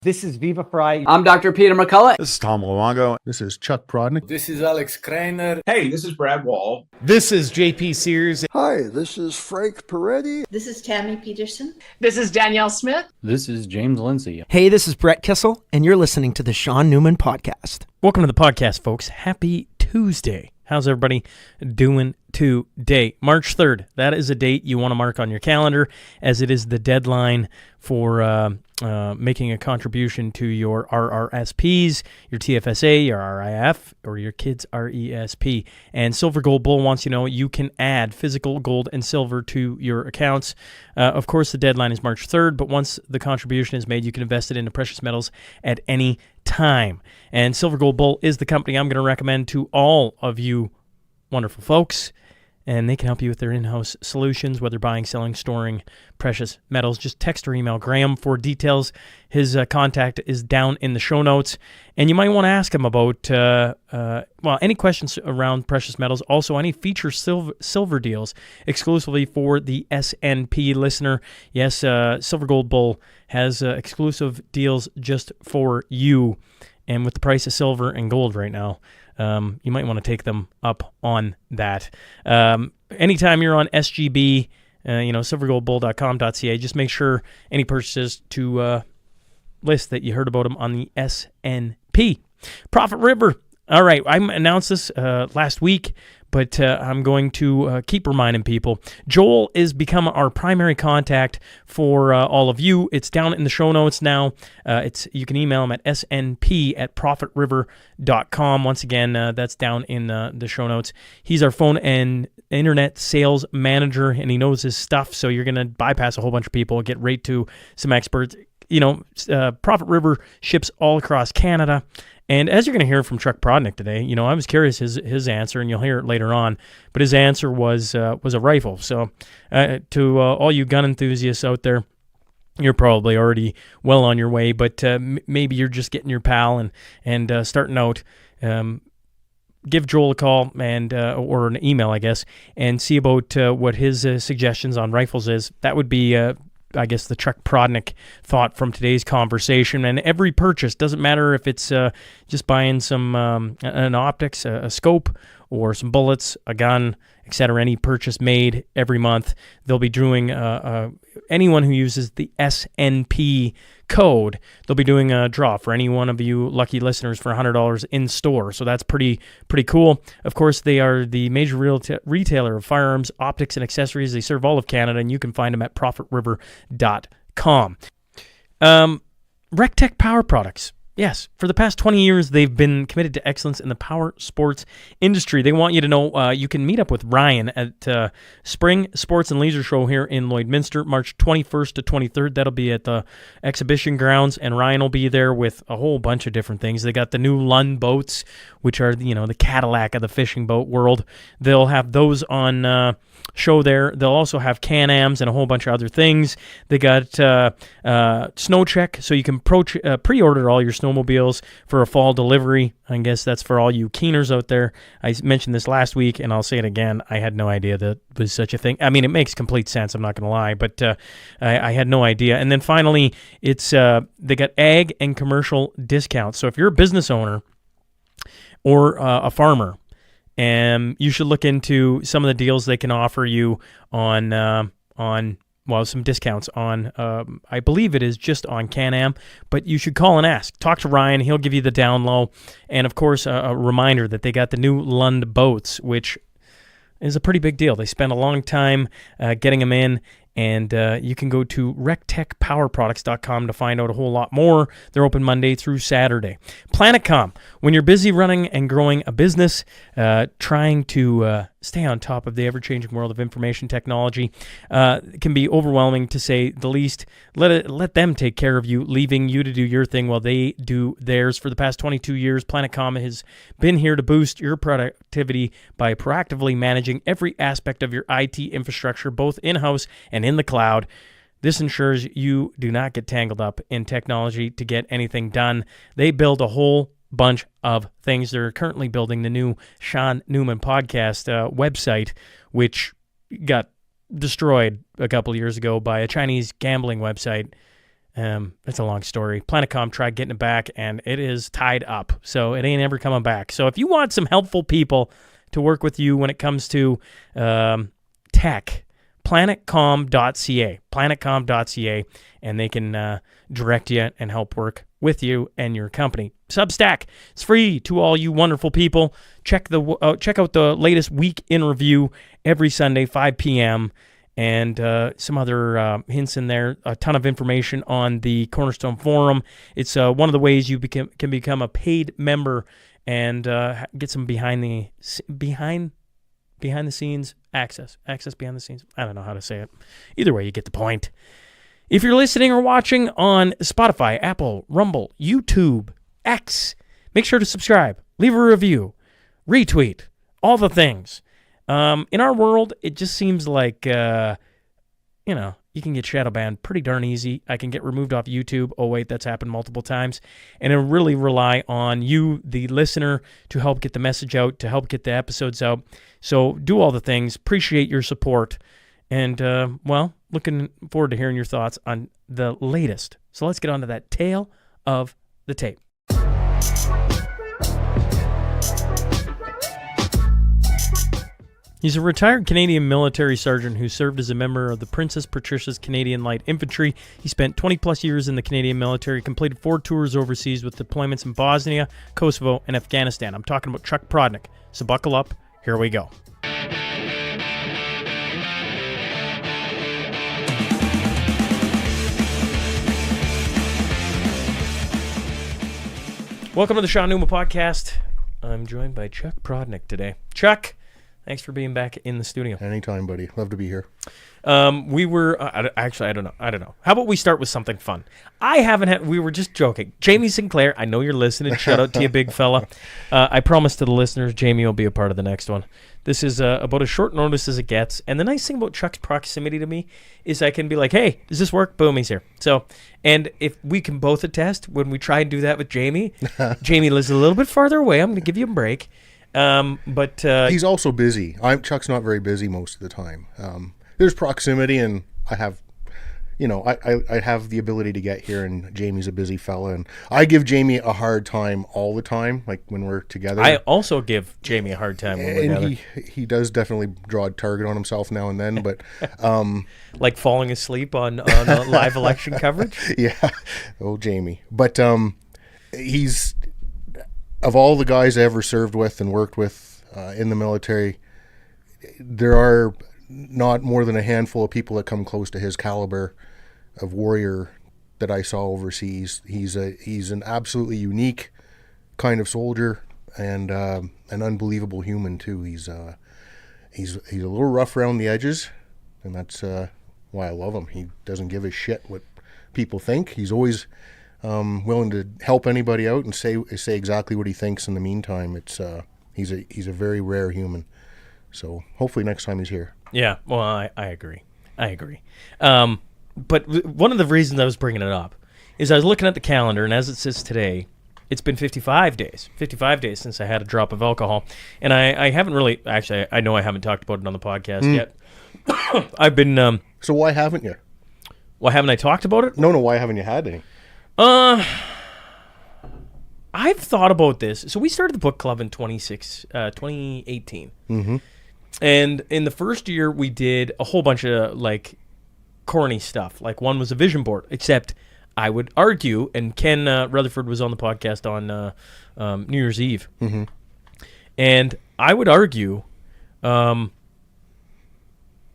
This is Viva Fry. I'm Dr. Peter McCullough. This is Tom Luongo. This is Chuck Prodonick. This is Alex Kreiner. Hey, this is Brad Wall. This is JP Sears. Hi, this is Frank Peretti. This is Tammy Peterson. This is Danielle Smith. This is James Lindsay. Hey, this is Brett Kissel, and you're listening to the Shaun Newman Podcast. Welcome to the podcast, folks. Happy Tuesday. How's everybody doing today? March 3rd. That is a date you want to mark on your calendar, as it is the deadline for making a contribution to your RRSPs, your TFSA, your RIF, or your kids' RESP. And Silver Gold Bull wants you to know you can add physical gold and silver to your accounts. Of course, the deadline is March 3rd, but once the contribution is made, you can invest it into precious metals at any time. And Silver Gold Bull is the company I'm going to recommend to all of you wonderful folks. And they can help you with their in-house solutions, whether buying, selling, storing precious metals. Just text or email Grahame for details. His contact is down in the show notes. And you might want to ask him about, any questions around precious metals. Also, any feature silver deals exclusively for the SNP listener. Yes, Silver Gold Bull has exclusive deals just for you. And with the price of silver and gold right now, you might want to take them up on that. Anytime you're on SGB, silvergoldbull.com.ca, just make sure any purchases to list that you heard about them on the SNP. Profit River. All right, I announced this last week, but I'm going to keep reminding people. Joel is become our primary contact for all of you. It's down in the show notes now. You can email him at snp@profitriver.com. Once again, that's down in the show notes. He's our phone and internet sales manager, and he knows his stuff, so you're going to bypass a whole bunch of people, get right to some experts. Profit River ships all across Canada. And as you're going to hear from Chuck Prodonick today, I was curious his answer, and you'll hear it later on. But his answer was a rifle. So to all you gun enthusiasts out there, you're probably already well on your way. But maybe you're just getting your pal and starting out. Give Joel a call or an email, I guess, and see about what his suggestions on rifles is. That would be I guess the Chuck Prodonick thought from today's conversation. And every purchase, doesn't matter if it's just buying some an optics, a scope, or some bullets, a gun, etc. Any purchase made every month, they'll be doing anyone who uses the SNP code, they'll be doing a draw for any one of you lucky listeners for $100 in store. So that's pretty cool. Of course, they are the major retailer of firearms, optics, and accessories. They serve all of Canada, and you can find them at profitriver.com. RecTech Power Products. Yes, for the past 20 years, they've been committed to excellence in the power sports industry. They want you to know you can meet up with Ryan at Spring Sports and Leisure Show here in Lloydminster, March 21st to 23rd. That'll be at the exhibition grounds, and Ryan will be there with a whole bunch of different things. They got the new Lund boats, which are the Cadillac of the fishing boat world. They'll have those on show there. They'll also have Can-Ams and a whole bunch of other things. They got Snow Check, so you can pre-order all your snowmobiles for a fall delivery. I guess that's for all you keeners out there. I mentioned this last week, and I'll say it again. I had no idea that was such a thing. I mean, it makes complete sense. I'm not going to lie, but I had no idea. And then finally, it's they got ag and commercial discounts. So if you're a business owner or a farmer, you should look into some of the deals they can offer you on some discounts on, I believe it is just on Can-Am, but you should call and ask. Talk to Ryan. He'll give you the down low. And, of course, a reminder that they got the new Lund boats, which is a pretty big deal. They spent a long time getting them in, and you can go to rectechpowerproducts.com to find out a whole lot more. They're open Monday through Saturday. Planetcom. When you're busy running and growing a business, trying to stay on top of the ever-changing world of information technology, it can be overwhelming to say the least. Let them take care of you, leaving you to do your thing while they do theirs. For the past 22 years, Planetcom has been here to boost your productivity by proactively managing every aspect of your IT infrastructure, both in-house and in the cloud. This ensures you do not get tangled up in technology to get anything done. They build a whole bunch of things. They're currently building the new Shaun Newman podcast website, which got destroyed a couple years ago by a Chinese gambling website. It's a long story. Planetcom tried getting it back, and it is tied up, so it ain't ever coming back. So if you want some helpful people to work with you when it comes to tech, planetcom.ca, and they can direct you and help work with you and your company. Substack, it's free to all you wonderful people. Check out the latest week in review every Sunday, 5 p.m., and some other hints in there. A ton of information on the Cornerstone Forum. It's one of the ways you can become a paid member and get some behind the scenes access behind the scenes. I don't know how to say it. Either way, you get the point. If you're listening or watching on Spotify, Apple, Rumble, YouTube, X, make sure to subscribe, leave a review, retweet, all the things. In our world, it just seems like, you can get shadow banned pretty darn easy. I can get removed off YouTube. Oh, wait, that's happened multiple times. And I really rely on you, the listener, to help get the message out, to help get the episodes out. So do all the things. Appreciate your support. And, looking forward to hearing your thoughts on the latest. So let's get on to that tale of the tape. He's a retired Canadian military sergeant who served as a member of the Princess Patricia's Canadian Light Infantry. He spent 20-plus years in the Canadian military, completed 4 tours overseas with deployments in Bosnia, Kosovo, and Afghanistan. I'm talking about Chuck Prodonick. So buckle up. Here we go. Welcome to the Shaun Numa Podcast. I'm joined by Chuck Prodonick today. Chuck, thanks for being back in the studio. Anytime, buddy. Love to be here. We were, I don't know. How about we start with something fun? We were just joking. Jamie Sinclair, I know you're listening. Shout out to you, big fella. I promise to the listeners, Jamie will be a part of the next one. This is about as short notice as it gets. And the nice thing about Chuck's proximity to me is I can be like, hey, does this work? Boom, he's here. So, and if we can both attest, when we try and do that with Jamie, Jamie lives a little bit farther away. I'm going to give you a break. But he's also busy. Chuck's not very busy most of the time. There's proximity, and I have, I have the ability to get here, and Jamie's a busy fella, and I give Jamie a hard time all the time, like when we're together. I also give Jamie a hard time when we're together. He does definitely draw a target on himself now and then, but like falling asleep on live election coverage. Yeah, old Jamie. But he's, of all the guys I ever served with and worked with in the military, there are not more than a handful of people that come close to his caliber of warrior that I saw overseas. He's an absolutely unique kind of soldier and an unbelievable human too. He's a little rough around the edges, and that's why I love him. He doesn't give a shit what people think. He's always willing to help anybody out and say exactly what he thinks. In the meantime, he's a very rare human. So hopefully next time he's here. Yeah, well, I agree. But one of the reasons I was bringing it up is I was looking at the calendar, and as it says today, it's been 55 days. 55 days since I had a drop of alcohol. And I haven't really, actually, I know I haven't talked about it on the podcast yet. I've been... So why haven't you? Why haven't I talked about it? No, why haven't you had any? I've thought about this. So we started the book club in 2018. Mm-hmm. And in the first year, we did a whole bunch of, like, corny stuff. Like, one was a vision board, except I would argue, and Ken Rutherford was on the podcast on New Year's Eve. Mm-hmm. And I would argue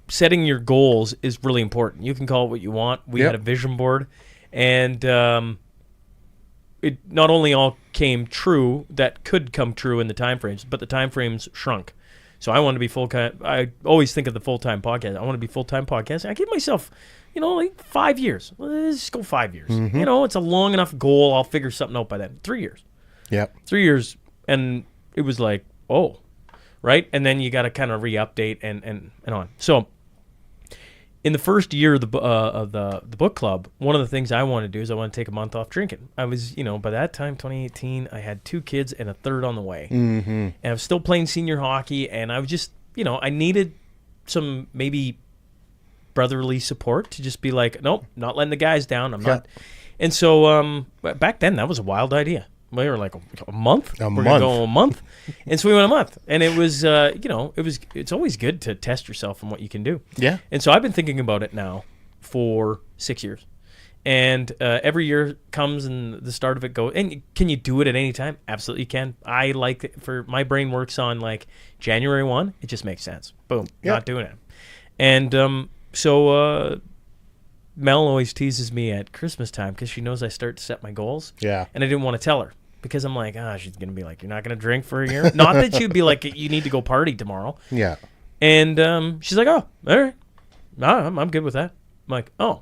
setting your goals is really important. You can call it what you want. We had a vision board, and it not only all came true that could come true in the time frames, but the time frames shrunk. So I want to be full-time. I always think of the full-time podcast. I want to be full-time podcast. I give myself, like 5 years. Let's just go 5 years. Mm-hmm. It's a long enough goal. I'll figure something out by then. 3 years. Yeah. 3 years. And it was like, oh, right? And then you got to kind of re-update and on. So in the first year of the book club, one of the things I want to do is I want to take a month off drinking. I was, by that time, 2018, I had 2 kids and a third on the way. Mm-hmm. And I was still playing senior hockey, and I was just, I needed some maybe brotherly support to just be like, nope, not letting the guys down. I'm not. And so back then, that was a wild idea. We were like a month. We're gonna go a month, and so we went a month. And it was, it's always good to test yourself on what you can do. Yeah. And so I've been thinking about it now for 6 years. And every year comes and the start of it goes. And can you do it at any time? Absolutely you can. I like it for my brain works on like January 1. It just makes sense. Boom. Not doing it. And so Mel always teases me at Christmas time because she knows I start to set my goals. Yeah. And I didn't want to tell her because I'm like, she's going to be like, you're not going to drink for a year? Not that she'd be like, you need to go party tomorrow. Yeah. And she's like, oh, all right. No, I'm good with that. I'm like, oh.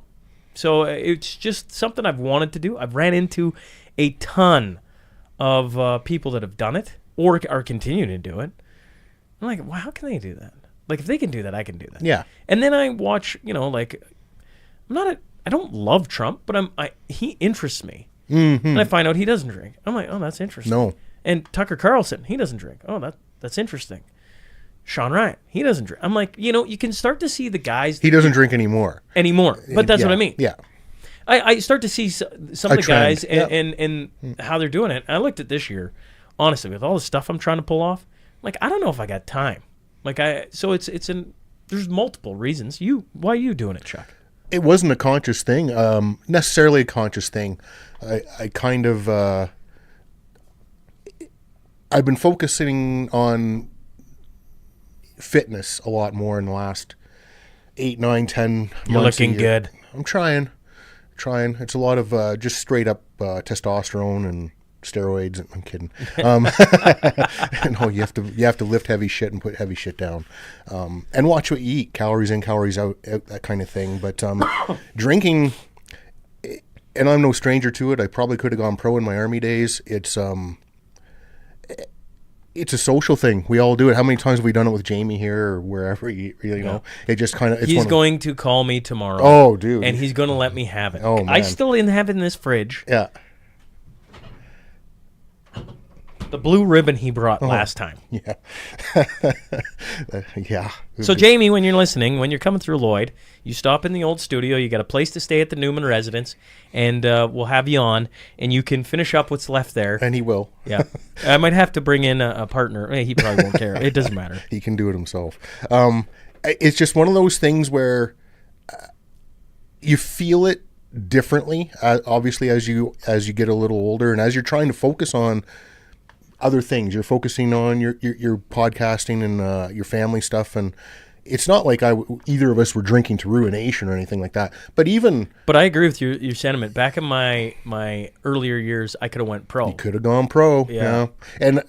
So it's just something I've wanted to do. I've ran into a ton of people that have done it or are continuing to do it. I'm like, well, how can they do that? Like, if they can do that, I can do that. Yeah. And then I watch, like, I don't love Trump, but he interests me. Mm-hmm. And I find out he doesn't drink. I'm like, oh, that's interesting. No. And Tucker Carlson, he doesn't drink. Oh, that's interesting. Shaun Ryan, he doesn't drink. I'm like, you can start to see the guys. He doesn't drink anymore. But that's what I mean. Yeah. I start to see some of the guys and how they're doing it. I looked at this year, honestly, with all the stuff I'm trying to pull off. Like, I don't know if I got time. There's multiple reasons. Why are you doing it, Chuck? It wasn't a conscious thing, necessarily a conscious thing. I kind of, I've been focusing on fitness a lot more in the last 8, 9, 10 months. You're looking good. I'm trying. It's a lot of just straight up testosterone and steroids. I'm kidding. No, you have to lift heavy shit and put heavy shit down, and watch what you eat, calories in, calories out, that kind of thing. But drinking, and I'm no stranger to it. I probably could have gone pro in my Army days. It's a social thing. We all do it. How many times have we done it with Jamie here or wherever? You know, it just kind of. He's going to call me tomorrow. Oh, dude! And he's going to let me have it. Oh, man. I still have it in this fridge. Yeah. The blue ribbon he brought last time. Yeah. Yeah. So, Jamie, when you're listening, when you're coming through Lloyd, you stop in the old studio. You got a place to stay at the Newman residence, and we'll have you on, and you can finish up what's left there. And he will. Yeah. I might have to bring in a partner. He probably won't care. It doesn't matter. He can do it himself. It's just one of those things where you feel it differently, obviously, as you get a little older, and as you're trying to focus on other things. You're focusing on your podcasting and your family stuff, and it's not like either of us were drinking to ruination or anything like that. But I agree with your sentiment. Back in my earlier years, I could have went pro. You could have gone pro. Yeah. You know? And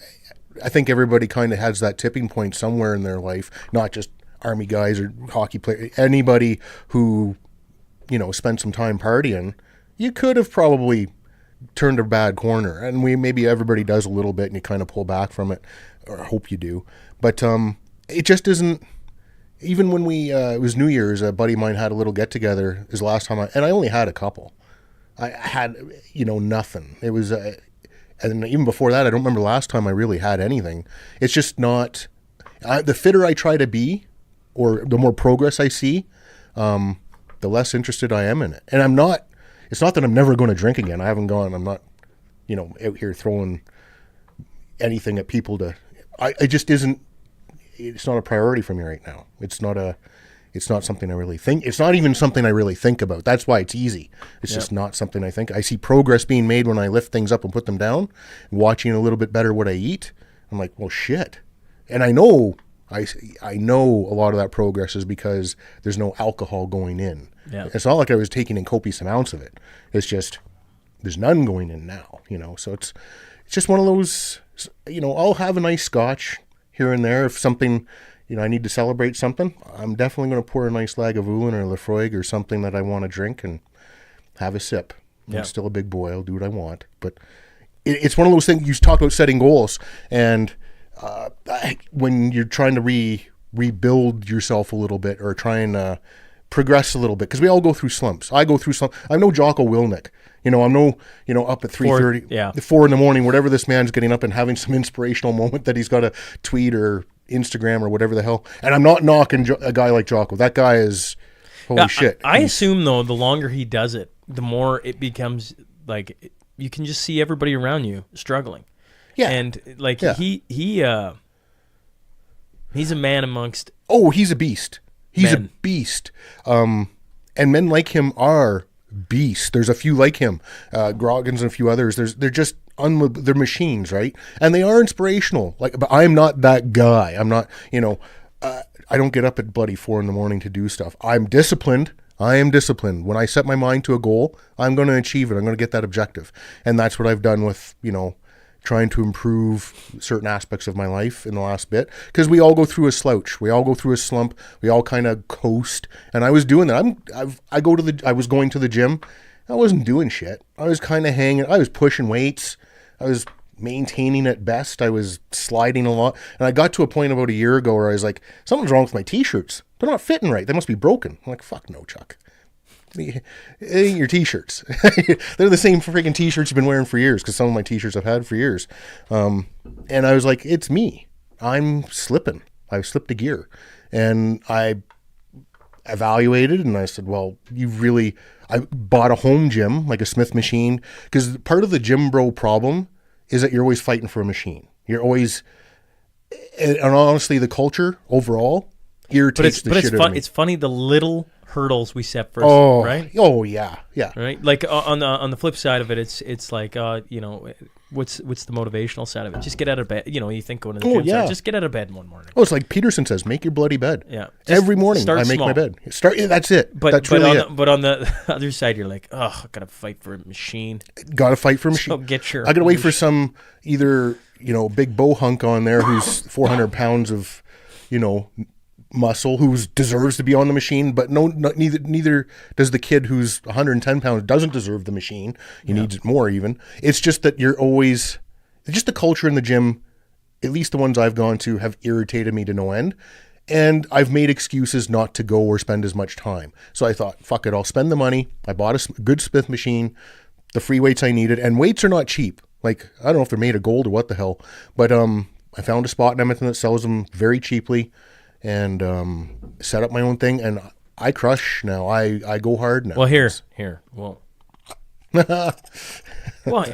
I think everybody kind of has that tipping point somewhere in their life, not just Army guys or hockey players. Anybody who, spent some time partying, you could have probably turned a bad corner, and maybe everybody does a little bit, and you kind of pull back from it, or hope you do. But it just isn't. Even when it was New Year's, a buddy of mine had a little get together. His last time, and I only had a couple. I had nothing. It was, and even before that, I don't remember the last time I really had anything. It's just not. The fitter I try to be, or the more progress I see, the less interested I am in it, and I'm not. It's not that I'm never going to drink again. I'm not, out here throwing anything at people it just isn't, it's not a priority for me right now. It's not something I really think. It's not even something I really think about. That's why it's easy. It's just not something I think. I see progress being made when I lift things up and put them down, watching a little bit better what I eat. I'm like, well, shit. And I know a lot of that progress is because there's no alcohol going in. Yeah. It's not like I was taking in copious amounts of it. It's just there's none going in now, So it's just one of those, I'll have a nice scotch here and there if something, I need to celebrate something. I'm definitely going to pour a nice Lagavulin or Lafroig or something that I want to drink and have a sip. Yeah. I'm still a big boy. I'll do what I want. But it's one of those things. You talk about setting goals, and when you're trying to rebuild yourself a little bit or try and progress a little bit, because we all go through slumps. I go through slumps. I'm no Jocko Willnick. I'm no, up at 3:30, 4 in the morning, whatever this man's getting up and having some inspirational moment that he's got to tweet or Instagram or whatever the hell. And I'm not knocking a guy like Jocko. That guy is. Holy shit. I assume, though, the longer he does it, the more it becomes like you can just see everybody around you struggling. Yeah. And like Yeah. he's a man amongst. Oh, he's a beast. He's Men. a beast. And men like him are beasts. There's a few like him, Groggins and a few others. They're just they're machines, right? And they are inspirational. Like, but I'm not that guy. I'm not. I don't get up at bloody 4 a.m. to do stuff. I'm disciplined. I am disciplined. When I set my mind to a goal, I'm going to achieve it. I'm going to get that objective, and that's what I've done with trying to improve certain aspects of my life in the last bit, because we all go through a slouch. We all go through a slump. We all kind of coast. And I was doing that. I was going to the gym. I wasn't doing shit. I was kind of hanging. I was pushing weights. I was maintaining at best. I was sliding a lot. And I got to a point about a year ago where I was like, something's wrong with my t-shirts. They're not fitting right. They must be broken. I'm like, fuck no, Chuck. It ain't your t-shirts. They're the same freaking t-shirts you've been wearing for years, because some of my t-shirts I've had for years. And I was like, it's me. I'm slipping. I've slipped a gear. And I evaluated and I said, well, I bought a home gym, like a Smith machine, because part of the gym bro problem is that you're always fighting for a machine. You're always, and honestly, the culture overall irritates the shit out of me. It's funny the little hurdles we set first, right? Oh yeah, yeah. Right. Like on the flip side of it, it's like what's the motivational side of it? Just get out of bed. You think going to the gym, yeah. just get out of bed one morning. Oh, it's like Peterson says, make your bloody bed. Yeah. Every morning start I make small. my bed. That's it. But That's but really on it. but on the other side, you're like, oh, I gotta fight for a machine. Got to fight for a machine. So get your. I got to wait for some either big bow hunk on there who's 400 pounds of muscle, who deserves to be on the machine, but neither does the kid who's 110 pounds doesn't deserve the machine. He needs it more even. It's just that it's just the culture in the gym, at least the ones I've gone to, have irritated me to no end. And I've made excuses not to go or spend as much time. So I thought, fuck it, I'll spend the money. I bought a good Smith machine, the free weights I needed, and weights are not cheap. Like, I don't know if they're made of gold or what the hell, but I found a spot in Edmonton that sells them very cheaply, and set up my own thing, and I crush now. I go hard now. Well, here. Well, well,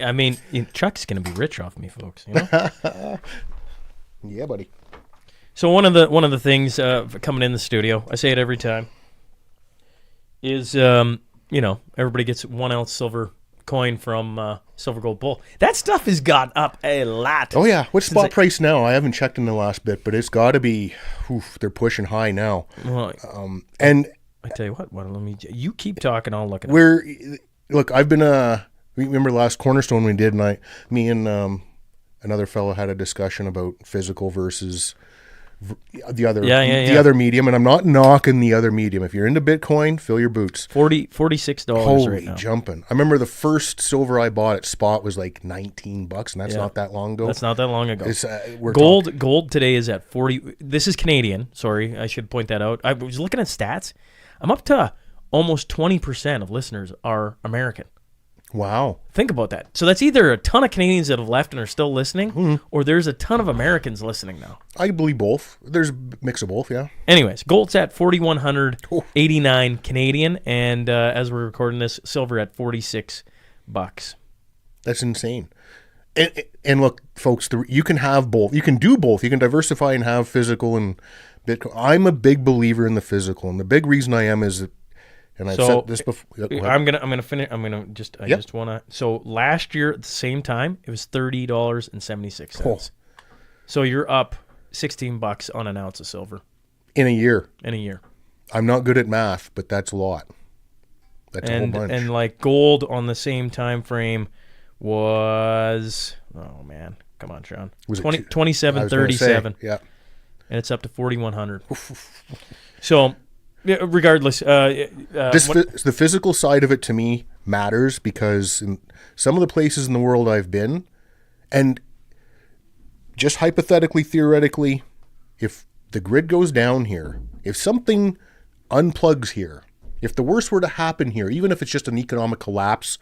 I mean, Chuck's gonna be rich off me, folks. Yeah, buddy. So one of the things coming in the studio, I say it every time, is everybody gets 1 ounce silver coin from Silver Gold Bull. That stuff has gone up a lot. Oh yeah, what's spot price now? I haven't checked in the last bit, but it's got to be. They're pushing high now. Well, and I tell you what, you keep talking, I'll look at it. Look, I've been remember last Cornerstone we did, and me and another fellow had a discussion about physical versus the other medium, and I'm not knocking the other medium. If you're into Bitcoin, fill your boots. $46 right now. Jumping. I remember the first silver I bought at spot was like $19, and that's not that long ago. That's not that long ago. It's, gold today is at 40. This is Canadian. Sorry, I should point that out. I was looking at stats. I'm up to almost 20% of listeners are American. Wow. Think about that. So that's either a ton of Canadians that have left and are still listening, or there's a ton of Americans listening now. I believe both. There's a mix of both, yeah. Anyways, gold's at 4,189 Canadian, and as we're recording this, silver at $46. That's insane. And look, folks, you can have both. You can do both. You can diversify and have physical and Bitcoin. I'm a big believer in the physical, and the big reason I am is that. And I've said this before. I'm gonna finish. I just wanna. So last year at the same time, it was $30.76. Cool. So you're up $16 on an ounce of silver in a year. I'm not good at math, but that's a lot. That's a whole bunch. And like gold on the same time frame was, oh man, come on, Shaun. Was 27.37. Yeah. And it's up to 4,100. So. Yeah, regardless, the physical side of it to me matters, because in some of the places in the world I've been, and just hypothetically, theoretically, if the grid goes down here, if something unplugs here, if the worst were to happen here, even if it's just an economic collapse,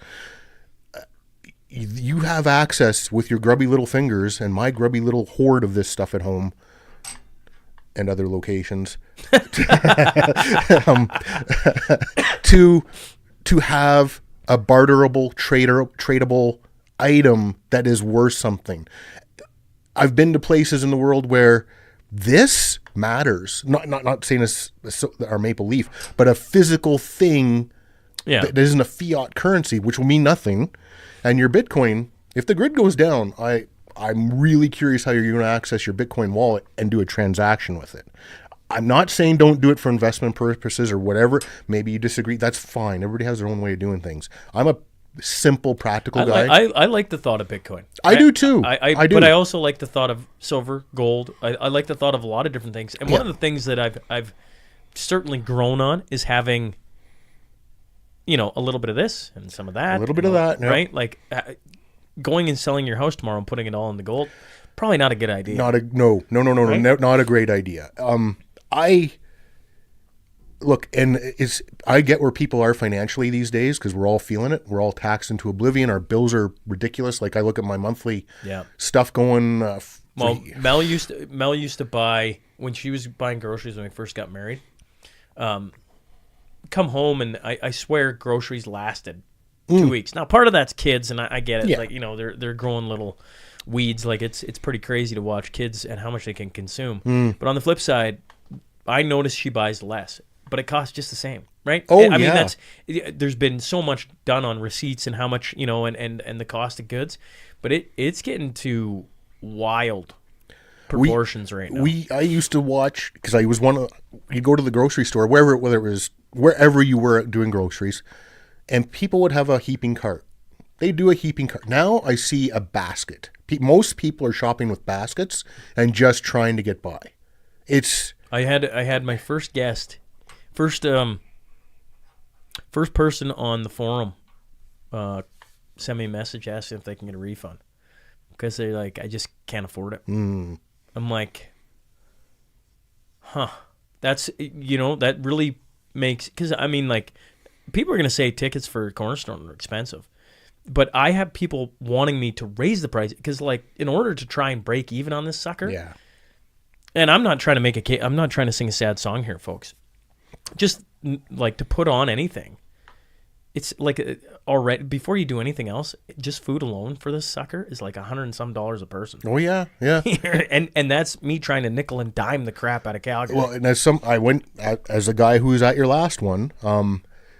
you have access with your grubby little fingers and my grubby little hoard of this stuff at home. and other locations to have a barterable, tradable item that is worth something. I've been to places in the world where this matters. Not saying it's our maple leaf, but a physical thing that isn't a fiat currency, which will mean nothing. And your Bitcoin, if the grid goes down, I'm really curious how you're going to access your Bitcoin wallet and do a transaction with it. I'm not saying don't do it for investment purposes or whatever. Maybe you disagree. That's fine. Everybody has their own way of doing things. I'm a simple, practical guy. I like the thought of Bitcoin. I do too. I do. But I also like the thought of silver, gold. I like the thought of a lot of different things. And one of the things that I've certainly grown on is having, a little bit of this and some of that. A little bit of that. Yeah. Right? Like going and selling your house tomorrow and putting it all in the gold, probably not a good idea. No, Right? not a great idea. I get where people are financially these days because we're all feeling it. We're all taxed into oblivion. Our bills are ridiculous. Like I look at my monthly stuff going. Well, Mel used to buy, when she was buying groceries when we first got married, come home and I swear groceries lasted 2 weeks. Now part of that's kids, and I get it. Yeah. Like they're growing little weeds. Like it's pretty crazy to watch kids and how much they can consume. But on the flip side, I notice she buys less, but it costs just the same, right? I mean, there's been so much done on receipts and how much, and the cost of goods, but it's getting to wild proportions right now. I used to watch, because I was you'd go to the grocery store, wherever you were doing groceries, and people would have a heaping cart. They do a heaping cart. Now I see a basket. Most people are shopping with baskets and just trying to get by. I had my first guest, first person on the forum send me a message asking if they can get a refund because they're like, I just can't afford it. I'm like, that's, that really makes, because I mean, like, people are going to say tickets for Cornerstone are expensive, but I have people wanting me to raise the price because, like, in order to try and break even on this sucker. Yeah. And I'm not trying to I'm not trying to sing a sad song here, folks. Just like to put on anything. It's like already before you do anything else, just food alone for this sucker is like $100 and some a person. Oh yeah. and that's me trying to nickel and dime the crap out of Calgary. Well, and as a guy who was at your last one.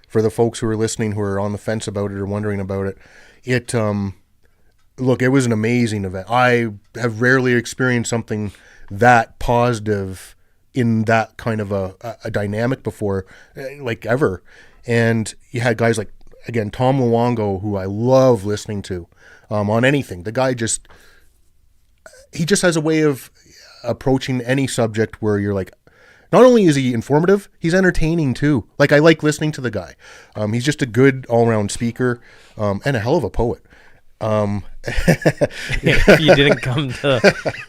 For the folks who are listening who are on the fence about it or wondering about it, look, it was an amazing event. I have rarely experienced something that positive in that kind of a dynamic before, like ever. And you had guys like, again, Tom Luongo, who I love listening to on anything. The guy he just has a way of approaching any subject where you're like, not only is he informative, he's entertaining too. Like, I like listening to the guy. He's just a good all-around speaker and a hell of a poet. If you didn't come to,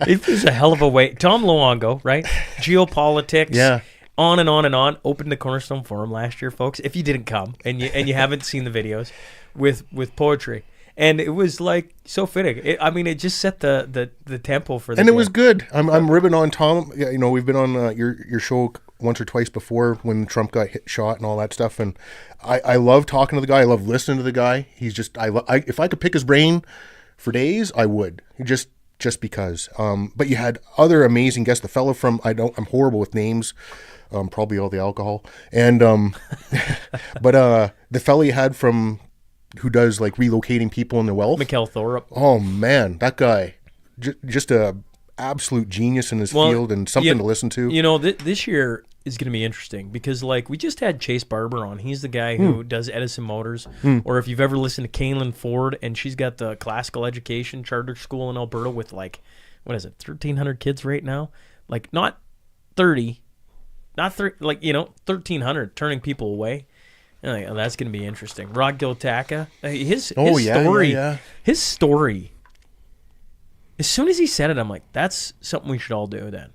it was a hell of a way. Tom Luongo, right? Geopolitics. Yeah. On and on and on. Opened the Cornerstone Forum last year, folks. If you didn't come and you haven't seen the videos with poetry. And it was like so fitting. It just set the tempo for the And day. it was good. I'm ribbing on Tom. Yeah, we've been on your show once or twice before when Trump got shot and all that stuff. And I love talking to the guy. I love listening to the guy. He's just if I could pick his brain for days, I would. Just because. But you had other amazing guests. The fellow from I'm horrible with names. Probably all the alcohol. And but the fellow you had from, who does like relocating people and their wealth. Mikkel Thorup. Oh man, that guy, just a absolute genius in his field and something to listen to. This year is going to be interesting because like we just had Chase Barber on. He's the guy who does Edison Motors. Or if you've ever listened to Kaylin Ford, and she's got the classical education charter school in Alberta with like, what is it, 1,300 kids right now? Like not 30, like 1,300 turning people away. And that's going to be interesting. Rod Giltaka, his story. Yeah. His story. As soon as he said it, I'm like, that's something we should all do then,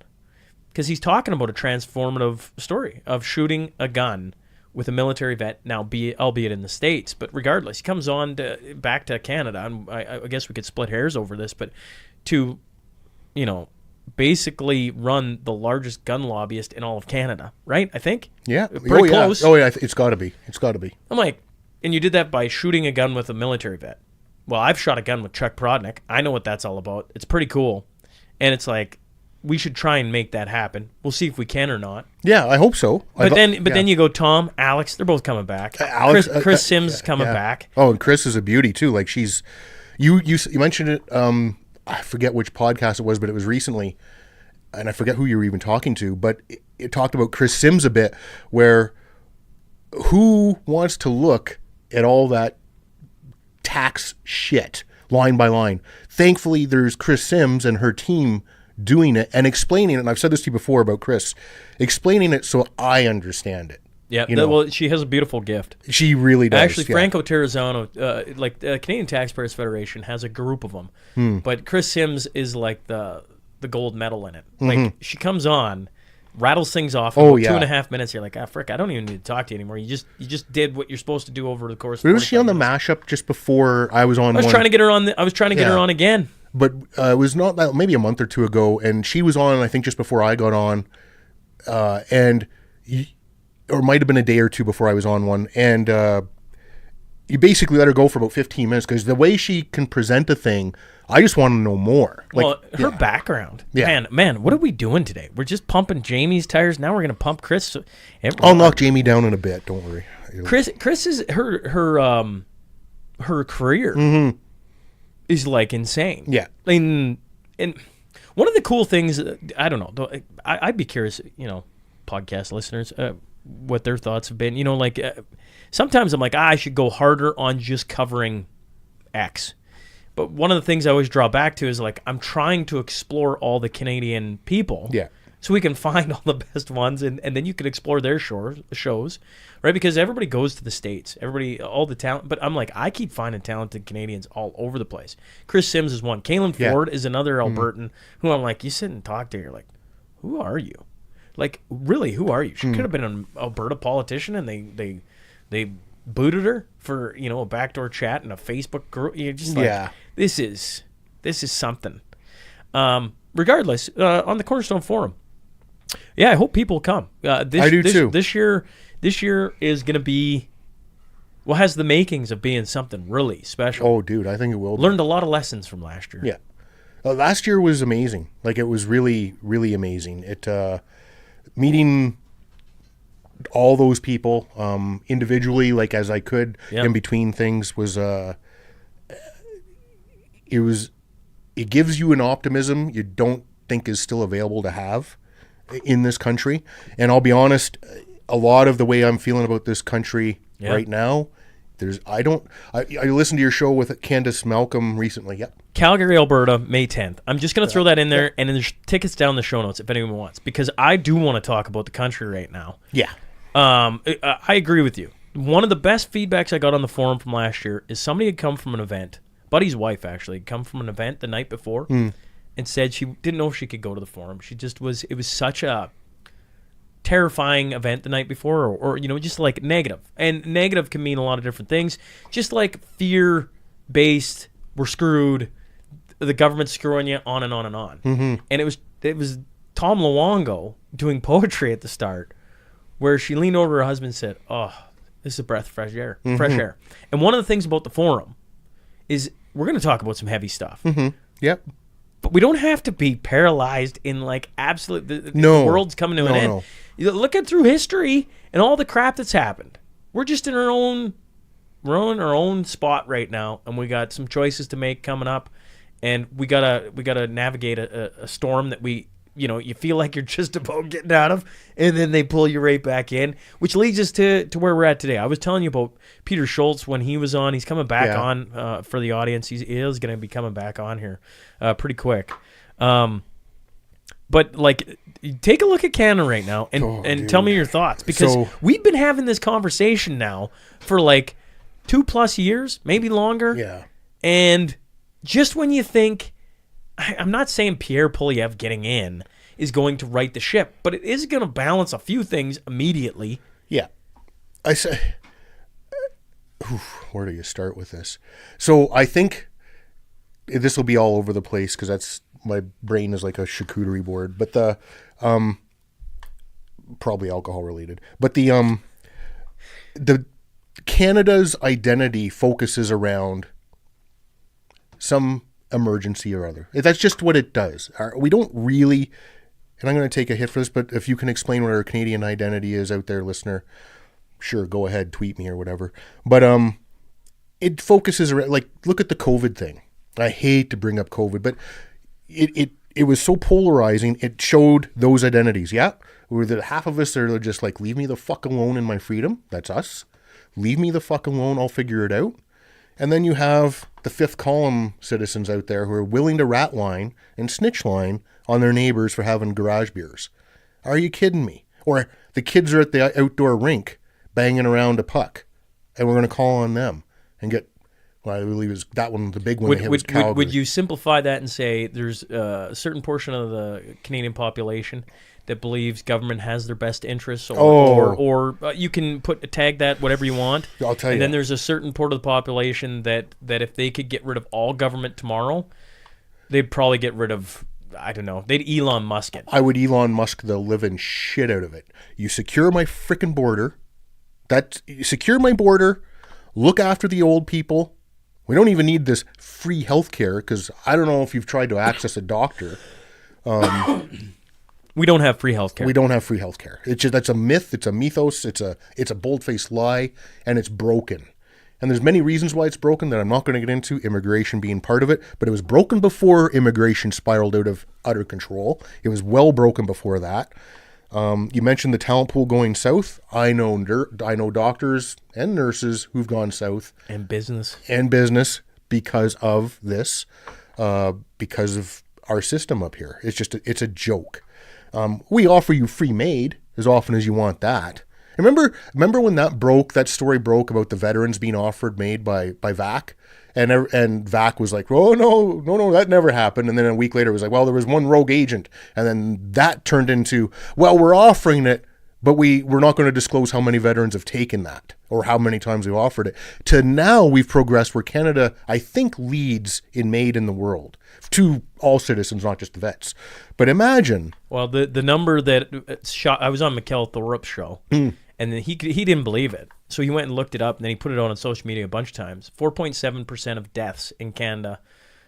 because he's talking about a transformative story of shooting a gun with a military vet. Now, albeit in the States, but regardless, he comes on back to Canada, and I guess we could split hairs over this, but to basically run the largest gun lobbyist in all of Canada, right? I think. Yeah. Pretty close. Oh, yeah. It's got to be. It's got to be. I'm like, and you did that by shooting a gun with a military vet. Well, I've shot a gun with Chuck Prodonick. I know what that's all about. It's pretty cool. And it's like, we should try and make that happen. We'll see if we can or not. Yeah, I hope so. But then you go Tom, Alex, they're both coming back. Chris Sims coming back. Oh, and Chris is a beauty too. Like she's, you mentioned it. I forget which podcast it was, but it was recently, and I forget who you were even talking to. But it talked about Chris Sims a bit, where who wants to look at all that tax shit line by line? Thankfully, there's Chris Sims and her team doing it and explaining it. And I've said this to you before about Chris, explaining it so I understand it. Yeah, well, she has a beautiful gift. She really does. Actually, Franco Terrazzano, like the Canadian Taxpayers Federation, has a group of them. But Chris Sims is like the gold medal in it. Like, she comes on, rattles things off in 2.5 minutes. You're like, frick, I don't even need to talk to you anymore. You just did what you're supposed to do over the course of 45 Was she on the minutes. mashup just before I was on? I was trying to get her on. I was trying to get her on again. But it was not that, maybe a month or two ago, and she was on, I think, just before I got on, or might have been a day or two before I was on one, and you basically let her go for about 15 minutes, because the way she can present a thing, I just want to know more. Well, her background. Yeah. Man, what are we doing today? We're just pumping Jamie's tires. Now we're going to pump Chris. I'll knock Jamie down in a bit. Don't worry. Chris is her career is like insane. Yeah. And one of the cool things, I don't know, I'd be curious, podcast listeners, what their thoughts have been. Sometimes I'm like, I should go harder on just covering X. But one of the things I always draw back to is like, I'm trying to explore all the Canadian people. Yeah. So we can find all the best ones, and then you can explore their shows, right? Because everybody goes to the States. All the talent. But I'm like, I keep finding talented Canadians all over the place. Chris Sims is one. Kaylin Ford is another Albertan who I'm like, you sit and talk to her, you're like, who are you? Like, really, who are you? She could have been an Alberta politician, and they booted her for, a backdoor chat and a Facebook group. You're just like, this is something. Regardless, on the Cornerstone Forum, yeah, I hope people come. I do too. This year is going to be, has the makings of being something really special. Oh, dude, I think it will. Learned a lot of lessons from last year. Yeah. Last year was amazing. Like, it was really, really amazing. It meeting all those people individually, like as I could in between things, was it gives you an optimism you don't think is still available to have in this country. And I'll be honest, a lot of the way I'm feeling about this country right now, I listened to your show with Candace Malcolm recently. Yep. Calgary, Alberta, May 10th. I'm just going to throw that in there, and then there's tickets down in the show notes if anyone wants, because I do want to talk about the country right now. Yeah. I agree with you. One of the best feedbacks I got on the forum from last year is somebody had come from an event. Buddy's wife, actually, had come from an event the night before and said she didn't know if she could go to the forum. It was such a terrifying event the night before, or just like negative. And negative can mean a lot of different things. Just like fear-based, we're screwed, the government's screwing you, on and on and on. And it was Tom Luongo doing poetry at the start, where she leaned over her husband and said, "Oh, this is a breath of fresh air." And one of the things about the forum is we're going to talk about some heavy stuff. Yep. But we don't have to be paralyzed in like absolute. The world's coming to an end. You look at through history and all the crap that's happened. We're just in our own spot right now, and we got some choices to make coming up, and we gotta navigate a storm that you feel like you're just about getting out of, and then they pull you right back in, which leads us to where we're at today. I was telling you about Peter Schultz when he was on. He's coming back on for the audience. He is going to be coming back on here pretty quick. But like, take a look at Canada right now and tell me your thoughts, because we've been having this conversation now for like 2+ years, maybe longer. Yeah. And just when you think, I'm not saying Pierre Poilievre getting in is going to right the ship, but it is going to balance a few things immediately. Yeah. I say, where do you start with this? So I think this will be all over the place, because that's my brain is like a charcuterie board, but probably alcohol related. But the Canada's identity focuses around some emergency or other. That's just what it does. We don't really, and I'm going to take a hit for this, but if you can explain what our Canadian identity is out there, listener, sure, go ahead, tweet me or whatever. But it focuses around, like, look at the COVID thing. I hate to bring up COVID, but it was so polarizing. It showed those identities. Yeah, where the half of us are just like, leave me the fuck alone in my freedom. That's us. Leave me the fuck alone. I'll figure it out. And then you have the fifth column citizens out there who are willing to rat line and snitch line on their neighbors for having garage beers. Are you kidding me? Or the kids are at the outdoor rink banging around a puck, and we're going to call on them and get, well, I believe is that one, the big one that hit was Calgary. Would you simplify that and say there's a certain portion of the Canadian population that believes government has their best interests, or you can tag that whatever you want. I'll tell you. And then there's a certain part of the population that if they could get rid of all government tomorrow, they'd probably get rid of, I don't know, they'd Elon Musk it. I would Elon Musk the living shit out of it. You secure my freaking border. Secure my border. Look after the old people. We don't even need this free health care, because I don't know if you've tried to access a doctor. We don't have free health care. We don't have free health care. It's just, that's a myth. It's a mythos. It's a bold-faced lie, and it's broken. And there's many reasons why it's broken that I'm not going to get into, immigration being part of it. But it was broken before immigration spiraled out of utter control. It was well broken before that. You mentioned the talent pool going south. I know doctors and nurses who've gone south. And business. Because of this, because of our system up here. It's a joke. We offer you free maid as often as you want that. Remember when that story broke about the veterans being offered maid by VAC? And VAC was like, oh, no, that never happened. And then a week later it was like, well, there was one rogue agent. And then that turned into, well, we're offering it, but we're not going to disclose how many veterans have taken that or how many times we've offered it. To now we've progressed where Canada, I think, leads in maid in the world to all citizens, not just the vets. But imagine. Well, the number that shot, I was on Mikkel Thorup's show, and then he didn't believe it. So he went and looked it up, and then he put it on social media a bunch of times. 4.7% of deaths in Canada.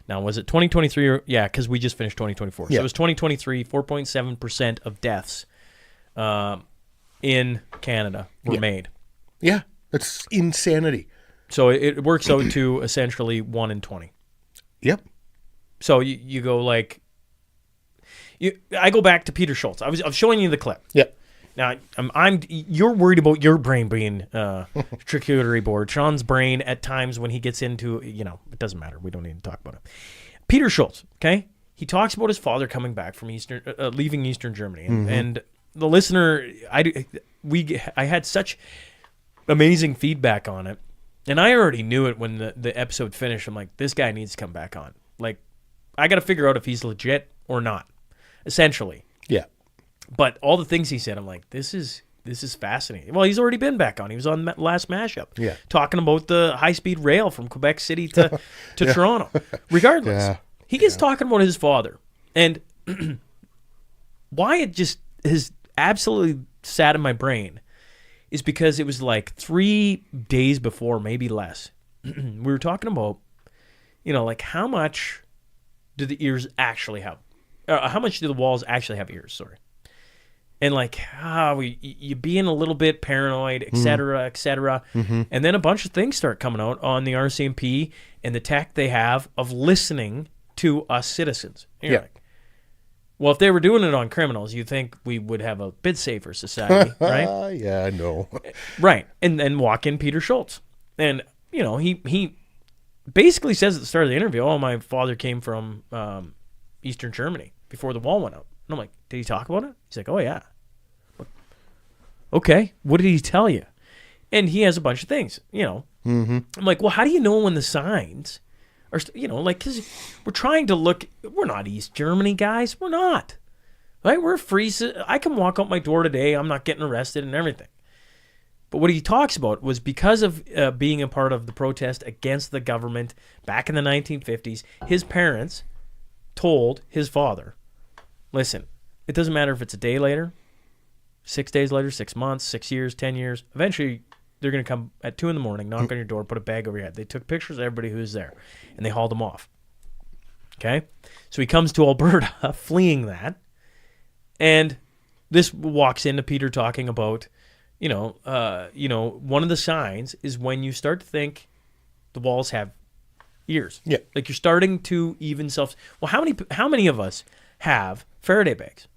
Now, was it 2023? Yeah, because we just finished 2024. Yeah. So it was 2023, 4.7% of deaths in Canada were made. Yeah, that's insanity. So it works out to essentially 1 in 20. Yep. So you go like, I go back to Peter Schultz. I was showing you the clip. Yep. Now you're worried about your brain being charcuterie board. Shaun's brain at times when he gets into, it doesn't matter. We don't need to talk about it. Peter Schultz, okay? He talks about his father coming back from leaving Eastern Germany, and the listener, I had such amazing feedback on it, and I already knew it when the episode finished. I'm like, this guy needs to come back on. Like, I got to figure out if he's legit or not, essentially. Yeah. But all the things he said, I'm like, this is fascinating. Well, he's already been back on. He was on last mashup, talking about the high-speed rail from Quebec City to Toronto. Regardless, he gets talking about his father, and why it just has absolutely sat in my brain is because it was like 3 days before, maybe less. We were talking about, like how much do the ears actually have? How much do the walls actually have ears? Sorry. And like how you being a little bit paranoid, et cetera, et cetera. And then a bunch of things start coming out on the RCMP and the tech they have of listening to us citizens. And you're like, well, if they were doing it on criminals, you'd think we would have a bit safer society, right? Yeah, I know. Right. And then walk in Peter Schultz. And, he basically says at the start of the interview, oh, my father came from Eastern Germany before the wall went up. And I'm like, did he talk about it? He's like, oh, yeah. Okay, what did he tell you? And he has a bunch of things, I'm like, well, how do you know when the signs are, because we're trying to look, we're not East Germany, guys. We're not. Right? We're free. I can walk out my door today. I'm not getting arrested and everything. But what he talks about was because of being a part of the protest against the government back in the 1950s, his parents told his father, listen, it doesn't matter if it's a day later, 6 days later, 6 months, 6 years, 10 years. Eventually, they're going to come at 2 a.m, knock on your door, put a bag over your head. They took pictures of everybody who was there, and they hauled him off. Okay? So he comes to Alberta, fleeing that, and this walks into Peter talking about, one of the signs is when you start to think the walls have ears. Yeah. Like you're starting to even self. Well, how many of us have Faraday bags?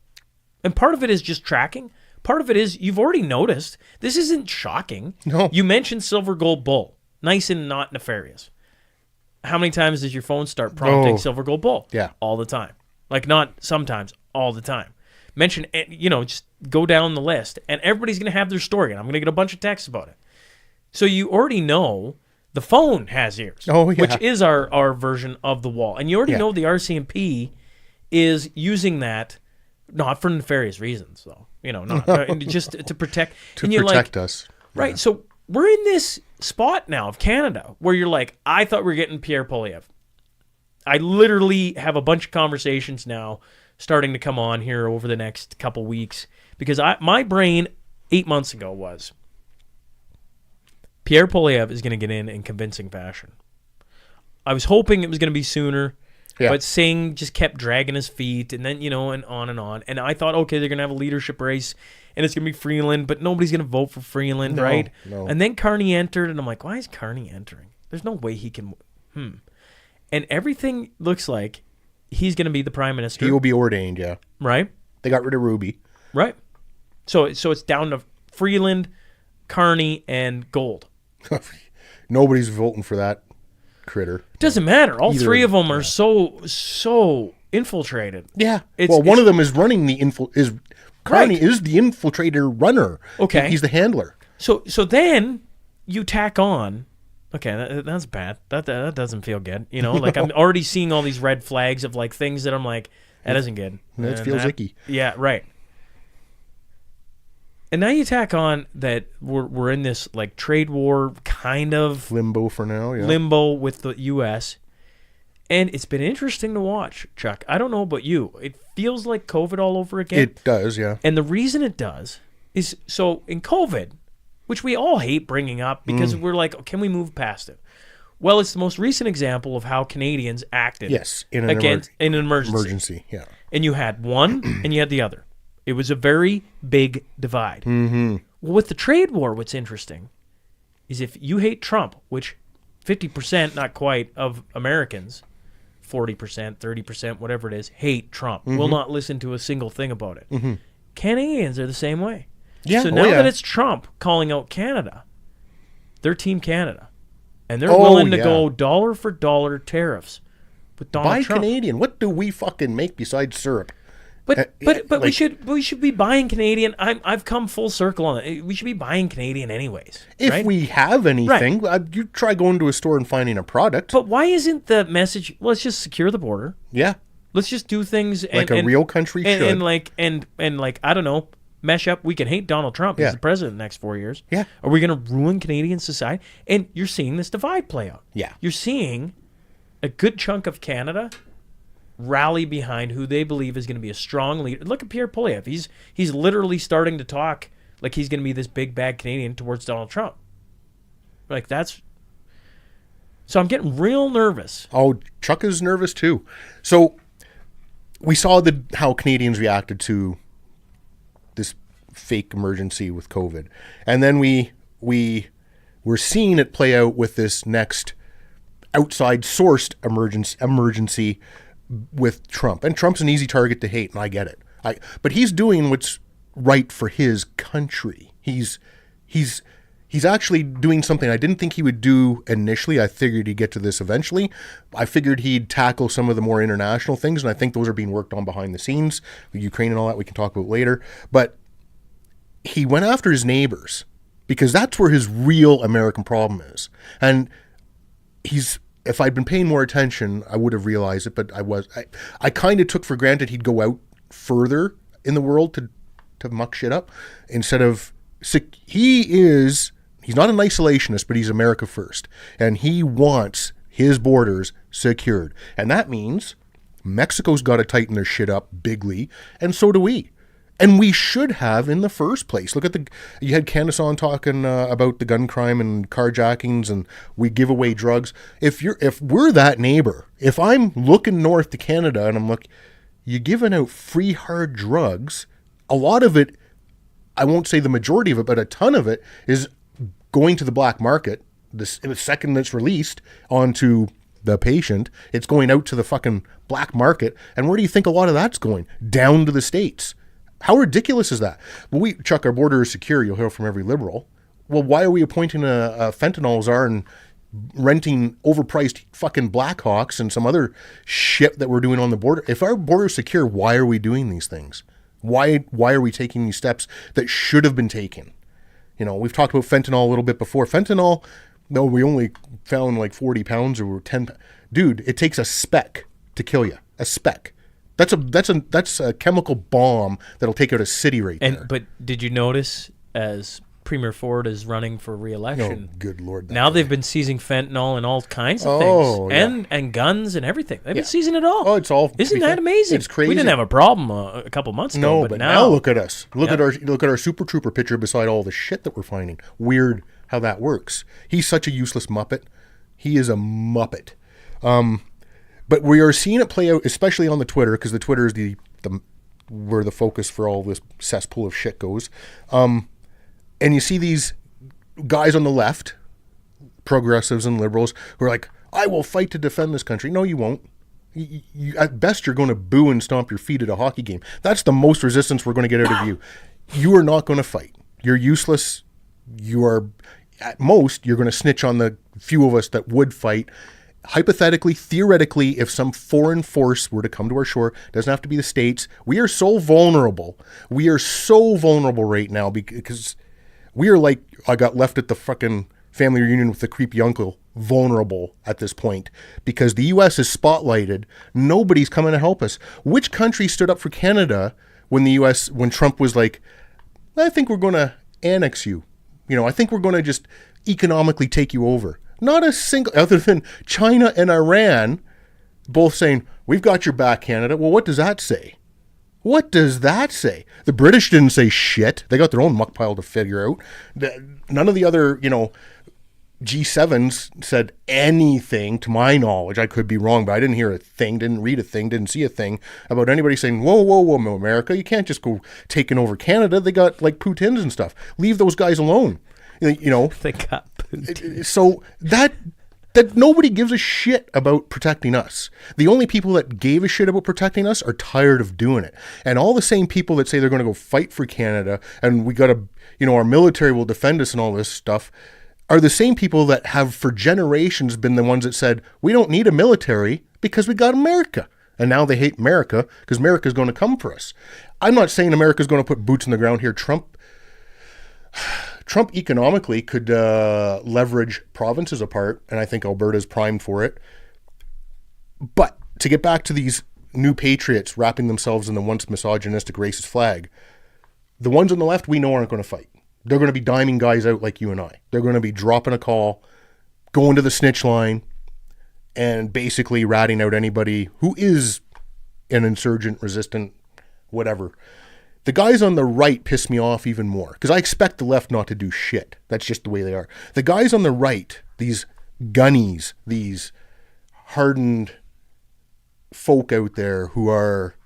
And part of it is just tracking. Part of it is you've already noticed. This isn't shocking. No. You mentioned silver gold bull. Nice and not nefarious. How many times does your phone start prompting silver gold bull? Yeah. All the time. Like not sometimes, all the time. Mention, just go down the list, and everybody's going to have their story, and I'm going to get a bunch of texts about it. So you already know the phone has ears, which is our version of the wall. And you already know the RCMP is using that, not for nefarious reasons, though. Just to protect. Us. Right, so we're in this spot now of Canada where you're like, I thought we were getting Pierre Poilievre. I literally have a bunch of conversations now starting to come on here over the next couple weeks because my brain 8 months ago was Pierre Poilievre is going to get in convincing fashion. I was hoping it was going to be sooner, but Singh just kept dragging his feet and then, and on and on. And I thought, okay, they're going to have a leadership race and it's going to be Freeland, but nobody's going to vote for Freeland, right? No. And then Carney entered and I'm like, why is Carney entering? There's no way he can. And everything looks like he's going to be the prime minister. He will be ordained, yeah. Right? They got rid of Ruby. Right. So it's down to Freeland, Carney, and Gold. Nobody's voting for that critter. Doesn't matter. All three of them are so infiltrated. Yeah. One of them is running Carney is the infiltrator runner. Okay. He's the handler. So then you tack on. Okay, that's bad. That doesn't feel good. Like I'm already seeing all these red flags of like things that I'm like, that isn't good. That feels icky. Yeah, right. And now you tack on that we're in this like trade war kind of limbo for now. Yeah. Limbo with the U.S. And it's been interesting to watch, Chuck. I don't know about you. It feels like COVID all over again. It does, yeah. And the reason it does is so in COVID, which we all hate bringing up because we're like, can we move past it? Well, it's the most recent example of how Canadians acted in an emergency. Yeah. And you had one and you had the other. It was a very big divide. Mm-hmm. Well, with the trade war, what's interesting is if you hate Trump, which 50%, not quite, of Americans, 40%, 30%, whatever it is, hate Trump, will not listen to a single thing about it. Mm-hmm. Canadians are the same way. Yeah. So now that it's Trump calling out Canada, they're Team Canada. And they're willing to go dollar for dollar tariffs with Donald Trump. Buy Canadian. What do we fucking make besides syrup? But we should be buying Canadian. I've come full circle on it. We should be buying Canadian anyways. If we have anything, you try going to a store and finding a product. But why isn't the message? Let's just secure the border. Yeah. Let's just do things like a real country should. And I don't know. Mesh up. We can hate Donald Trump. He's the president the next 4 years. Yeah. Are we going to ruin Canadian society? And you're seeing this divide play out. Yeah. You're seeing a good chunk of Canada rally behind who they believe is going to be a strong leader. Look at Pierre Poilievre. He's literally starting to talk like he's going to be this big bad Canadian towards Donald Trump. Like that's. So I'm getting real nervous. Oh, Chuck is nervous too. So we saw how Canadians reacted to this fake emergency with COVID. And then we were seeing it play out with this next outside sourced emergency with Trump. And Trump's an easy target to hate, and I get it. But he's doing what's right for his country. He's actually doing something I didn't think he would do initially. I figured he'd get to this eventually. I figured he'd tackle some of the more international things, and I think those are being worked on behind the scenes. Ukraine and all that we can talk about later. But he went after his neighbors because that's where his real American problem is. And if I'd been paying more attention, I would have realized it, but I kind of took for granted he'd go out further in the world to muck shit up instead of, he's not an isolationist, but he's America first. And he wants his borders secured. And that means Mexico's got to tighten their shit up bigly, and so do we. And we should have in the first place. Look at you had Candace on talking about the gun crime and carjackings, and we give away drugs. If we're that neighbor, if I'm looking north to Canada and I'm like, you're giving out free hard drugs, a lot of it, I won't say the majority of it, but a ton of it is going to the black market. The second that's released onto the patient, it's going out to the fucking black market. And where do you think a lot of that's going? Down to the States. How ridiculous is that? Well, Chuck, our border is secure. You'll hear from every liberal. Well, why are we appointing a fentanyl czar and renting overpriced fucking Blackhawks and some other shit that we're doing on the border? If our border is secure, why are we doing these things? Why are we taking these steps that should have been taken? You know, we've talked about fentanyl a little bit before. Fentanyl, no, we only found like 40 pounds or 10. Dude, it takes a speck to kill you. A speck. That's a chemical bomb that'll take out a city right there. But did you notice as Premier Ford is running for re-election? Oh, good Lord. Now they've been seizing fentanyl and all kinds of things. And guns and everything. They've been seizing it all. Oh, it's all. Isn't that amazing? It's crazy. We didn't have a problem a couple months ago. No, but now look at us. Look at our Super Trooper picture beside all the shit that we're finding. Weird how that works. He's such a useless muppet. He is a muppet. But we are seeing it play out, especially on the Twitter, because the Twitter is where the focus for all this cesspool of shit goes. And you see these guys on the left, progressives and liberals, who are like, I will fight to defend this country. No, you won't. At best, you're going to boo and stomp your feet at a hockey game. That's the most resistance we're going to get out of you. You are not going to fight. You're useless. You are, at most, you're going to snitch on the few of us that would fight. Hypothetically, theoretically, if some foreign force were to come to our shore, it doesn't have to be the States. We are so vulnerable. We are so vulnerable right now because we are like, I got left at the fucking family reunion with the creepy uncle, vulnerable at this point because the U.S. is spotlighted. Nobody's coming to help us. Which country stood up for Canada when when Trump was like, I think we're going to annex you. You know, I think we're going to just economically take you over. Not a single, other than China and Iran, both saying, we've got your back, Canada. Well, what does that say? What does that say? The British didn't say shit. They got their own muck pile to figure out. None of the other, G7s said anything, to my knowledge. I could be wrong, but I didn't hear a thing, didn't read a thing, didn't see a thing about anybody saying, whoa, America, you can't just go taking over Canada. They got like Putin's and stuff. Leave those guys alone. They got Putin. So that nobody gives a shit about protecting us. The only people that gave a shit about protecting us are tired of doing it. And all the same people that say they're going to go fight for Canada and we got to, our military will defend us and all this stuff are the same people that have for generations been the ones that said, we don't need a military because we got America. And now they hate America because America is going to come for us. I'm not saying America is going to put boots in the ground here. Trump economically could leverage provinces apart, and I think Alberta's primed for it. But to get back to these new patriots wrapping themselves in the once misogynistic racist flag, the ones on the left we know aren't going to fight. They're going to be diming guys out like you and I. They're going to be dropping a call, going to the snitch line, and basically ratting out anybody who is an insurgent, resistant, whatever. The guys on the right piss me off even more because I expect the left not to do shit. That's just the way they are. The guys on the right, these gunnies, these hardened folk out there who are,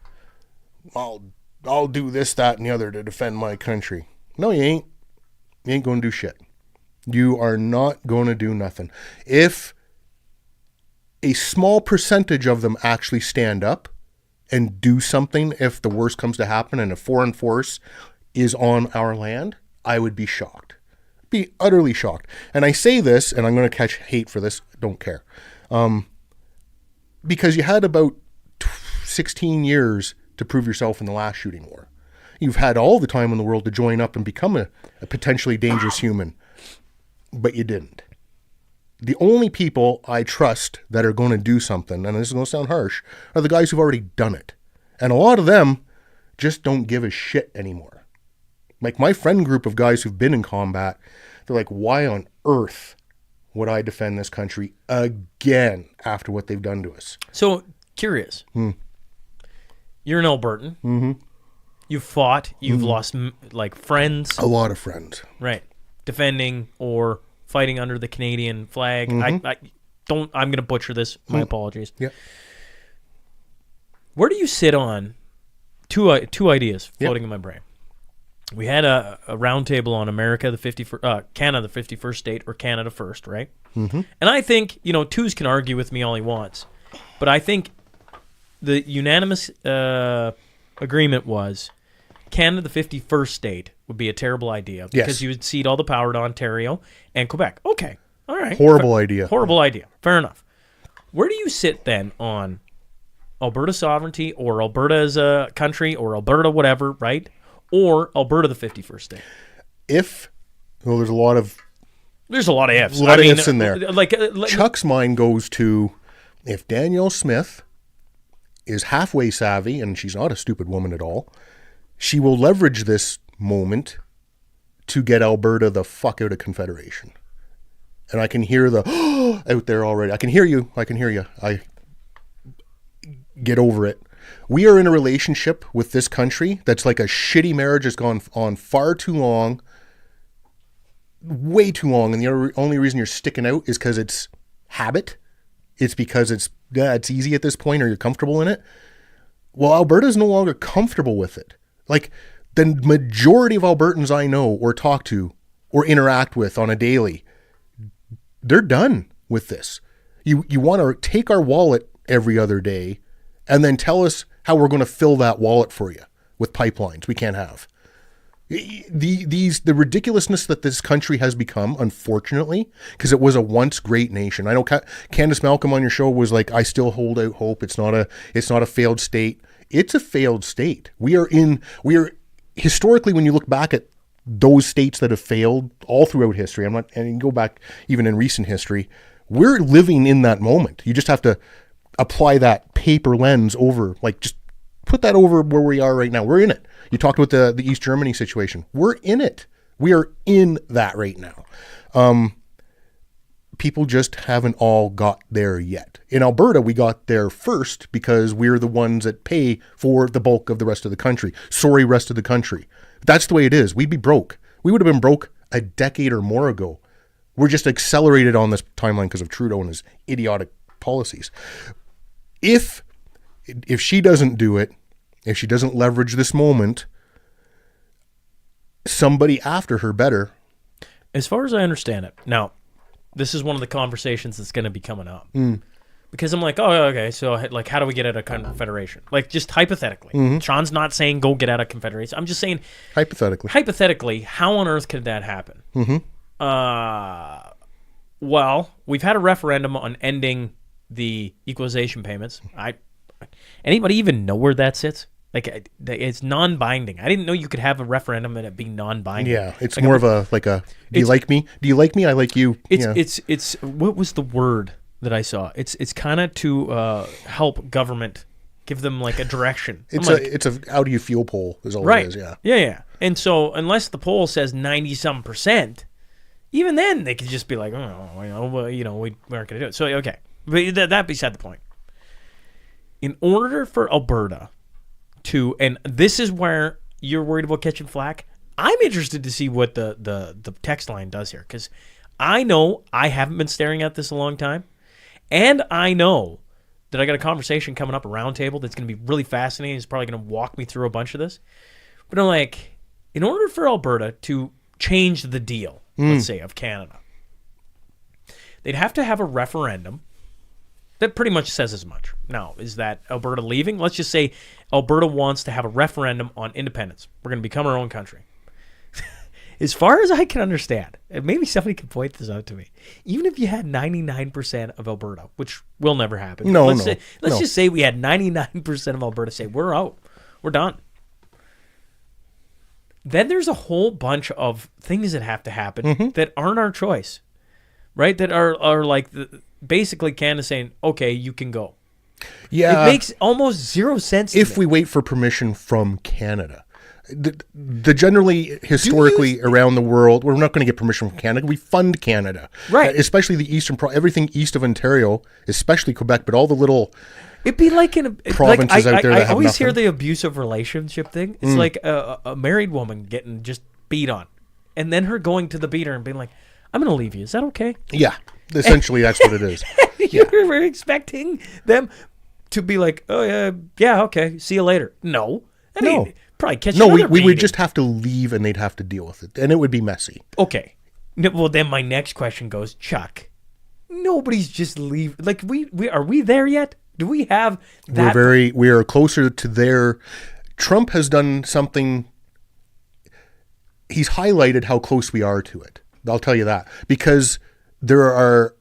I'll do this, that, and the other to defend my country. No, you ain't. You ain't going to do shit. You are not going to do nothing. If a small percentage of them actually stand up and do something, if the worst comes to happen and a foreign force is on our land, I would be shocked. Be utterly shocked. And I say this, and I'm going to catch hate for this, don't care. Because you had about 16 years to prove yourself in the last shooting war. You've had all the time in the world to join up and become a potentially dangerous human, but you didn't. The only people I trust that are going to do something, and this is going to sound harsh, are the guys who've already done it. And a lot of them just don't give a shit anymore. Like my friend group of guys who've been in combat, they're like, why on earth would I defend this country again after what they've done to us? So Curious. You're an Albertan. Mm-hmm. You've fought. You've lost like friends. A lot of friends. Right. Defending or fighting under the Canadian flag. I'm going to butcher this. My apologies. Yeah. Where do you sit on two ideas floating in my brain? We had a roundtable on America, the 51st, Canada, the 51st state, or Canada first, right? Mm-hmm. And I think, Twos can argue with me all he wants, but I think the unanimous agreement was Canada, the 51st state, would be a terrible idea because you would cede all the power to Ontario and Quebec. Okay, all right. Horrible idea. Horrible idea. Fair enough. Where do you sit then on Alberta sovereignty or Alberta as a country or Alberta whatever, right? Or Alberta the 51st state? There's a lot of ifs. A lot of ifs in there. Chuck's mind goes to, if Danielle Smith is halfway savvy, and she's not a stupid woman at all, she will leverage this moment to get Alberta the fuck out of Confederation. And I can hear the out there already. I can hear you. I get over it. We are in a relationship with this country that's like a shitty marriage that's gone on far too long, way too long. And the only reason you're sticking out is because it's habit. It's because it's easy at this point, or you're comfortable in it. Well, Alberta's no longer comfortable with it. Like, the majority of Albertans I know or talk to or interact with on a daily, they're done with this. You want to take our wallet every other day and then tell us how we're going to fill that wallet for you with pipelines we can't have. The ridiculousness that this country has become, unfortunately, because it was a once great nation. I know Candace Malcolm on your show was like, I still hold out hope. It's not a failed state. It's a failed state. We are historically, when you look back at those states that have failed all throughout history, and you go back even in recent history, we're living in that moment. You just have to apply that paper lens over, like, just put that over where we are right now. We're in it. You talked about the East Germany situation. We're in it. We are in that right now. People just haven't all got there yet. In Alberta, we got there first because we're the ones that pay for the bulk of the rest of the country. Sorry, rest of the country. That's the way it is. We'd be broke. We would have been broke a decade or more ago. We're just accelerated on this timeline because of Trudeau and his idiotic policies. If she doesn't do it, if she doesn't leverage this moment, somebody after her better. As far as I understand it, now, this is one of the conversations that's going to be coming up. Because I'm like, oh, okay, so like, how do we get out of Confederation? Like, just hypothetically. Shaun's not saying go get out of Confederation. I'm just saying hypothetically, how on earth could that happen? Well, we've had a referendum on ending the equalization payments. Anybody even know where that sits? Like, it's non-binding. I didn't know you could have a referendum and it be non-binding. Yeah, it's like more of a do you like me? Do you like me? I like you. It's what was the word that I saw? It's kind of to help government, give them like a direction. It's a how do you feel poll is all it is. Yeah. And so unless the poll says 90-some%, even then they could just be like, we aren't going to do it. So okay, but that beside the point. In order for Alberta to, and this is where you're worried about catching flack, I'm interested to see what the text line does here, because I know I haven't been staring at this a long time, and I know that I got a conversation coming up, a roundtable that's going to be really fascinating. It's probably going to walk me through a bunch of this. But I'm like, in order for Alberta to change the deal, let's say, of Canada, they'd have to have a referendum that pretty much says as much. Now, is that Alberta leaving? Let's just say Alberta wants to have a referendum on independence. We're going to become our own country. As far as I can understand, and maybe somebody can point this out to me, even if you had 99% of Alberta, which will never happen. Let's just say we had 99% of Alberta say, we're out. We're done. Then there's a whole bunch of things that have to happen that aren't our choice, right? That are like basically Canada saying, okay, you can go. Yeah. It makes almost zero sense if we wait for permission from Canada. The generally, historically, around the world, we're not going to get permission from Canada. We fund Canada. Right. Especially the eastern, everything east of Ontario, especially Quebec, but all the little It'd be like provinces out there that I have always hear nothing. the abusive relationship thing. It's like a married woman getting just beat on, and then her going to the beater and being like, "I'm going to leave you. Is that okay?" Yeah, essentially that's what it is. You're expecting them to be like, "Oh yeah, okay, see you later." No, No. probably catch No, another we would beating. just have to leave and they'd have to deal with it. And it would be messy. Okay. No, well, then my next question goes, Chuck, nobody's just leave. Like, we are we there yet? Do we have that? We are closer to their. Trump has done something. He's highlighted how close we are to it. I'll tell you that. Because there are,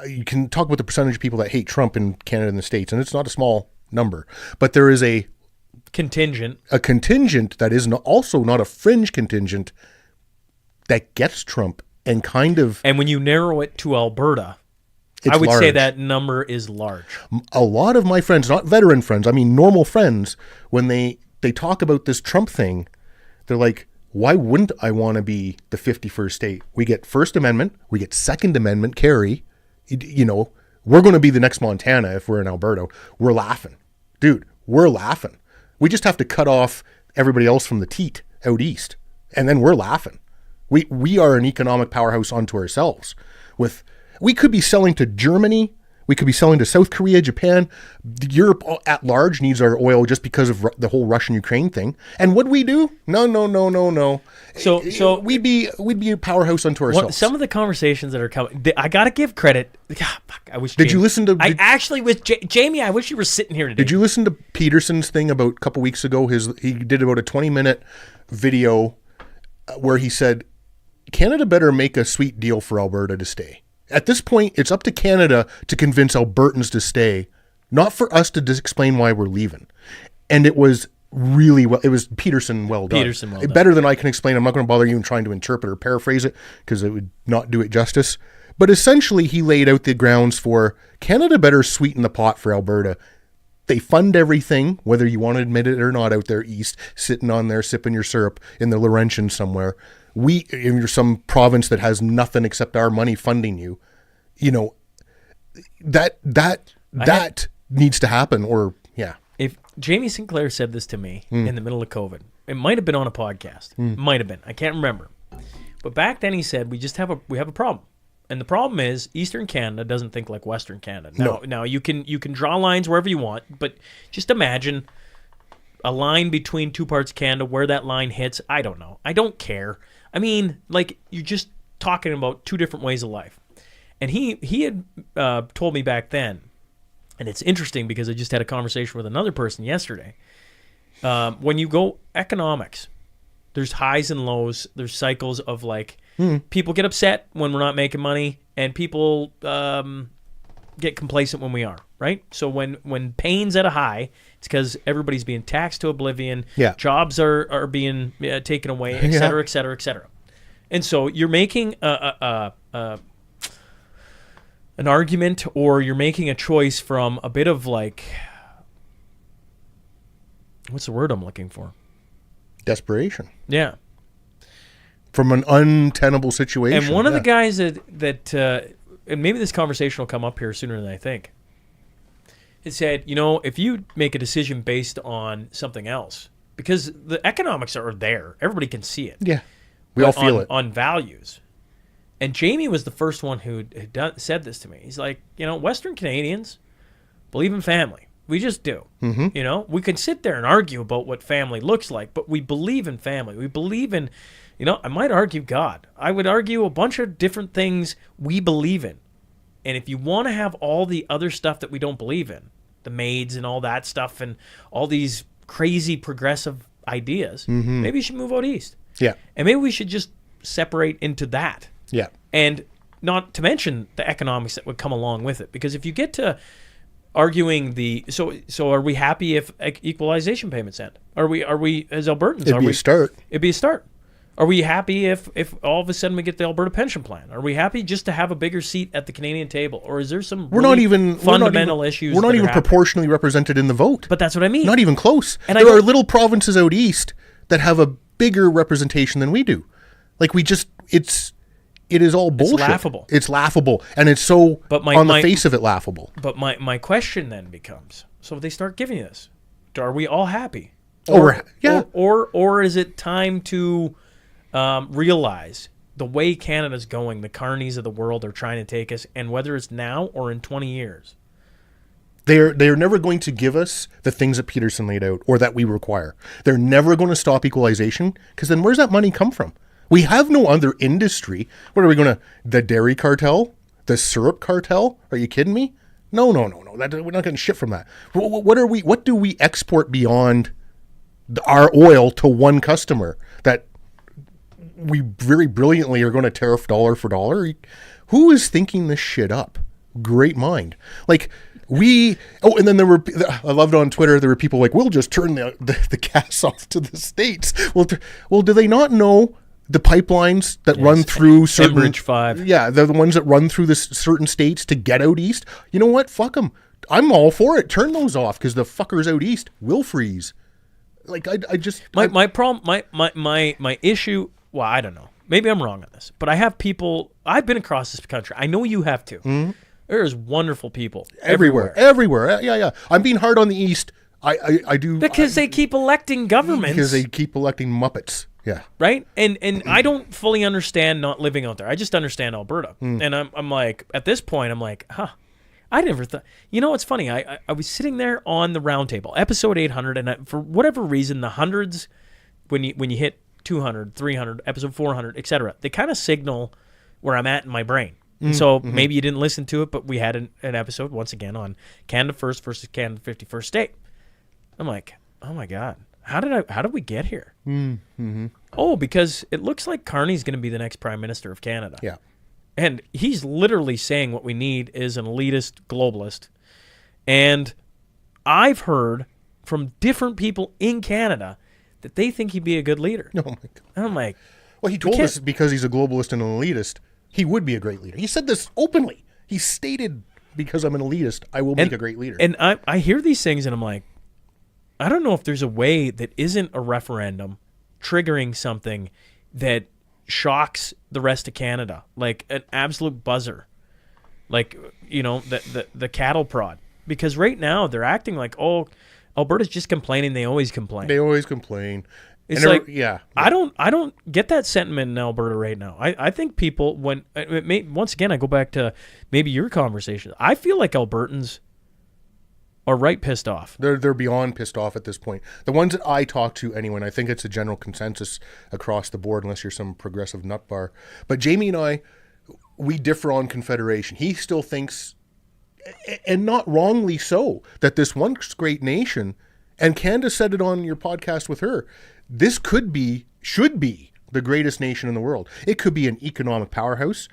you can talk about the percentage of people that hate Trump in Canada and the States, and it's not a small number. But there is a contingent that is also not a fringe contingent that gets Trump and kind of. And when you narrow it to Alberta, It's I would say large. that number is large. A lot of my friends, not veteran friends, I mean normal friends, when they talk about this Trump thing, they're like, why wouldn't I want to be the 51st state? We get First Amendment, we get Second Amendment carry. You know, we're going to be the next Montana if we're in Alberta. We're laughing. Dude, we're laughing. We just have to cut off everybody else from the teat out east, and then we're laughing. We are an economic powerhouse unto ourselves. We could be selling to Germany. We could be selling to South Korea, Japan. Europe at large needs our oil just because of the whole Russian-Ukraine thing. And what we do? No. So we'd be a powerhouse unto ourselves. some of the conversations that are coming, I got to give credit. I wish. Did you listen to? I actually was Jamie. I wish you were sitting here today. Did you listen to Peterson's thing about a couple weeks ago? He did about a 20-minute video where he said, Canada better make a sweet deal for Alberta to stay. At this point, it's up to Canada to convince Albertans to stay, not for us to explain why we're leaving. And it was really well. It was Peterson well done. Better than I can explain. I'm not going to bother you in trying to interpret or paraphrase it because it would not do it justice. But essentially, he laid out the grounds for Canada better sweeten the pot for Alberta. They fund everything, whether you want to admit it or not, out there east, sitting on there sipping your syrup in the Laurentian somewhere. You're some province that has nothing except our money funding you. You know, that needs to happen. Or yeah, if Jamie Sinclair said this to me in the middle of COVID, it might have been on a podcast. Might have been. I can't remember. But back then he said we have a problem. And the problem is Eastern Canada doesn't think like Western Canada. Now you can draw lines wherever you want, but just imagine a line between two parts of Canada, where that line hits. I don't know. I don't care. I mean, like, you're just talking about two different ways of life. And he had told me back then, and it's interesting because I just had a conversation with another person yesterday. When you go economics, there's highs and lows. There's cycles of like people get upset when we're not making money, and people get complacent when we are, right? So when pain's at a high, it's because everybody's being taxed to oblivion. Yeah. Jobs are being taken away, et cetera, et cetera, et cetera. And so you're making an argument, or you're making a choice from a bit of like, what's the word I'm looking for? Desperation. Yeah. From an untenable situation. And one of the guys that and maybe this conversation will come up here sooner than I think, it said, if you make a decision based on something else, because the economics are there, everybody can see it. Yeah. We all feel it. On values. And Jamie was the first one who said this to me. He's like, Western Canadians believe in family. We just do. Mm-hmm. We can sit there and argue about what family looks like, but we believe in family. We believe in, I might argue God. I would argue a bunch of different things we believe in. And if you want to have all the other stuff that we don't believe in, the maids and all that stuff and all these crazy progressive ideas, maybe you should move out east. Yeah. And maybe we should just separate into that. Yeah. And not to mention the economics that would come along with it. Because if you get to arguing so are we happy if equalization payments end? Are we as Albertans? It'd be a start. It'd be a start. Are we happy if all of a sudden we get the Alberta pension plan? Are we happy just to have a bigger seat at the Canadian table? Or is there some fundamental issues? We're not even proportionally represented in the vote. But that's what I mean. Not even close. And there are little provinces out east that have a bigger representation than we do. Like it is all bullshit. It's laughable. And it's so on the face of it laughable. But my question then becomes, So they start giving you this. Are we all happy? Yeah. Or is it time to realize the way Canada's going, the carnies of the world are trying to take us, and whether it's now or in 20 years? They're never going to give us the things that Peterson laid out or that we require. They're never going to stop equalization, because then where's that money come from? We have no other industry. What are we going to, the dairy cartel? The syrup cartel? Are you kidding me? No. We're not getting shit from that. What do we export beyond our oil to one customer that we very brilliantly are going to tariff dollar for dollar? Who is thinking this shit up? Great mind. Like, and then I loved on Twitter, there were people like, we'll just turn the gas off to the States. Well, do they not know the pipelines that run through certain... Enbridge 5. Yeah, they're the ones that run through the certain states to get out east. You know what? Fuck them. I'm all for it. Turn those off, because the fuckers out east will freeze. Like, I just... My problem, my issue, well, I don't know. Maybe I'm wrong on this, but I have people... I've been across this country. I know you have too. Mm-hmm. There's wonderful people everywhere. Yeah. I'm being hard on the East. I do because they keep electing governments. Because they keep electing Muppets. Yeah. Right. And I don't fully understand not living out there. I just understand Alberta. And I'm like, at this point, I'm like, I never thought. You know, it's funny. I was sitting there on the round table, episode 800, and for whatever reason, the hundreds, when you hit 200, 300, episode 400, etc., they kind of signal where I'm at in my brain. And so maybe you didn't listen to it, but we had an episode, once again, on Canada First versus Canada 51st State. I'm like, oh my God, how did we get here? Mm-hmm. Oh, because it looks like Carney's going to be the next Prime Minister of Canada. Yeah. And he's literally saying what we need is an elitist globalist. And I've heard from different people in Canada that they think he'd be a good leader. Oh my God. And I'm like... Well, he told us because he's a globalist and an elitist, he would be a great leader. He said this openly. He stated, because I'm an elitist, I will make a great leader. And I hear these things and I'm like, I don't know if there's a way that isn't a referendum triggering something that shocks the rest of Canada, like an absolute buzzer, like, you know, the cattle prod. Because right now they're acting like, oh, Alberta's just complaining. They always complain. It's like, yeah. I don't get that sentiment in Alberta right now. I think people, once again, I go back to maybe your conversation. I feel like Albertans are right pissed off. They're beyond pissed off at this point. The ones that I talk to anyway, and I think it's a general consensus across the board, unless you're some progressive nut bar. But Jamie and I, we differ on Confederation. He still thinks, and not wrongly so, that this once great nation, and Canada said it on your podcast with her, this should be the greatest nation in the world. It could be an economic powerhouse.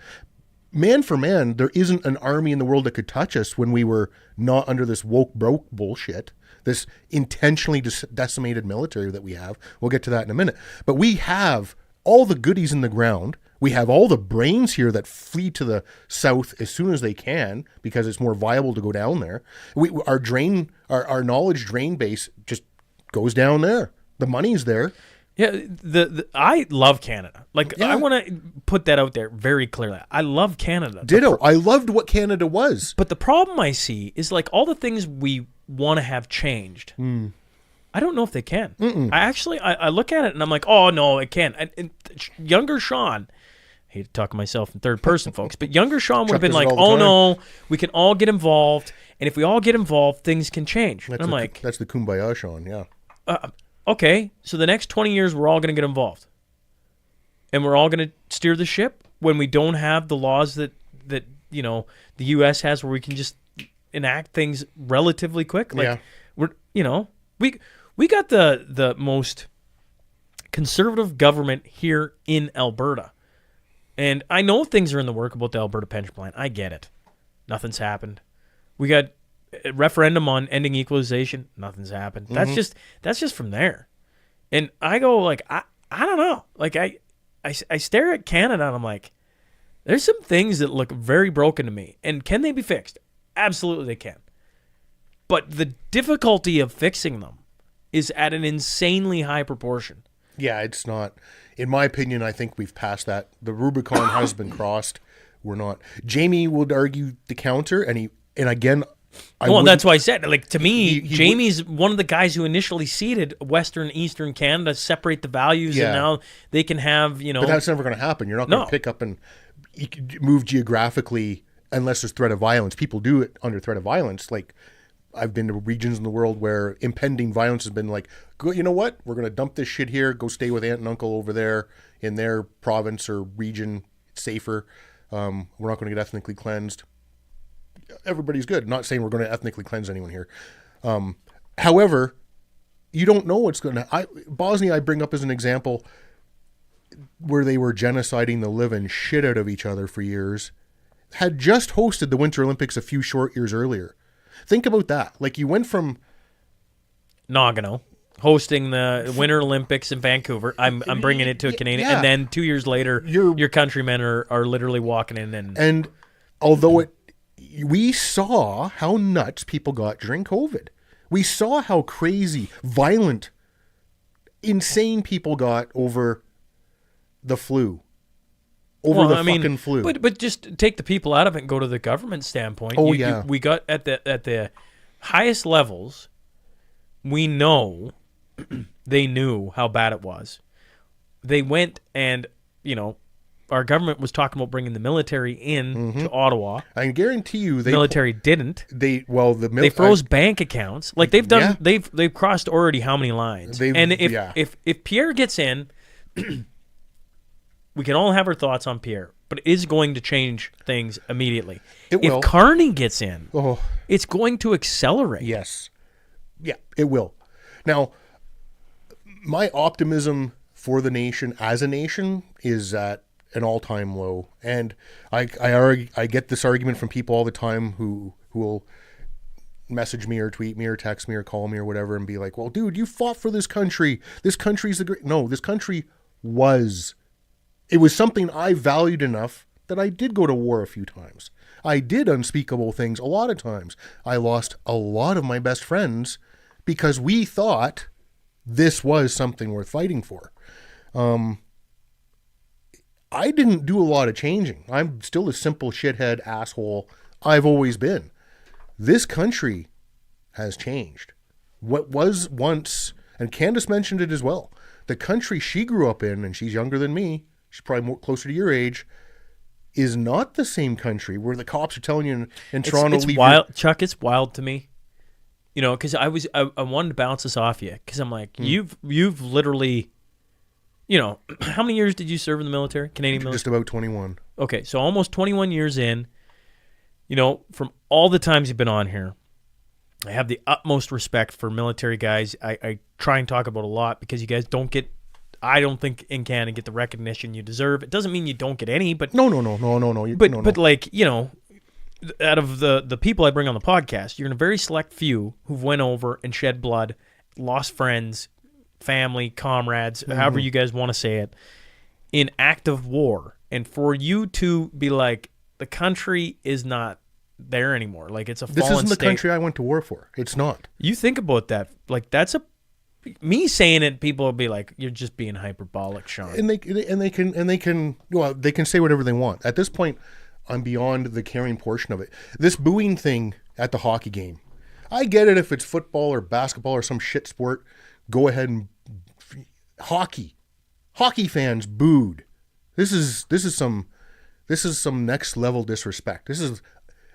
Man for man, there isn't an army in the world that could touch us when we were not under this woke broke bullshit, this intentionally decimated military that we have. We'll get to that in a minute. But we have all the goodies in the ground. We have all the brains here that flee to the south as soon as they can because it's more viable to go down there. Our knowledge drain base just goes down there. The money's there. Yeah, I love Canada. Like, yeah. I want to put that out there very clearly. I love Canada. Ditto. I loved what Canada was. But the problem I see is, like, all the things we want to have changed, I don't know if they can. I look at it and I'm like, oh, no, it can't. And younger Shaun, I hate to talk myself in third person, folks, but younger Shaun would have been like, oh, no, we can all get involved. And if we all get involved, things can change. That's and I'm like... That's the Kumbaya Shaun, yeah. Okay, so the next 20 years, we're all going to get involved. And we're all going to steer the ship when we don't have the laws that you know, the U.S. has where we can just enact things relatively quick. Like, we're, you know, we got the most conservative government here in Alberta. And I know things are in the work about the Alberta pension plan. I get it. Nothing's happened. We got a referendum on ending equalization. Nothing's happened. That's just from there. And I go like, I don't know. Like I stare at Canada and I'm like, there's some things that look very broken to me. And can they be fixed? Absolutely they can. But the difficulty of fixing them is at an insanely high proportion. Yeah, it's not. In my opinion, I think we've passed that. The Rubicon has been crossed. We're not. Jamie would argue the counter, and again, Well, that's why I said, like, to me, he Jamie's one of the guys who initially seeded Western, Eastern Canada, separate the values, and now they can have, But that's never going to happen. You're not going to pick up and move geographically unless there's threat of violence. People do it under threat of violence. Like, I've been to regions in the world where impending violence has been like, you know what? We're going to dump this shit here, go stay with aunt and uncle over there in their province or region. It's safer. We're not going to get ethnically cleansed. Everybody's good. Not saying we're going to ethnically cleanse anyone here. However, you don't know what's going to... Bosnia, I bring up as an example where they were genociding the living shit out of each other for years, had just hosted the Winter Olympics a few short years earlier. Think about that. Like, you went from Nagano hosting the Winter Olympics in Vancouver. I'm bringing it to a Canadian, and then 2 years later, your countrymen are literally walking in and although we saw how nuts people got during COVID. We saw how crazy, violent, insane people got over the flu. Fucking flu. But just take the people out of it and go to the government standpoint. We got at the highest levels, we know they knew how bad it was. They went and, our government was talking about bringing the military in to Ottawa. I can guarantee you the military didn't. They froze bank accounts. Like, they've crossed already how many lines. And if Pierre gets in, we can all have our thoughts on Pierre, but it is going to change things immediately. If Carney gets in, it's going to accelerate. Yes. Yeah, it will. Now, my optimism for the nation as a nation is at an all-time low. And I get this argument from people all the time who will message me or tweet me or text me or call me or whatever and be like, well, dude, you fought for this country. This country's the great... No, this country was... It was something I valued enough that I did go to war a few times. I did unspeakable things a lot of times. I lost a lot of my best friends because we thought this was something worth fighting for. I didn't do a lot of changing. I'm still a simple shithead asshole I've always been. This country has changed. What was once, and Candace mentioned it as well, the country she grew up in, and she's younger than me, she's probably closer to your age, is not the same country where the cops are telling you in Toronto... It's wild, Chuck, it's wild to me. Because I wanted to bounce this off you, because I'm like, you've literally... how many years did you serve in the military, Canadian military? Just about 21. Okay, so almost 21 years in. From all the times you've been on here, I have the utmost respect for military guys. I try and talk about a lot because you guys don't get, I don't think in Canada, get the recognition you deserve. It doesn't mean you don't get any, but... No. But like, out of the people I bring on the podcast, you're in a very select few who've went over and shed blood, lost friends, family, comrades, however you guys want to say it, in active war. And for you to be like, the country is not there anymore. Like, it's a fallen state. This isn't the country I went to war for. It's not. You think about that. Like, that's me saying it, people will be like, you're just being hyperbolic, Shaun. And they can say whatever they want. At this point, I'm beyond the caring portion of it. This booing thing at the hockey game, I get it if it's football or basketball or some shit sport. Go ahead and hockey fans booed. This is some next level disrespect. This is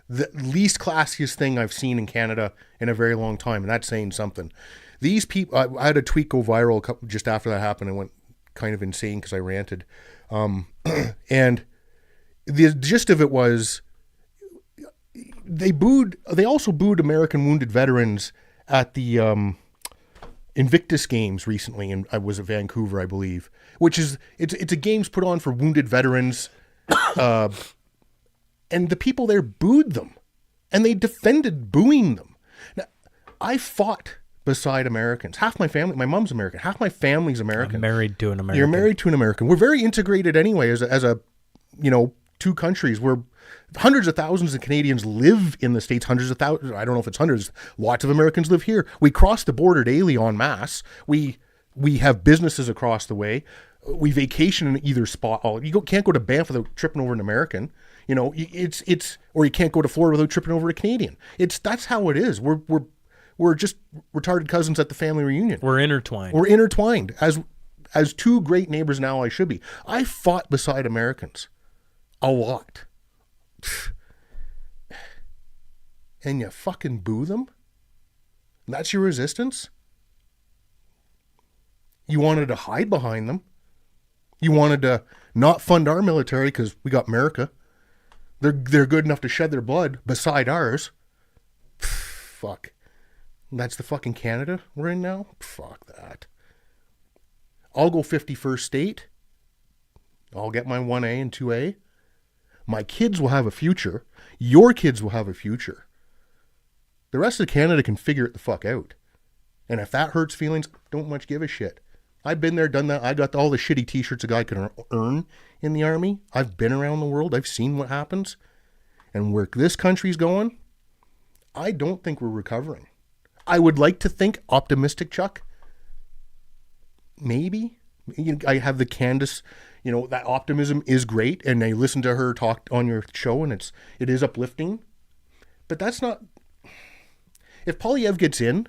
the least classiest thing I've seen in Canada in a very long time, and that's saying something. These people, I had a tweet go viral just after that happened. I went kind of insane because I ranted, and the gist of it was they also booed American wounded veterans at the Invictus Games recently, and I was at Vancouver, I believe, which is it's a games put on for wounded veterans, and the people there booed them, and they defended booing them. Now, I fought beside Americans. Half my family, my mom's American, half my family's American. I'm married to an American. You're married to an American. We're very integrated anyway as a two countries. We're hundreds of thousands of Canadians live in the States, hundreds of thousands. I don't know if it's hundreds. Lots of Americans live here. We cross the border daily en masse. We have businesses across the way. We vacation in either spot. You can't go to Banff without tripping over an American. You know, it's or you can't go to Florida without tripping over a Canadian. That's how it is. We're just retarded cousins at the family reunion. We're intertwined. We're intertwined as two great neighbors and allies should be. I fought beside Americans a lot. And you fucking boo them? That's your resistance? You wanted to hide behind them. You wanted to not fund our military because we got America. They're good enough to shed their blood beside ours. Fuck. That's the fucking Canada we're in now? Fuck that. I'll go 51st state. I'll get my 1A and 2A. My kids will have a future. Your kids will have a future. The rest of Canada can figure it the fuck out. And if that hurts feelings, don't much give a shit. I've been there, done that. I got all the shitty t-shirts a guy can earn in the army. I've been around the world. I've seen what happens. And where this country's going, I don't think we're recovering. I would like to think optimistic, Chuck. Maybe. I have the Candace, that optimism is great. And I listen to her talk on your show and it is uplifting. But that's not... If Polyev gets in,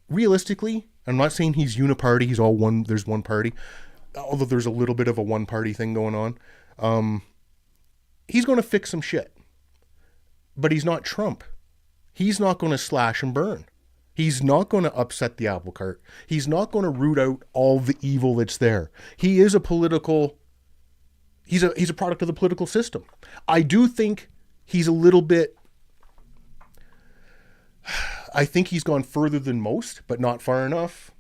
realistically, I'm not saying he's uniparty, he's all one, there's one party, although there's a little bit of a one party thing going on. He's going to fix some shit. But he's not Trump. He's not going to slash and burn. He's not going to upset the apple cart. He's not going to root out all the evil that's there. He is a political, he's a product of the political system. I do think he's a little bit, I think he's gone further than most, but not far enough.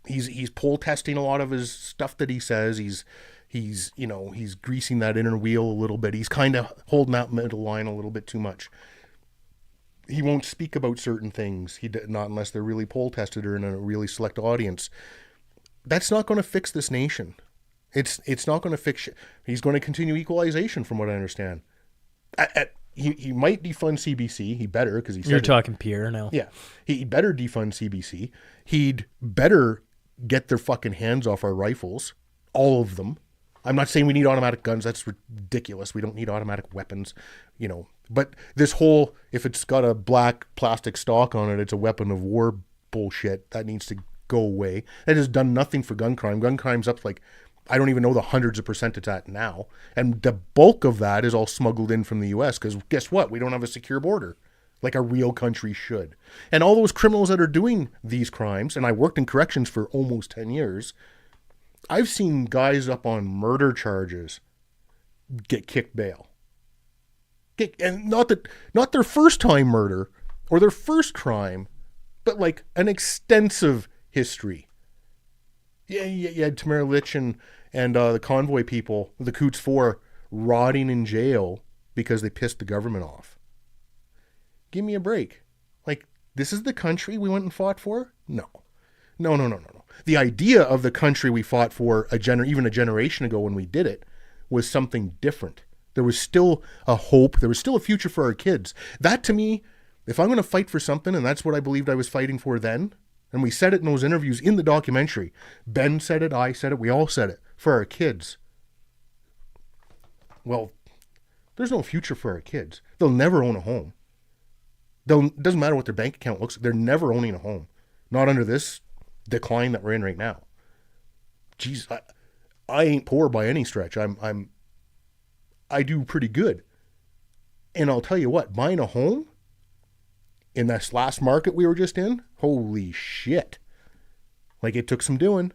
He's poll testing a lot of his stuff that he says. He's greasing that inner wheel a little bit. He's kind of holding that middle line a little bit too much. He won't speak about certain things. Not unless they're really poll tested or in a really select audience. That's not going to fix this nation. It's not going to fix shit. He's going to continue equalization, from what I understand. He might defund CBC. He better, because he said You're talking Pierre now. Yeah. He better defund CBC. He'd better get their fucking hands off our rifles. All of them. I'm not saying we need automatic guns. That's ridiculous. We don't need automatic weapons, But this whole, if it's got a black plastic stock on it, it's a weapon of war bullshit. That needs to go away. That has done nothing for gun crime. Gun crime's up I don't even know the hundreds of percent it's at now. And the bulk of that is all smuggled in from the U.S. because guess what? We don't have a secure border like a real country should. And all those criminals that are doing these crimes, and I worked in corrections for almost 10 years, I've seen guys up on murder charges get kicked bail. And not their first time murder or their first crime, but like an extensive history. Yeah, you had Tamara Litch and the convoy people, the Coots 4, rotting in jail because they pissed the government off. Give me a break. This is the country we went and fought for? No. The idea of the country we fought for even a generation ago when we did it was something different. There was still a hope. There was still a future for our kids. That, to me, if I'm going to fight for something, and that's what I believed I was fighting for then, and we said it in those interviews in the documentary. Ben said it, I said it, we all said it, for our kids. Well, there's no future for our kids. They'll never own a home. Doesn't matter what their bank account looks like, they're never owning a home. Not under this decline that we're in right now. Jeez, I ain't poor by any stretch. I do pretty good. And I'll tell you what, buying a home in this last market we were just in, holy shit. It took some doing.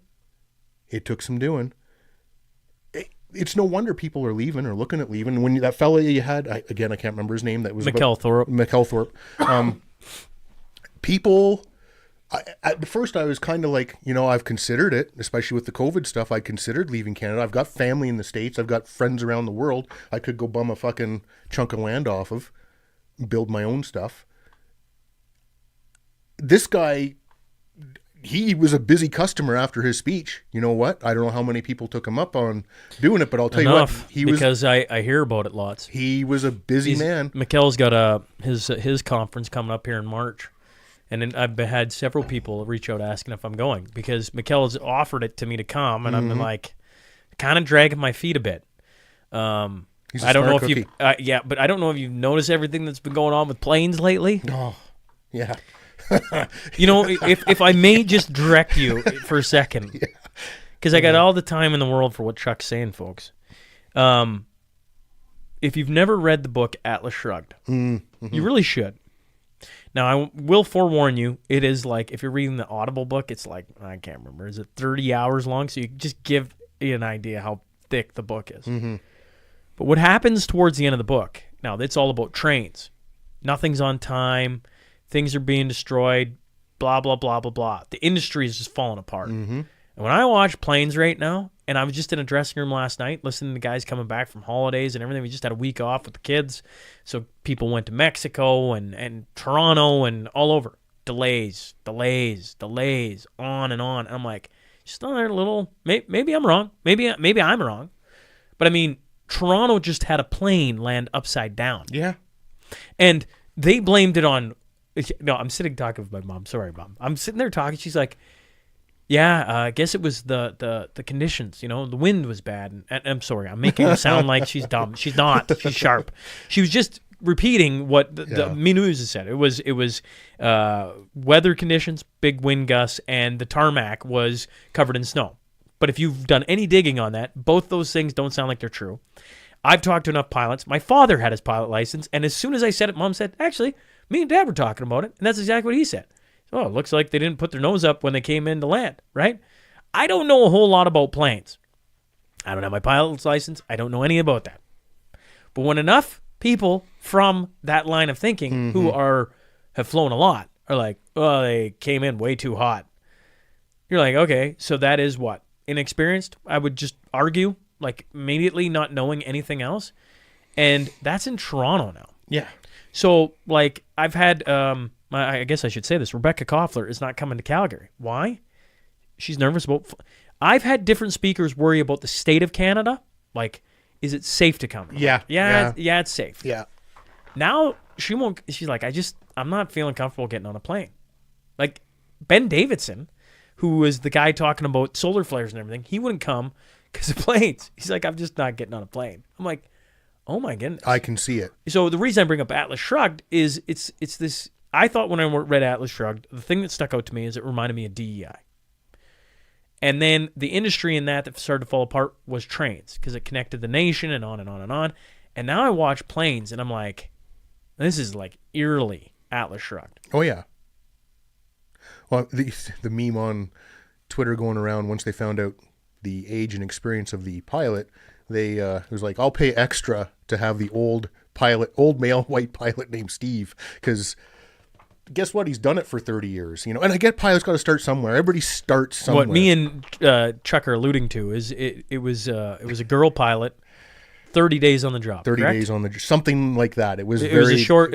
It's no wonder people are leaving or looking at leaving. When that fella you had, I can't remember his name. That was McKelthorpe. People, at first I was kind of I've considered it, especially with the COVID stuff. I considered leaving Canada. I've got family in the States. I've got friends around the world. I could go bum a fucking chunk of land off of, build my own stuff. This guy, he was a busy customer after his speech. You know what? I don't know how many people took him up on doing it, but I'll tell you what. Because I hear about it lots. He was a busy man. Mikkel's got his conference coming up here in March. And then I've had several people reach out asking if I'm going because Mikkel's offered it to me to come. And I'm kind of dragging my feet a bit. He's a I don't know smart if you, but I don't know if you've noticed everything that's been going on with planes lately. Oh, yeah. You know, if I may just direct you for a second, because I got all the time in the world for what Chuck's saying, folks. If you've never read the book Atlas Shrugged, you really should. Now, I will forewarn you, it is like, if you're reading the Audible book, it's like, I can't remember, is it 30 hours long? So you just give you an idea how thick the book is. But what happens towards the end of the book, now, it's all about trains. Nothing's on time. Things are being destroyed. Blah, blah, blah, blah, blah. The industry is just falling apart. And when I watch planes right now, and I was just in a dressing room last night listening to guys coming back from holidays and everything. We just had a week off with the kids. So people went to Mexico and Toronto and all over. Delays, on and on. And I'm like, just another little, maybe I'm wrong. Maybe I'm wrong. But I mean, Toronto just had a plane land upside down. Yeah. And they blamed it on, no, I'm sitting talking with my mom. Sorry, Mom. I'm sitting there talking. She's like, yeah, I guess it was the conditions, you know, the wind was bad. And I'm sorry, I'm making her sound like she's dumb. She's not. She's sharp. She was just repeating what the news said. It was weather conditions, big wind gusts, and the tarmac was covered in snow. But if you've done any digging on that, both those things don't sound like they're true. I've talked to enough pilots. My father had his pilot license, and as soon as I said it, Mom said, actually, me and Dad were talking about it, and that's exactly what he said. Oh, it looks like they didn't put their nose up when they came in to land, right? I don't know a whole lot about planes. I don't have my pilot's license. I don't know any about that. But when enough people from that line of thinking who have flown a lot are like, oh, they came in way too hot. You're like, okay, so that is what? Inexperienced? I would just argue, like immediately not knowing anything else. And that's in Toronto now. Yeah. So, like, I've had... I guess I should say this. Rebecca Koffler is not coming to Calgary. Why? She's nervous about... I've had different speakers worry about the state of Canada. Like, is it safe to come? Yeah. Yeah, it's safe. Yeah. Now, she won't... She's like, I'm not feeling comfortable getting on a plane. Like, Ben Davidson, who was the guy talking about solar flares and everything, he wouldn't come because of planes. He's like, I'm just not getting on a plane. I'm like, oh my goodness. I can see it. So the reason I bring up Atlas Shrugged is it's this... I thought when I read Atlas Shrugged, the thing that stuck out to me is it reminded me of DEI. And then the industry in that started to fall apart was trains because it connected the nation and on and on and on. And now I watch planes and I'm like, this is like eerily Atlas Shrugged. Oh, yeah. Well, the meme on Twitter going around once they found out the age and experience of the pilot, it was like, I'll pay extra to have the old male white pilot named Steve because... Guess what? He's done it for 30 years, you know. And I get pilots got to start somewhere. Everybody starts somewhere. What me and Chuck are alluding to is it was a girl pilot, 30 days on the job. 30 correct? days on the something like that. It was a short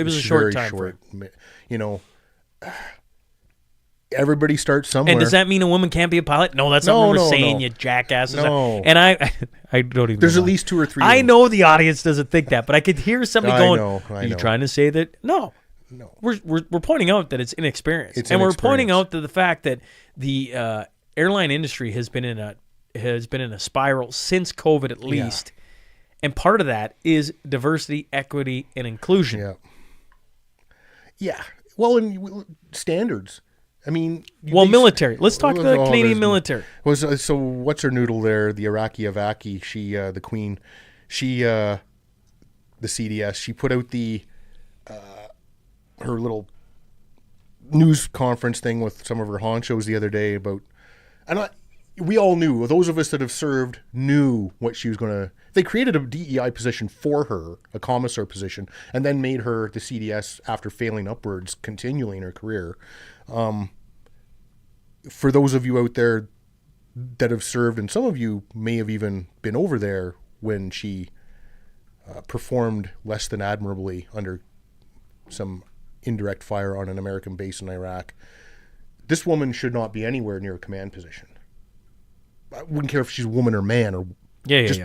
time frame. You know, everybody starts somewhere. And does that mean a woman can't be a pilot? No, that's not what we're saying, you jackasses. No. And I don't even. There's at least 2 or 3. I know the audience doesn't think that, but I could hear somebody going, I know. "Are you trying to say that?" No. We're pointing out that it's inexperience, and we're pointing out to the fact that the airline industry has been in a spiral since COVID at least, and part of that is diversity, equity, and inclusion. Yeah. Yeah. Well, and standards. I mean, military. Let's talk the Canadian military. So what's her noodle there? The Avaki. She, the Queen. She, the CDS. She put out her little news conference thing with some of her honchos the other day about, we all knew, those of us that have served knew what she was going to, they created a DEI position for her, a commissar position, and then made her the CDS after failing upwards continually in her career. For those of you out there that have served, and some of you may have even been over there when she performed less than admirably under some indirect fire on an American base in Iraq. This woman should not be anywhere near a command position. I wouldn't care if she's a woman or man, or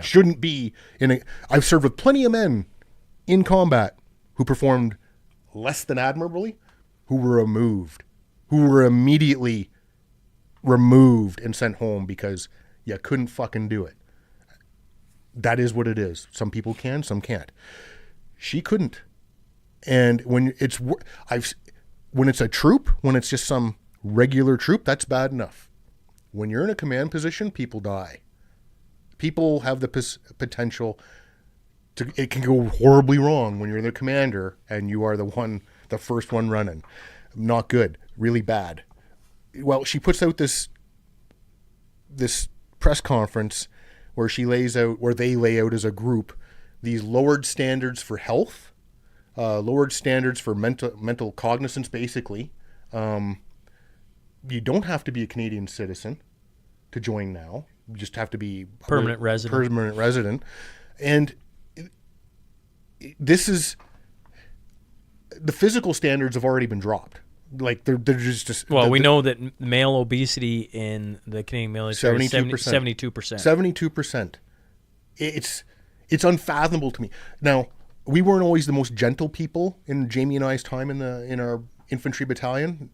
shouldn't be in a... I've served with plenty of men in combat who performed less than admirably, who were immediately removed and sent home because you couldn't fucking do it. that is what it is. Some people can, some can't. She couldn't. And when it's a troop, when it's just some regular troop, that's bad enough. When you're in a command position, people die. People have the potential it can go horribly wrong when you're the commander and you are the first one running. Not good, really bad. Well, she puts out this press conference where they lay out as a group these lowered standards for health, lowered standards for mental cognizance, basically. You don't have to be a Canadian citizen to join now. You just have to be permanent resident. And this is, the physical standards have already been dropped. Like they're just well, we know that male obesity in the Canadian military is 72%. 72%. It's unfathomable to me. Now, we weren't always the most gentle people in Jamie and I's time in our infantry battalion.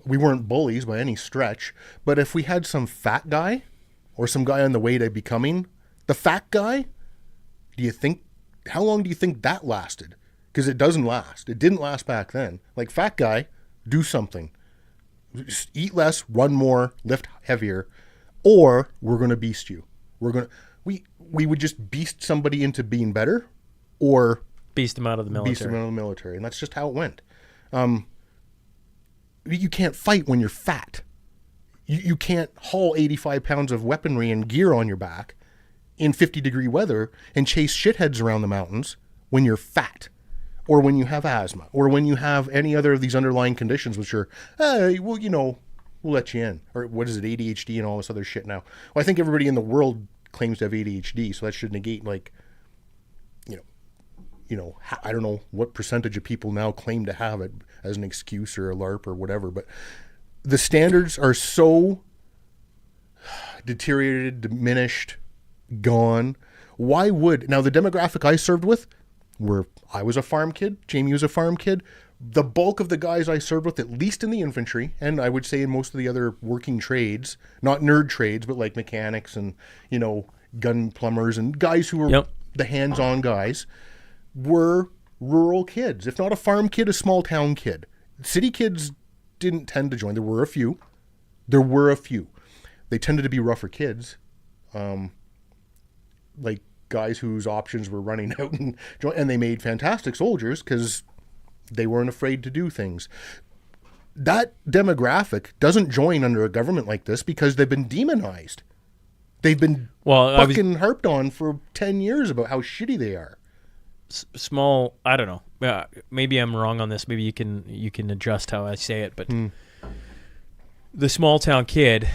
We weren't bullies by any stretch, but if we had some fat guy or some guy on the way to becoming the fat guy, how long do you think that lasted? Because it doesn't last. It didn't last back then. Like, fat guy, do something. Just eat less, run more, lift heavier, or we're going to beast you. We would just beast somebody into being better, or beast them out of the military. And that's just how it went. You can't fight when you're fat. You can't haul 85 pounds of weaponry and gear on your back in 50-degree weather and chase shitheads around the mountains when you're fat, or when you have asthma, or when you have any other of these underlying conditions, which are, we'll let you in. Or what is it, ADHD and all this other shit now. Well, I think everybody in the world claims to have ADHD, so that should negate, I don't know what percentage of people now claim to have it as an excuse or a LARP or whatever, but the standards are so deteriorated, diminished, gone. Why would, now the demographic I served with, I was a farm kid, Jamie was a farm kid, the bulk of the guys I served with, at least in the infantry, and I would say in most of the other working trades, not nerd trades, but like mechanics and, gun plumbers and guys who were the hands-on guys, were rural kids. If not a farm kid, a small town kid. City kids didn't tend to join. There were a few. They tended to be rougher kids. Like guys whose options were running out and they made fantastic soldiers because they weren't afraid to do things. That demographic doesn't join under a government like this because they've been demonized. They've been harped on for 10 years about how shitty they are. Small, I don't know. Maybe I'm wrong on this. Maybe you can adjust how I say it. But the small town kid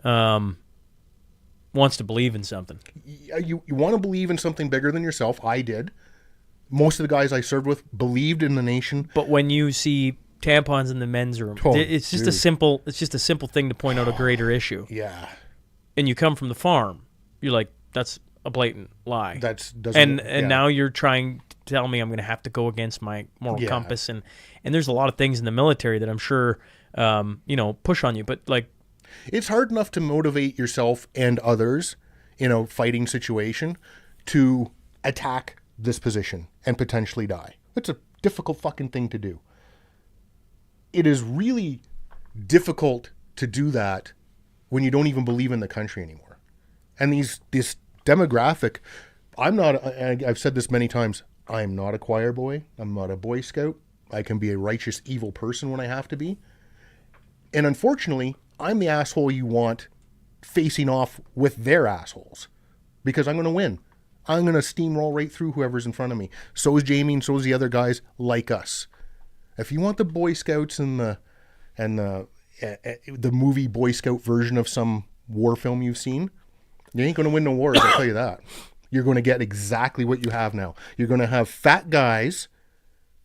wants to believe in something. You want to believe in something bigger than yourself. I did. Most of the guys I served with believed in the nation. But when you see tampons in the men's room, it's just a simple thing to point out a greater issue. Yeah. And you come from the farm, you're like, that's a blatant lie. And now you're trying to tell me I'm going to have to go against my moral compass, and there's a lot of things in the military that I'm sure push on you, but like, it's hard enough to motivate yourself and others in a fighting situation to attack this position and potentially die. It's a difficult fucking thing to do. It is really difficult to do that when you don't even believe in the country anymore. And this demographic, I've said this many times, I'm not a choir boy. I'm not a Boy Scout. I can be a righteous, evil person when I have to be. And unfortunately, I'm the asshole you want facing off with their assholes because I'm going to win. I'm going to steamroll right through whoever's in front of me. So is Jamie and so is the other guys like us. If you want the Boy Scouts and the movie Boy Scout version of some war film you've seen, you ain't going to win no wars, I'll tell you that. You're going to get exactly what you have now. You're going to have fat guys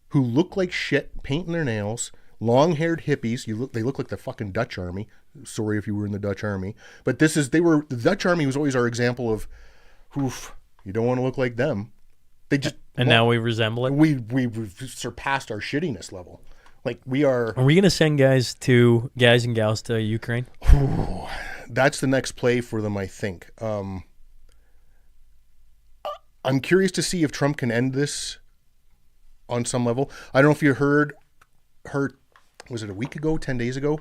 who look like shit, painting their nails, long-haired hippies. They look like the fucking Dutch army. Sorry if you were in the Dutch army. But the Dutch army was always our example of, you don't want to look like them. Now we resemble it. We've surpassed our shittiness level. Like we are. Are we going to send guys and gals to Ukraine? That's the next play for them, I think. I'm curious to see if Trump can end this on some level. I don't know if you heard, was it a week ago, 10 days ago,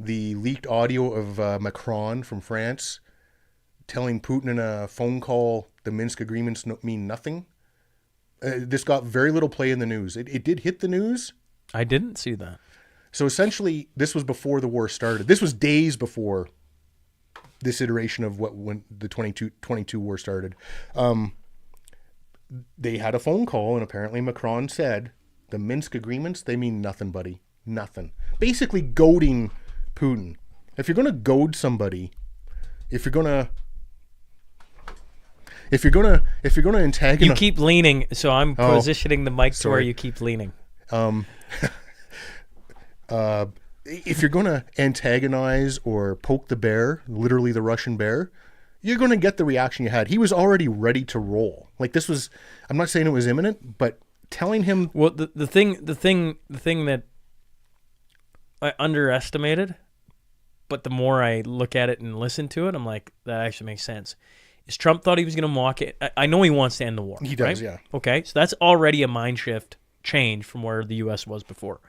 the leaked audio of Macron from France telling Putin in a phone call the Minsk agreements mean nothing. This got very little play in the news. It did hit the news. I didn't see that. So essentially, this was before the war started. This was days before this iteration of when the 22 war started. They had a phone call, and apparently Macron said, the Minsk agreements, they mean nothing, buddy. Nothing. Basically goading Putin. If you're going to goad somebody, if you're going to antagonize... You keep leaning, so I'm positioning the mic to where you keep leaning. If you're going to antagonize or poke the bear, literally the Russian bear, you're going to get the reaction you had. He was already ready to roll. Like, this was, I'm not saying it was imminent, but telling him... Well, the thing that I underestimated, but the more I look at it and listen to it, I'm like, that actually makes sense. Is Trump thought he was going to mock it. I know he wants to end the war. He does, right? yeah. Okay, so that's already a mind shift change from where the U.S. was before.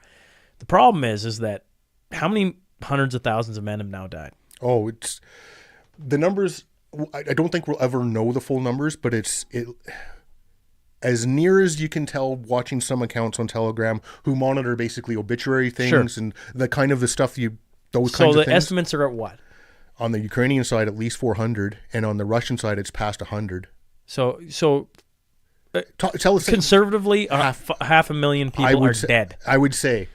The problem is that how many hundreds of thousands of men have now died? Oh, it's... The numbers... I don't think we'll ever know the full numbers, but it as near as you can tell watching some accounts on Telegram who monitor basically obituary things and the kind of the stuff those kinds of things. So the estimates are at what? On the Ukrainian side, at least 400, and on the Russian side, it's past 100. So tell us conservatively, half 500,000 people are dead. I would say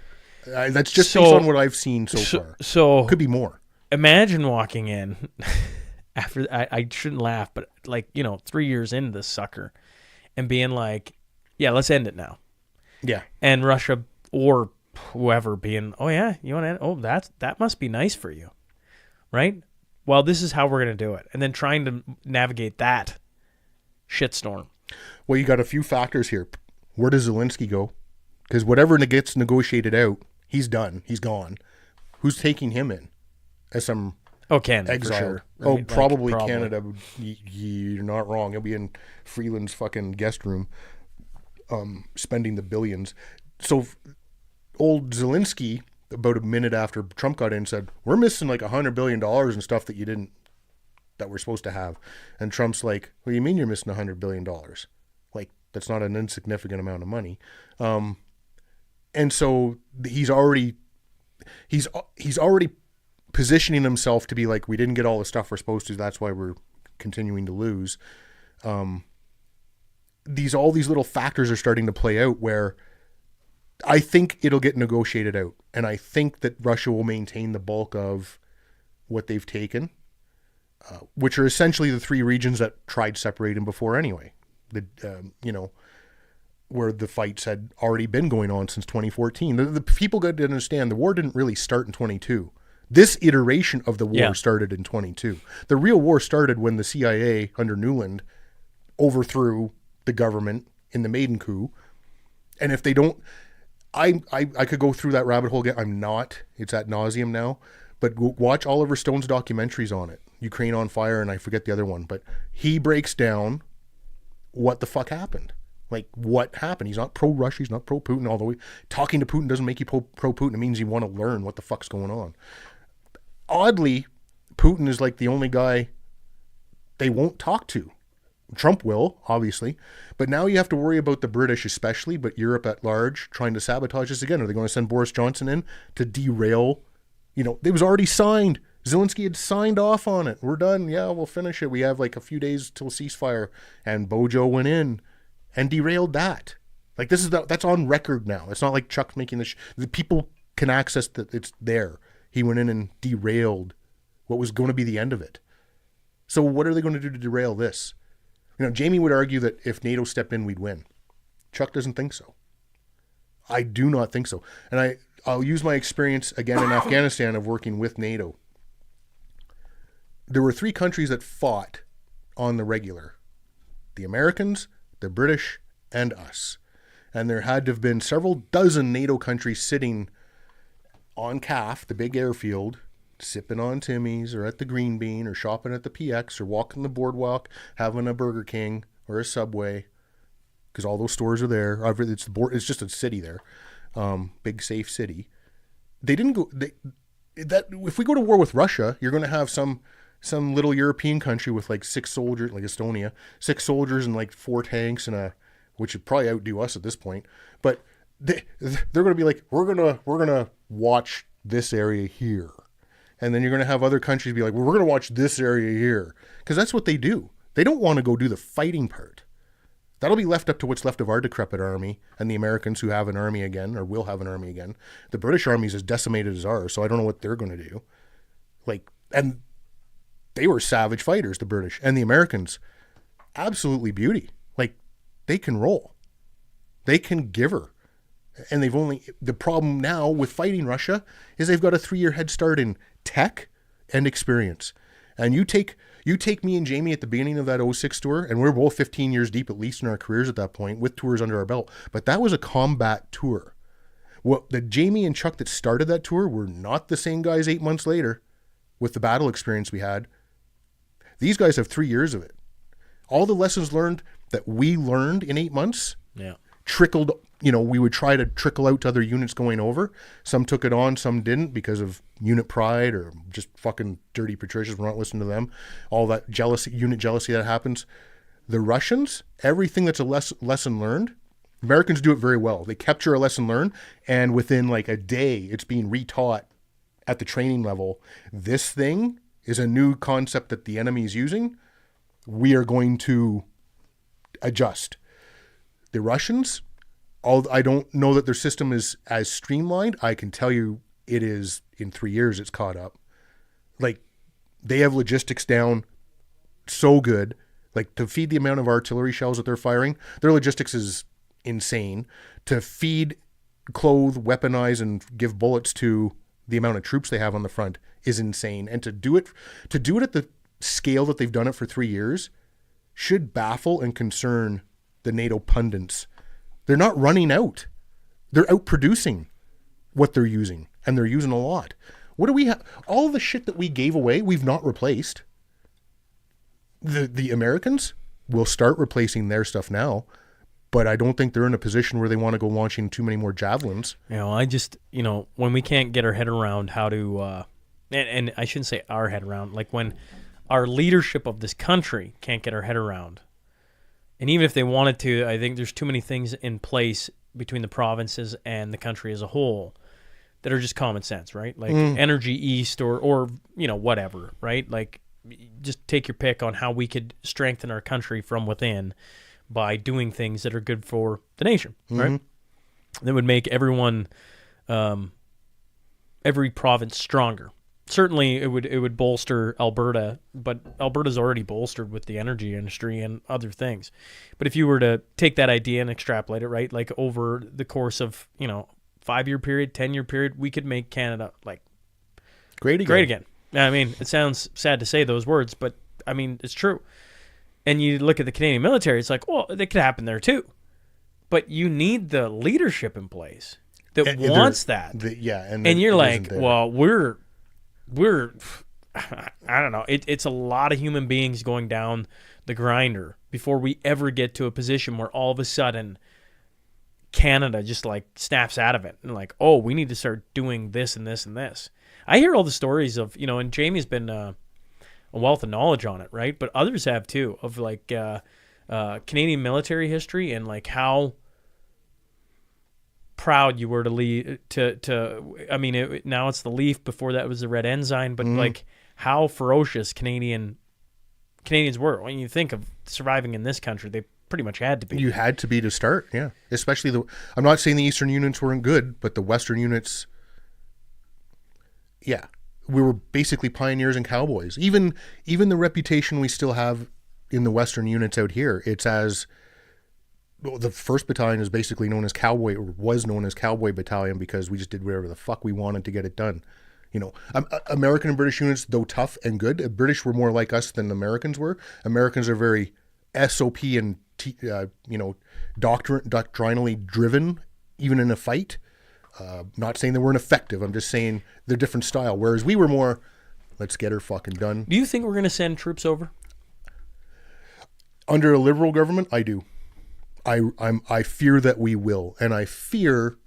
that's just based on what I've seen so far. So could be more. Imagine walking in. After I shouldn't laugh, but 3 years into this sucker, and being like, "Yeah, let's end it now." Yeah, and Russia or whoever being, "Oh yeah, you want to end? Oh, that must be nice for you, right?" Well, this is how we're gonna do it, and then trying to navigate that shitstorm. Well, you got a few factors here. Where does Zelensky go? Because whatever gets negotiated out, he's done. He's gone. Who's taking him in as some? Oh, Canada, exiled. for sure. Oh, Right? probably Canada. You're not wrong. He'll be in Freeland's fucking guest room, spending the billions. So, old Zelensky, about a minute after Trump got in, said, "We're missing like $100 billion and stuff that we're supposed to have." And Trump's like, "What do you mean you're missing $100 billion? Like, that's not an insignificant amount of money." And so he's already positioning himself to be like, we didn't get all the stuff we're supposed to. That's why we're continuing to lose. All these little factors are starting to play out where I think it'll get negotiated out. And I think that Russia will maintain the bulk of what they've taken, which are essentially the three regions that tried separating before anyway. Where the fights had already been going on since 2014. The people got to understand the war didn't really start in 22. This iteration of the war started in 22. The real war started when the CIA under Newland overthrew the government in the Maiden coup. And if they don't, I could go through that rabbit hole again. I'm not. It's ad nauseum now. But watch Oliver Stone's documentaries on it. Ukraine on Fire, and I forget the other one. But he breaks down what the fuck happened. Like, what happened? He's not pro-Russia. He's not pro-Putin. Although talking to Putin doesn't make you pro-Putin. It means you want to learn what the fuck's going on. Oddly, Putin is like the only guy they won't talk to. Trump will, obviously. But now you have to worry about the British especially, but Europe at large, trying to sabotage this again. Are they going to send Boris Johnson in to derail? It was already signed. Zelensky had signed off on it. We're done. Yeah, we'll finish it. We have like a few days till ceasefire. And Bojo went in and derailed that. Like, that's on record now. It's not like Chuck's making this. The people can access that. It's there. He went in and derailed what was going to be the end of it. So what are they going to do to derail this? Jamie would argue that if NATO stepped in, we'd win. Chuck doesn't think so. I do not think so. And I'll use my experience again in Afghanistan of working with NATO. There were 3 countries that fought on the regular. The Americans, the British, and us. And there had to have been several dozen NATO countries sitting on CAF, the big airfield, sipping on Timmy's or at the Green Bean or shopping at the PX or walking the boardwalk, having a Burger King or a Subway, because all those stores are there. It's just a city there, big safe city. They didn't go. If we go to war with Russia, you're going to have some little European country with like 6 soldiers, like Estonia, 6 soldiers and like 4 tanks which would probably outdo us at this point. But they're going to be like, we're gonna watch this area here, and then you're going to have other countries be like, well, we're going to watch this area here, because that's what they do. They don't want to go do the fighting part. That'll be left up to what's left of our decrepit army and the Americans who have an army again, or will have an army again. The British army is as decimated as ours, so I don't know what they're going to do. And they were savage fighters, the British and the Americans. Absolutely beauty. They can roll. They can give her. And the problem now with fighting Russia is they've got a 3-year head start in tech and experience. And you take me and Jamie at the beginning of that 06 tour, and we're both 15 years deep, at least in our careers at that point, with tours under our belt. But that was a combat tour. Well, the Jamie and Chuck that started that tour were not the same guys 8 months later with the battle experience we had. These guys have 3 years of it. All the lessons learned that we learned in 8 months trickled, we would try to trickle out to other units going over. Some took it on, some didn't because of unit pride or just fucking dirty Patricias. We're not listening to them. All that jealousy, unit jealousy that happens. The Russians, everything that's a lesson learned, Americans do it very well. They capture a lesson learned, and within like a day, it's being retaught at the training level. This thing is a new concept that the enemy is using. We are going to adjust. The Russians, I don't know that their system is as streamlined. I can tell you it is. In 3 years, it's caught up. They have logistics down so good. To feed the amount of artillery shells that they're firing, their logistics is insane. To feed, clothe, weaponize, and give bullets to the amount of troops they have on the front is insane. And to do it at the scale that they've done it for 3 years should baffle and concern the NATO pundits. They're not running out. They're outproducing what they're using, and they're using a lot. What do we have? All the shit that we gave away, we've not replaced. The Americans will start replacing their stuff now, but I don't think they're in a position where they want to go launching too many more javelins. I just, when we can't get our head around how to, and I shouldn't say our head around, when our leadership of this country can't get our head around. And even if they wanted to, I think there's too many things in place between the provinces and the country as a whole that are just common sense, right? Energy East or whatever, right? Just take your pick on how we could strengthen our country from within by doing things that are good for the nation, right? That would make every province stronger. Certainly, it would bolster Alberta, but Alberta's already bolstered with the energy industry and other things. But if you were to take that idea and extrapolate it, right, over the course of 5-year period, 10-year period, we could make Canada great again. I mean, it sounds sad to say those words, but I mean it's true. And you look at the Canadian military, it's well, it could happen there too, but you need the leadership in place that wants that. And you're well, we're I don't know. It's a lot of human beings going down the grinder before we ever get to a position where all of a sudden Canada just snaps out of it and we need to start doing this and this and this. I hear all the stories of, and Jamie's been a wealth of knowledge on it, right? But others have too, of Canadian military history and how proud you were to lead I mean, now it's the Leaf. Before that was the Red Ensign, but how ferocious Canadians were. When you think of surviving in this country, they pretty much had to be. You had to be to start, yeah. Especially I'm not saying the Eastern units weren't good, but the Western units, yeah, we were basically pioneers and cowboys. Even the reputation we still have in the Western units out here, it's as the 1st Battalion is basically known as Cowboy, or was known as Cowboy Battalion, because we just did whatever the fuck we wanted to get it done. American and British units, though tough and good, the British were more like us than the Americans were. Americans are very SOP and doctrinally driven, even in a fight. Not saying they weren't effective. I'm just saying they're different style. Whereas we were more, let's get her fucking done. Do you think we're going to send troops over? Under a Liberal government, I do. I fear that we will. And I fear,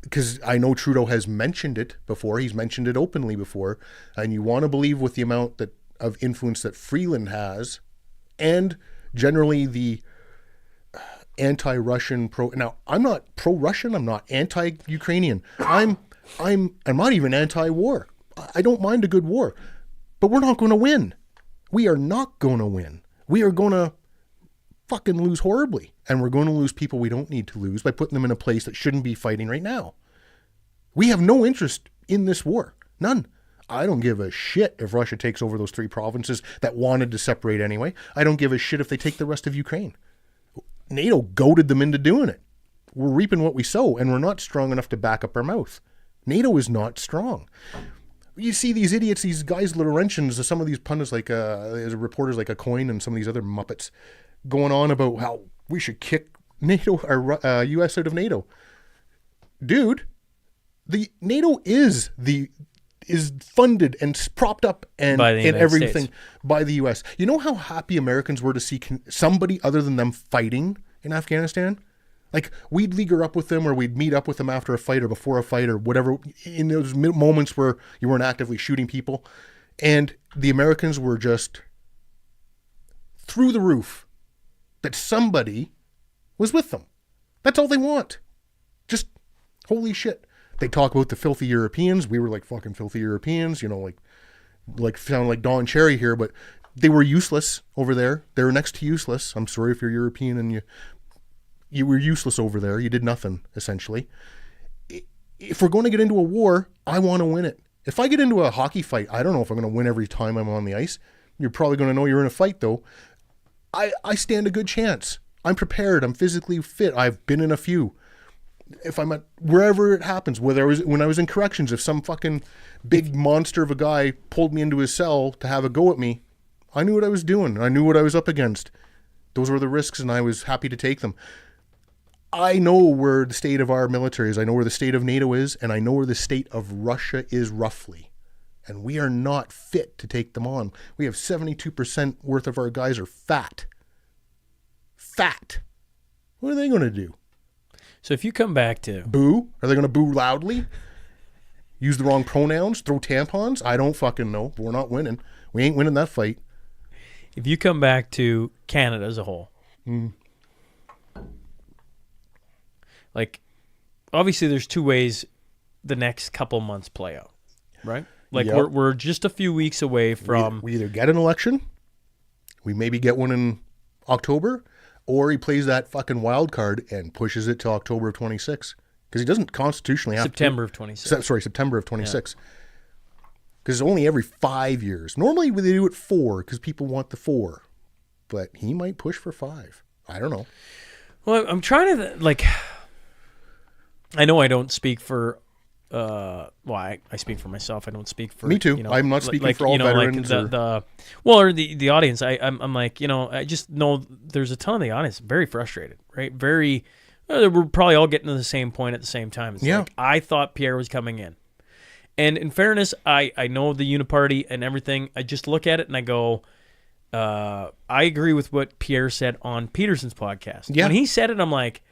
because I know Trudeau has mentioned it before. He's mentioned it openly before. And you want to believe with the amount of influence that Freeland has, and generally the anti-Russian now I'm not pro-Russian, I'm not anti-Ukrainian. I'm not even anti-war. I don't mind a good war. But we're not going to win. We are not going to win. We are going to fucking lose horribly. And we're going to lose people we don't need to lose by putting them in a place that shouldn't be fighting right now. We have no interest in this war. None. I don't give a shit if Russia takes over those 3 provinces that wanted to separate anyway. I don't give a shit if they take the rest of Ukraine. NATO goaded them into doing it. We're reaping what we sow, and we're not strong enough to back up our mouth. NATO is not strong. You see these idiots, these guys, Laurentians, some of these pundits, like reporters like A Coin and some of these other Muppets, going on about how we should kick NATO or U.S. out of NATO. Dude, the NATO is funded and propped up and everything States. By the U.S. You know how happy Americans were to see somebody other than them fighting in Afghanistan? Like, we'd leaguer up with them, or we'd meet up with them after a fight or before a fight or whatever, in those moments where you weren't actively shooting people. And the Americans were just through the roof that somebody was with them. That's all they want. Just, holy shit. They talk about the filthy Europeans. We were like fucking filthy Europeans, like sound like Don Cherry here, but they were useless over there. They were next to useless. I'm sorry if you're European and you were useless over there. You did nothing, essentially. If we're going to get into a war, I want to win it. If I get into a hockey fight, I don't know if I'm going to win every time I'm on the ice. You're probably going to know you're in a fight, though. I stand a good chance. I'm prepared. I'm physically fit. I've been in a few. If I'm at wherever it happens, when I was in corrections, if some fucking big monster of a guy pulled me into his cell to have a go at me, I knew what I was doing. I knew what I was up against. Those were the risks, and I was happy to take them. I know where the state of our military is. I know where the state of NATO is, and I know where the state of Russia is roughly. And we are not fit to take them on. We have 72% worth of our guys are fat. Fat. What are they going to do? So if you come back to... Boo? Are they going to boo loudly? Use the wrong pronouns? Throw tampons? I don't fucking know. But we're not winning. We ain't winning that fight. If you come back to Canada as a whole... Like, obviously there's 2 ways the next couple months play out, right? Like, Yep. we're just a few weeks away from... We either get an election, we maybe get one in October, or he plays that fucking wild card and pushes it to October of 26. Because he doesn't constitutionally have September of 26. September of 26. Because it's only every 5 years. Normally they do it 4 because people want the 4. But he might push for 5. I don't know. Well, I'm trying to, like... I know I don't speak for... I speak for myself. I don't speak for... Me too. I'm not speaking for all veterans. Or the audience. I'm like, I just know there's a ton of the audience very frustrated, right? Very... we're probably all getting to the same point at the same time. It's like, I thought Pierre was coming in. And in fairness, I know the Uniparty and everything. I just look at it and I go... I agree with what Pierre said on Peterson's podcast. Yeah. When he said it, I'm like...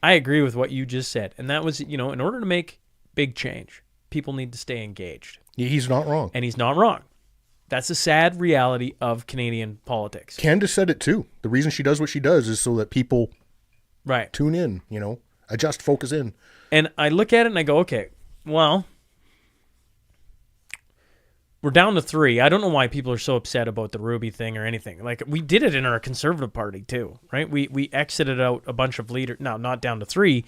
I agree with what you just said. And that was, in order to make big change, people need to stay engaged. He's not wrong. And he's not wrong. That's a sad reality of Canadian politics. Candace said it too. The reason she does what she does is so that people tune in, adjust, focus in. And I look at it and I go, okay, well, we're down to 3. I don't know why people are so upset about the Ruby thing or anything. Like, we did it in our Conservative Party too, right? We exited out a bunch of leaders. Now, not down to 3,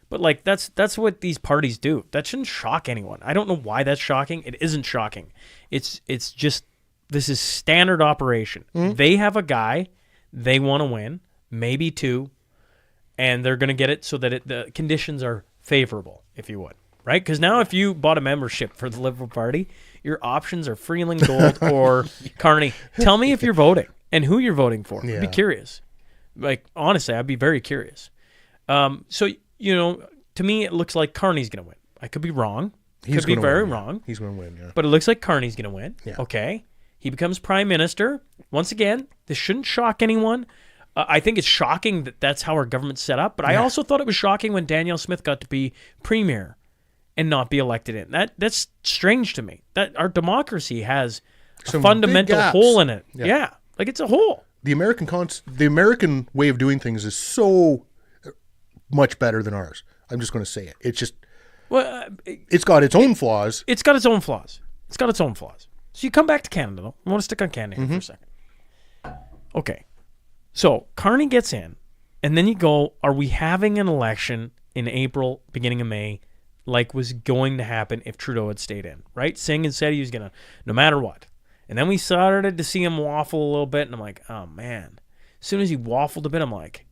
but like that's what these parties do. That shouldn't shock anyone. I don't know why that's shocking. It isn't shocking. It's just, this is standard operation. They have a guy they want to win, maybe 2, and they're going to get it so that the conditions are favorable, if you would, right? Because now if you bought a membership for the Liberal Party, your options are Freeland Gold or Carney. Tell me if you're voting and who you're voting for. I'd be curious. Like, honestly, I'd be very curious. So, to me, it looks like Carney's going to win. I could be wrong. Could be very wrong. He's going to win, yeah. But it looks like Carney's going to win. Yeah. Okay. He becomes prime minister. Once again, this shouldn't shock anyone. I think it's shocking that that's how our government's set up, but I also thought it was shocking when Danielle Smith got to be premier and not be elected in. That's strange to me. That our democracy has a fundamental hole in it. Yeah, like it's a hole. The American way of doing things is so much better than ours. I'm just going to say it. It's just it's got its own flaws. It's got its own flaws. So you come back to Canada, though. I want to stick on Canada here for a second. Okay. So Carney gets in, and then you go, are we having an election in April, beginning of May, like was going to happen if Trudeau had stayed in, right? Singh had said he was going to, no matter what. And then we started to see him waffle a little bit, and I'm like, oh, man. As soon as he waffled a bit, I'm like,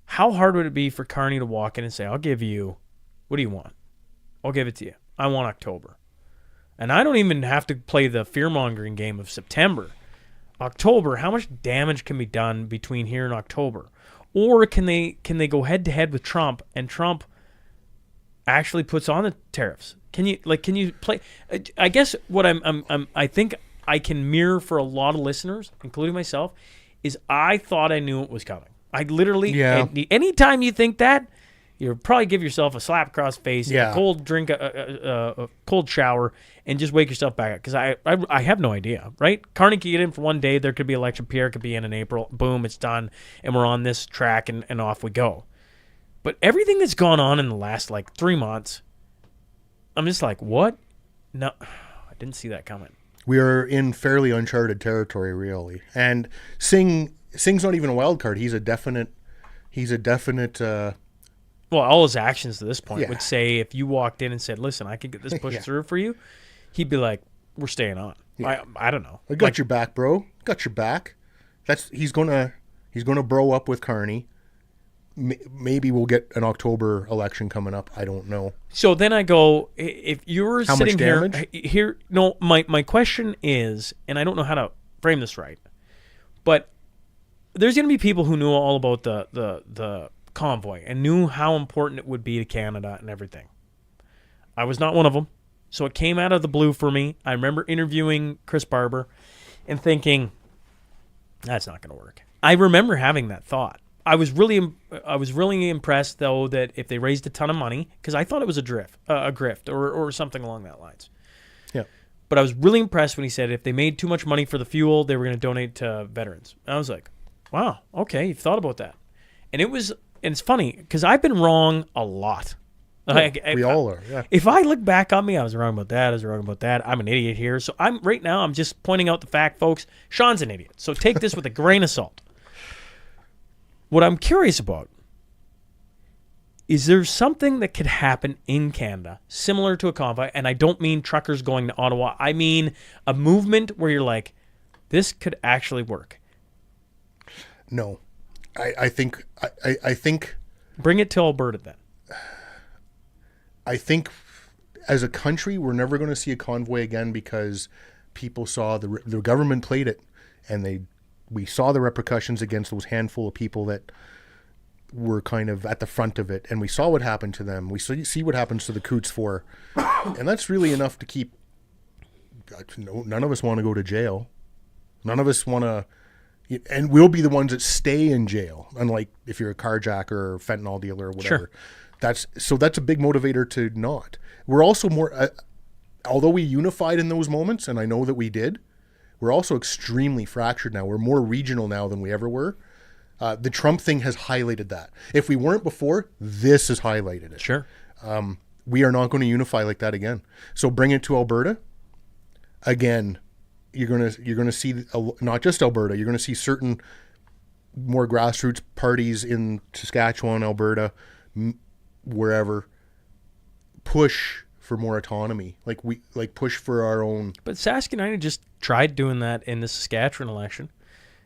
how hard would it be for Carney to walk in and say, I'll give you, what do you want? I'll give it to you. I want October. And I don't even have to play the fear-mongering game of September. October, how much damage can be done between here and October? Or can they go head-to-head with Trump, and Trump actually puts on the tariffs? Can you play? I guess what I think I can mirror for a lot of listeners, including myself, is I thought I knew it was coming. I literally, anytime you think that, you probably give yourself a slap across the face, a cold drink, a cold shower, and just wake yourself back up. Because I have no idea, right? Carney could get in for one day. There could be election. Pierre could be in April. Boom, it's done. And we're on this track, and off we go. But everything that's gone on in the last, 3 months, I'm just like, what? No, I didn't see that coming. We are in fairly uncharted territory, really. And Singh's not even a wild card. He's a definite. Well, all his actions to this point would say, if you walked in and said, "Listen, I can get this pushed through for you," he'd be like, "We're staying on." Yeah. I don't know. I got your back, bro. Got your back. He's gonna bro up with Carney. Maybe we'll get an October election coming up. I don't know. So then I go, if you're how sitting much here, no, my question is, and I don't know how to frame this right, but there's going to be people who knew all about the convoy and knew how important it would be to Canada and everything. I was not one of them, so it came out of the blue for me. I remember interviewing Chris Barber and thinking, that's not going to work. I remember having that thought. I was really impressed, though, that if they raised a ton of money, because I thought it was a grift or something along that lines. Yeah. But I was really impressed when he said if they made too much money for the fuel, they were going to donate to veterans. And I was like, wow, okay, you've thought about that. And it's funny, because I've been wrong a lot. We all are, yeah. If I look back on me, I was wrong about that, I'm an idiot here. So I'm just pointing out the fact, folks, Shaun's an idiot. So take this with a grain of salt. What I'm curious about is there something that could happen in Canada similar to a convoy, and I don't mean truckers going to Ottawa. I mean a movement where you're like, this could actually work. No. I think bring it to Alberta then. I think as a country, we're never going to see a convoy again because people saw the government played it, and we saw the repercussions against those handful of people that were kind of at the front of it, and we saw what happened to them. We see what happens to the Coots 4, and that's really enough to keep. None of us want to go to jail. None of us want to, and we'll be the ones that stay in jail. Unlike if you're a carjacker or fentanyl dealer or whatever. Sure. That's a big motivator to not. We're also more, although we unified in those moments, and I know that we did. We're also extremely fractured now. We're more regional now than we ever were. The Trump thing has highlighted that. If we weren't before, this has highlighted it. Sure. We are not going to unify like that again. So bring it to Alberta. Again, you're gonna see not just Alberta. You're going to see certain more grassroots parties in Saskatchewan, Alberta, wherever, push for more autonomy, like push for our own. But Sask United just tried doing that in the Saskatchewan election.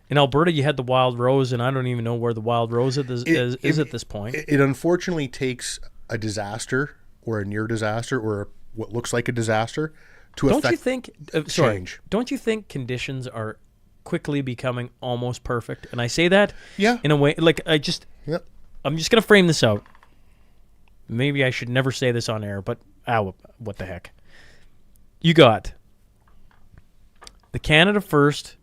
In Alberta, you had the Wild Rose, and I don't even know where the Wild Rose is at this point. It unfortunately takes a disaster or a near disaster or what looks like a disaster to affect change. Don't you think conditions are quickly becoming almost perfect? And I say that in a way, I'm just going to frame this out. Maybe I should never say this on air, but what the heck? You got the Canada First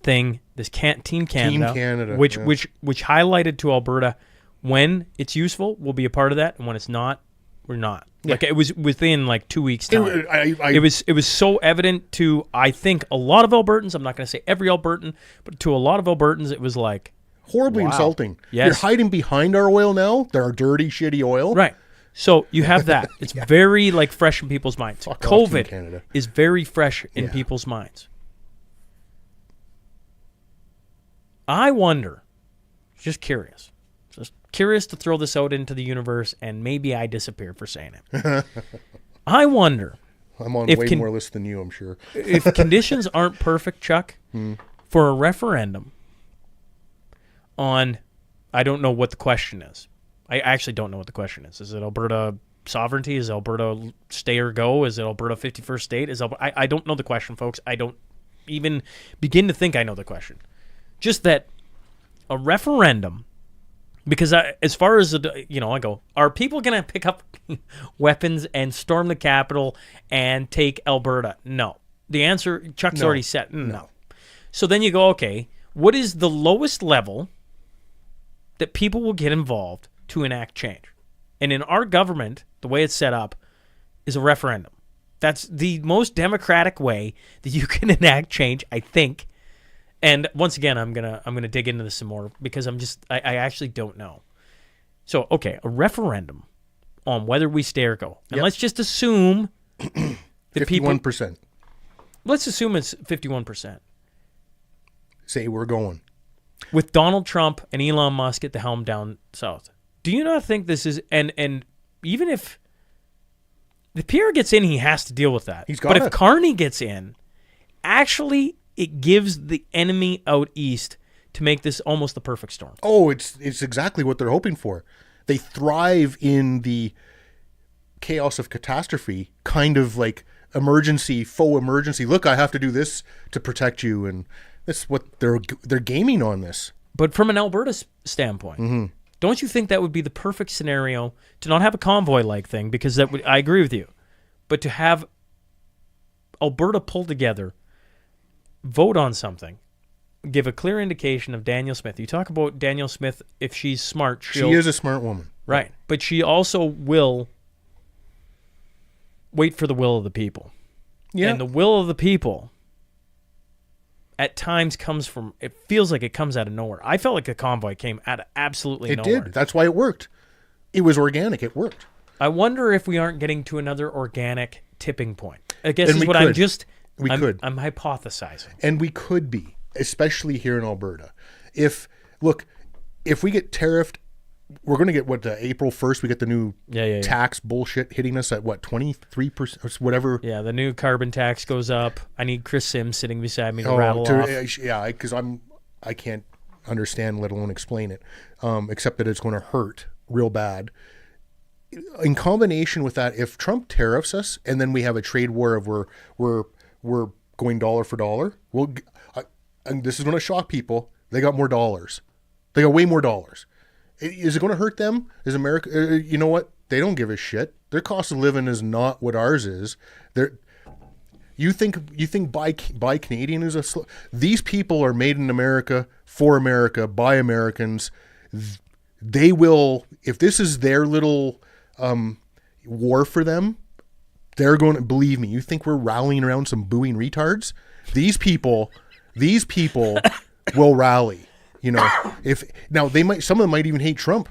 thing, this Team Canada, which highlighted to Alberta when it's useful, we'll be a part of that, and when it's not, we're not. Yeah. Like, it was within like 2 weeks' time. It It was so evident to, I think, a lot of Albertans. I'm not going to say every Albertan, but to a lot of Albertans, it was like horribly wow. insulting. Yes. You're hiding behind our oil now. Our dirty, shitty oil. right. So you have that. It's very like fresh in people's minds. Fuck off, Team COVID Canada. is very fresh in Yeah. people's minds. I wonder, just curious to throw this out into the universe, and maybe I disappear for saying it. I wonder I'm on if way more lists than you, I'm sure. if conditions aren't perfect, Chuck, for a referendum on, I don't know what the question is. I actually don't know what the question is. Is it Alberta sovereignty? Is Alberta stay or go? Is it Alberta 51st state? I don't know the question, folks. I don't even begin to think I know the question. Just that a referendum, because as far as, I go, are people going to pick up weapons and storm the Capitol and take Alberta? No. The answer, Chuck's already said, no. So then you go, okay, what is the lowest level that people will get involved to enact change? And in our government, the way it's set up is a referendum. That's the most democratic way that you can enact change, I think. And once again, I'm gonna dig into this some more because I actually don't know. So, okay, a referendum on whether we stay or go. And let's just assume that 51%. Let's assume it's 51%. Say we're going. With Donald Trump and Elon Musk at the helm down south. Do you not think this is, and even if the Pierre gets in, he has to deal with that. But if Carney gets in, actually it gives the enemy out east to make this almost the perfect storm. Oh, it's exactly what they're hoping for. They thrive in the chaos of catastrophe, kind of like faux emergency. Look, I have to do this to protect you, and that's what they're gaming on this. But from an Alberta standpoint, don't you think that would be the perfect scenario to not have a convoy-like thing? Because I agree with you, but to have Alberta pull together, vote on something, give a clear indication of Danielle Smith. You talk about Danielle Smith, if she's smart, she is a smart woman. Right. But she also will wait for the will of the people. Yeah. And the will of the people at times it feels like it comes out of nowhere. I felt like the convoy came out of absolutely nowhere. It did. That's why it worked. It was organic. It worked. I wonder if we aren't getting to another organic tipping point. I guess is what I'm just... I'm hypothesizing. And we could be, especially here in Alberta. If we get tariffed, we're going to get, April 1st, we get the new tax bullshit hitting us at, 23% or whatever? Yeah, the new carbon tax goes up. I need Chris Sims sitting beside me to rattle off. Yeah, because I can't understand, let alone explain it, except that it's going to hurt real bad. In combination with that, if Trump tariffs us and then we have a trade war of we're going dollar for dollar. And this is going to shock people. They got more dollars. They got way more dollars. Is it going to hurt them? Is America? You know what? They don't give a shit. Their cost of living is not what ours is. You think buy Canadian is these people are made in America for America by Americans. They will, if this is their little war for them. They're going to, believe me, you think we're rallying around some booing retards? These people will rally. Some of them might even hate Trump.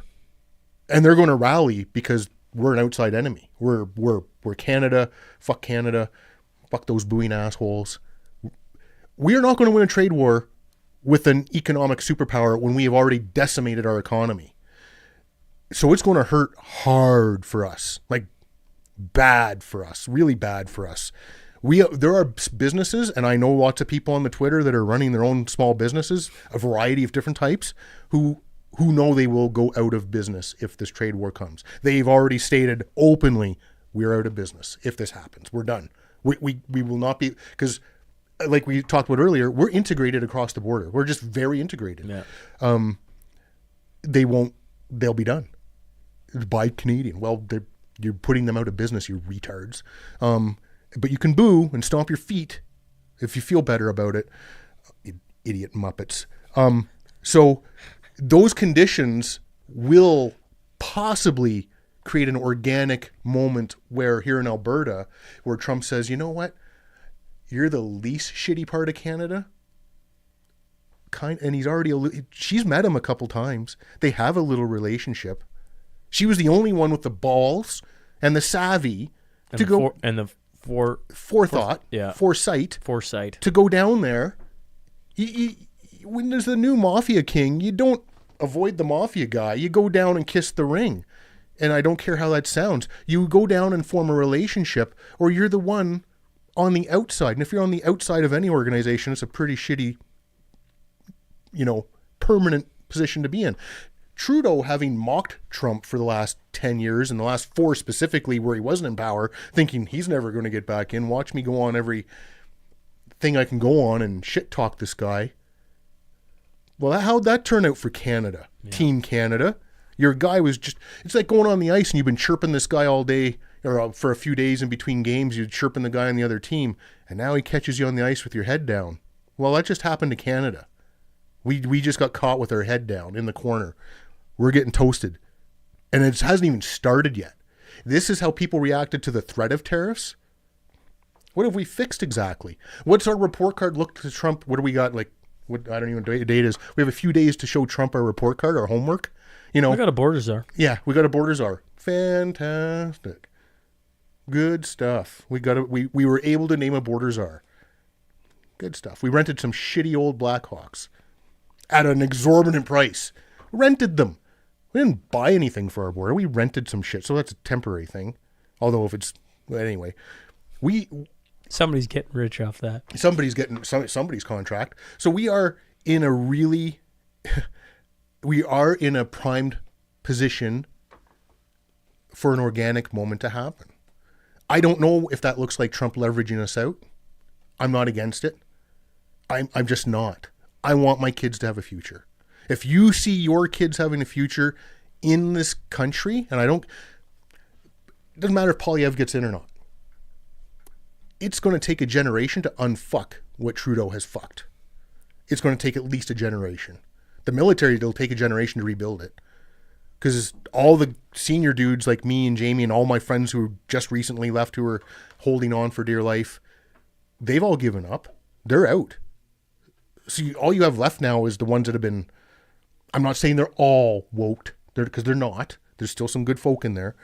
And they're going to rally because we're an outside enemy. We're Canada, fuck those booing assholes. We are not going to win a trade war with an economic superpower when we have already decimated our economy. So it's going to hurt hard for us. Like, bad for us, really bad for us. There are businesses, and I know lots of people on the Twitter that are running their own small businesses, a variety of different types, who know they will go out of business if this trade war comes. They've already stated openly, we're out of business if this happens. We're done. We will not be, because like we talked about earlier, we're integrated across the border. We're just very integrated. Yeah. They'll be done. Buy Canadian. Well, you're putting them out of business, you retards. But you can boo and stomp your feet If you feel better about it, idiot Muppets. So those conditions will possibly create an organic moment where here in Alberta, where Trump says, you know what? You're the least shitty part of Canada. And he's already, she's met him a couple times. They have a little relationship. She was the only one with the balls and the savvy foresight to go down there. When there's the new mafia king, you don't avoid the mafia guy. You go down and kiss the ring. And I don't care how that sounds. You go down and form a relationship, or you're the one on the outside. And if you're on the outside of any organization, it's a pretty shitty, permanent position to be in. Trudeau, having mocked Trump for the last 10 years and the last 4 specifically where he wasn't in power, thinking he's never going to get back in. Watch me go on every thing I can go on and shit talk this guy. Well, how'd that turn out for Canada? Yeah. Team Canada. Your guy was it's like going on the ice and you've been chirping this guy all day or for a few days in between games. You're chirping the guy on the other team and now he catches you on the ice with your head down. Well, that just happened to Canada. We just got caught with our head down in the corner. We're getting toasted. And it hasn't even started yet. This is how people reacted to the threat of tariffs. What have we fixed exactly? What's our report card look to Trump? What do we got? I don't even know what date it is. We have a few days to show Trump our report card, our homework. We got a border czar. Yeah, we got a border czar. Fantastic. Good stuff. We were able to name a border czar. Good stuff. We rented some shitty old Blackhawks at an exorbitant price. Rented them. We didn't buy anything for our border. We rented some shit. So that's a temporary thing. Although anyway, somebody's getting rich off that. Somebody's getting somebody's contract. So we are in a primed position for an organic moment to happen. I don't know if that looks like Trump leveraging us out. I'm not against it. I'm just not. I want my kids to have a future. If you see your kids having a future in this country, and it doesn't matter if Polyev gets in or not. It's going to take a generation to unfuck what Trudeau has fucked. It's going to take at least a generation. The military, it'll take a generation to rebuild it. Because all the senior dudes like me and Jamie and all my friends who just recently left who are holding on for dear life, they've all given up. They're out. So all you have left now is the ones that have been, I'm not saying they're all woke, because they're not. There's still some good folk in there.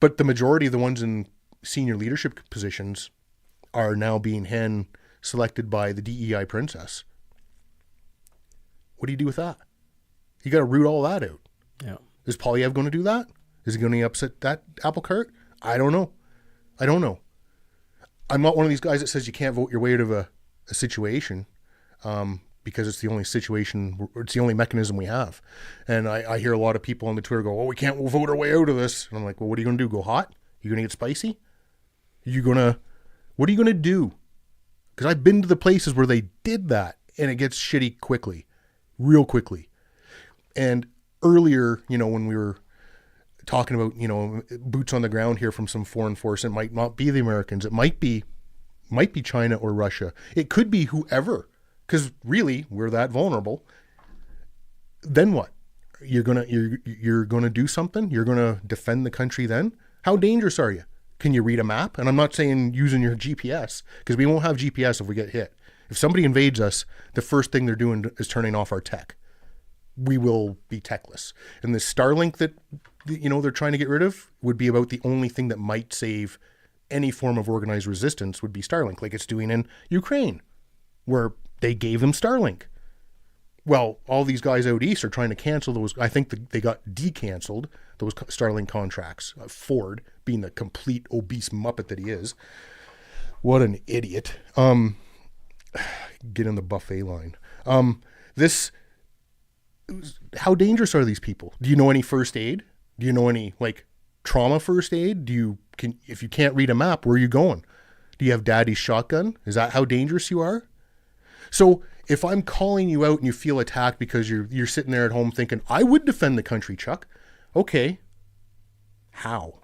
But the majority of the ones in senior leadership positions are now being hand selected by the DEI princess. What do you do with that? You got to root all that out. Yeah. Is Polyev going to do that? Is he going to upset that apple cart? I don't know. I'm not one of these guys that says you can't vote your way out of a situation because it's the only situation, it's the only mechanism we have. And I hear a lot of people on the Twitter go, we can't vote our way out of this. And I'm like, well, what are you going to do? Go hot? You going to get spicy? What are you going to do? Because I've been to the places where they did that and it gets shitty quickly, real quickly. And earlier, when we were talking about, boots on the ground here from some foreign force, it might not be the Americans. It might be China or Russia. It could be whoever, because really we're that vulnerable. Then what? You're gonna do something? You're gonna defend the country then? How dangerous are you? Can you read a map? And I'm not saying using your GPS, because we won't have GPS if we get hit. If somebody invades us, the first thing they're doing is turning off our tech. We will be techless. And the Starlink that they're trying to get rid of would be about the only thing that might save any form of organized resistance would be Starlink, like it's doing in Ukraine, where they gave them Starlink. Well, all these guys out east are trying to cancel those. I think they got de-canceled, those Starlink contracts. Ford, being the complete obese muppet that he is. What an idiot. Get in the buffet line. How dangerous are these people? Do you know any first aid? Do you know any trauma first aid? If you can't read a map, where are you going? Do you have daddy's shotgun? Is that how dangerous you are? So if I'm calling you out and you feel attacked because you're sitting there at home thinking, I would defend the country, Chuck. Okay. How?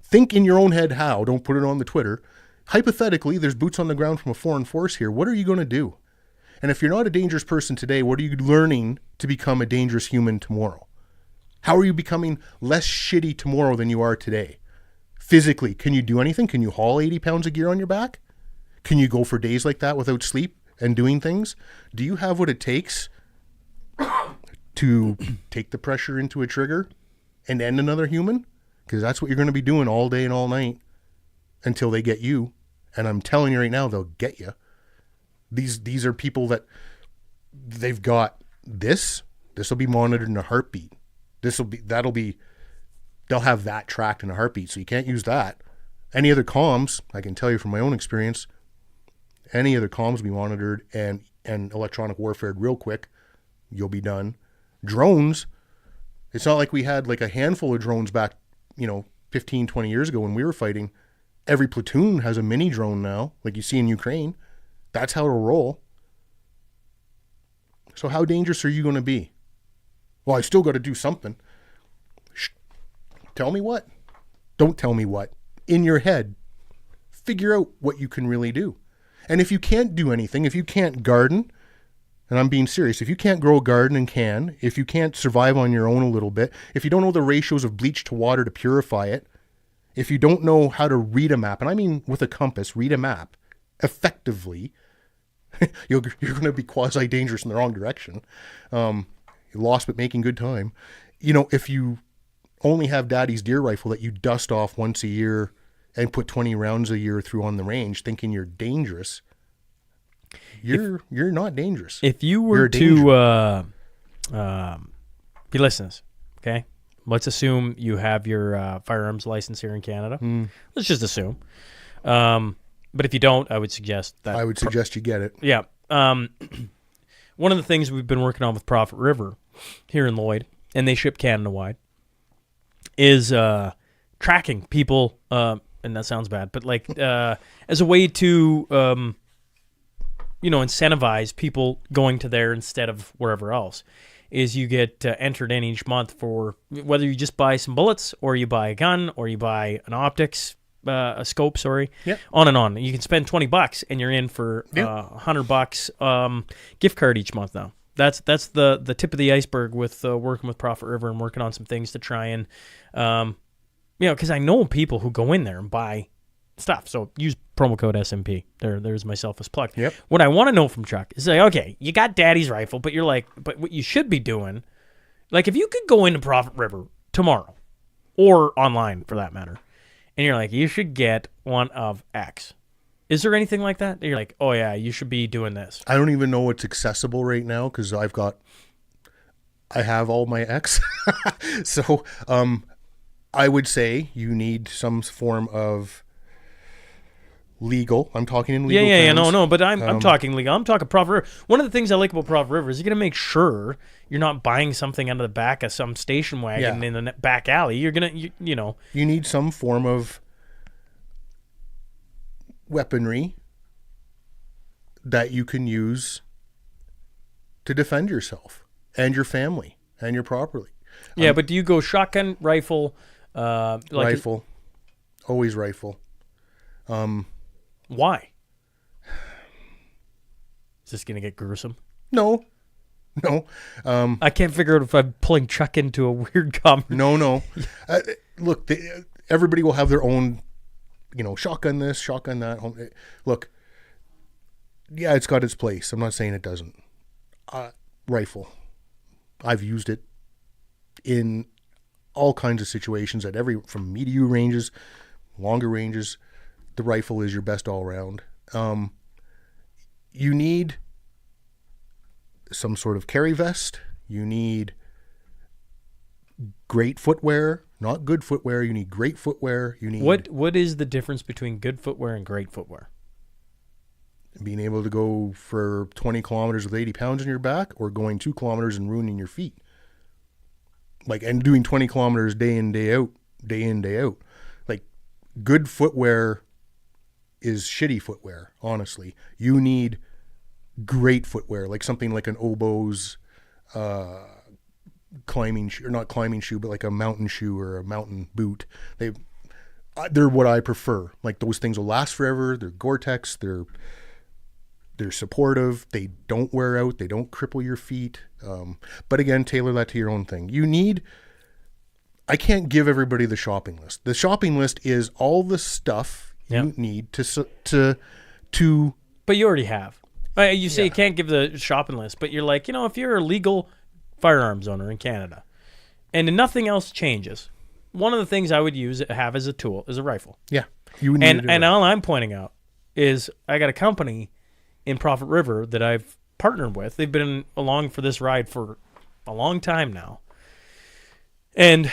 Think in your own head how. Don't put it on the Twitter. hypothetically, there's boots on the ground from a foreign force here. What are you going to do? And if you're not a dangerous person today, what are you learning to become a dangerous human tomorrow? How are you becoming less shitty tomorrow than you are today? Physically, can you do anything? Can you haul 80 pounds of gear on your back? Can you go for days like that without sleep and doing things? Do you have what it takes to take the pressure into a trigger and end another human? Because that's what you're going to be doing all day and all night until they get you. And I'm telling you right now, they'll get you. These are people that they've got this. This will be monitored in a heartbeat. They'll have that tracked in a heartbeat. So you can't use that. Any other comms, I can tell you from my own experience, any other comms will be monitored and electronic warfare real quick. You'll be done. Drones, it's not like we had like a handful of drones back, 15, 20 years ago when we were fighting. Every platoon has a mini drone now, like you see in Ukraine. That's how it'll roll. So how dangerous are you going to be? Well, I still got to do something. Tell me what. Don't tell me what. In your head, figure out what you can really do. And if you can't do anything, if you can't garden, and I'm being serious, if you can't grow a garden and can, if you can't survive on your own a little bit, if you don't know the ratios of bleach to water to purify it, if you don't know how to read a map, and I mean with a compass, read a map effectively, you're going to be quasi-dangerous in the wrong direction. You're lost but making good time. If you only have daddy's deer rifle that you dust off once a year and put 20 rounds a year through on the range thinking you're dangerous, you're not dangerous. If you were to be listening, okay? Let's assume you have your firearms license here in Canada. Let's just assume. But if you don't, I would suggest that. I would suggest you get it. Yeah. One of the things we've been working on with Prophet River here in Lloyd, and they ship Canada-wide, is tracking people, and that sounds bad, but as a way to, incentivize people going to there instead of wherever else, is you get entered in each month for whether you just buy some bullets or you buy a gun or you buy an optics, a scope, Yep. on and on. You can spend $20 and you're in for $100 gift card each month now. That's the tip of the iceberg with working with Prophet River and working on some things to try and, because I know people who go in there and buy stuff. So use promo code SMP. There's my selfless plug. Yep. What I want to know from Chuck is okay, you got daddy's rifle, but but what you should be doing, if you could go into Prophet River tomorrow or online for that matter, and you're like, you should get one of X. Is there anything like that? You're like, oh yeah, you should be doing this. I don't even know what's accessible right now because I have all my X. So I would say you need some form of legal. I'm talking in legal terms. No, but I'm talking legal. I'm talking Prophet River. One of the things I like about Prophet River is you're going to make sure you're not buying something out of the back of some station wagon in the back alley. You're going to, You need some form of weaponry that you can use to defend yourself and your family and your property. Yeah, but do you go shotgun, rifle? Rifle. Always rifle. Why? Is this going to get gruesome? No. I can't figure out if I'm pulling Chuck into a weird conversation. No. Look, everybody will have their own, shotgun this, shotgun that. Look, yeah, it's got its place. I'm not saying it doesn't. Rifle. I've used it in all kinds of situations from medium ranges, longer ranges. The rifle is your best all around. You need some sort of carry vest. You need great footwear, not good footwear. You need great footwear. You need What is the difference between good footwear and great footwear? Being able to go for 20 kilometers with 80 pounds in your back, or going 2 kilometers and ruining your feet. And doing 20 kilometers day in, day out. Good footwear is shitty footwear, honestly. You need great footwear, something like an oboe's climbing shoe, or not climbing shoe, but like a mountain shoe or a mountain boot. they're what I prefer. Like, those things will last forever. They're Gore-Tex. They're supportive. They don't wear out. They don't cripple your feet. But again, tailor that to your own thing. I can't give everybody the shopping list. The shopping list is all the stuff you need to. But you already have. You say you can't give the shopping list, but you're like, if you're a legal firearms owner in Canada and nothing else changes, one of the things I would have as a tool is a rifle. Yeah. You need and all I'm pointing out is I got a company in Prophet River that I've partnered with. They've been along for this ride for a long time now. And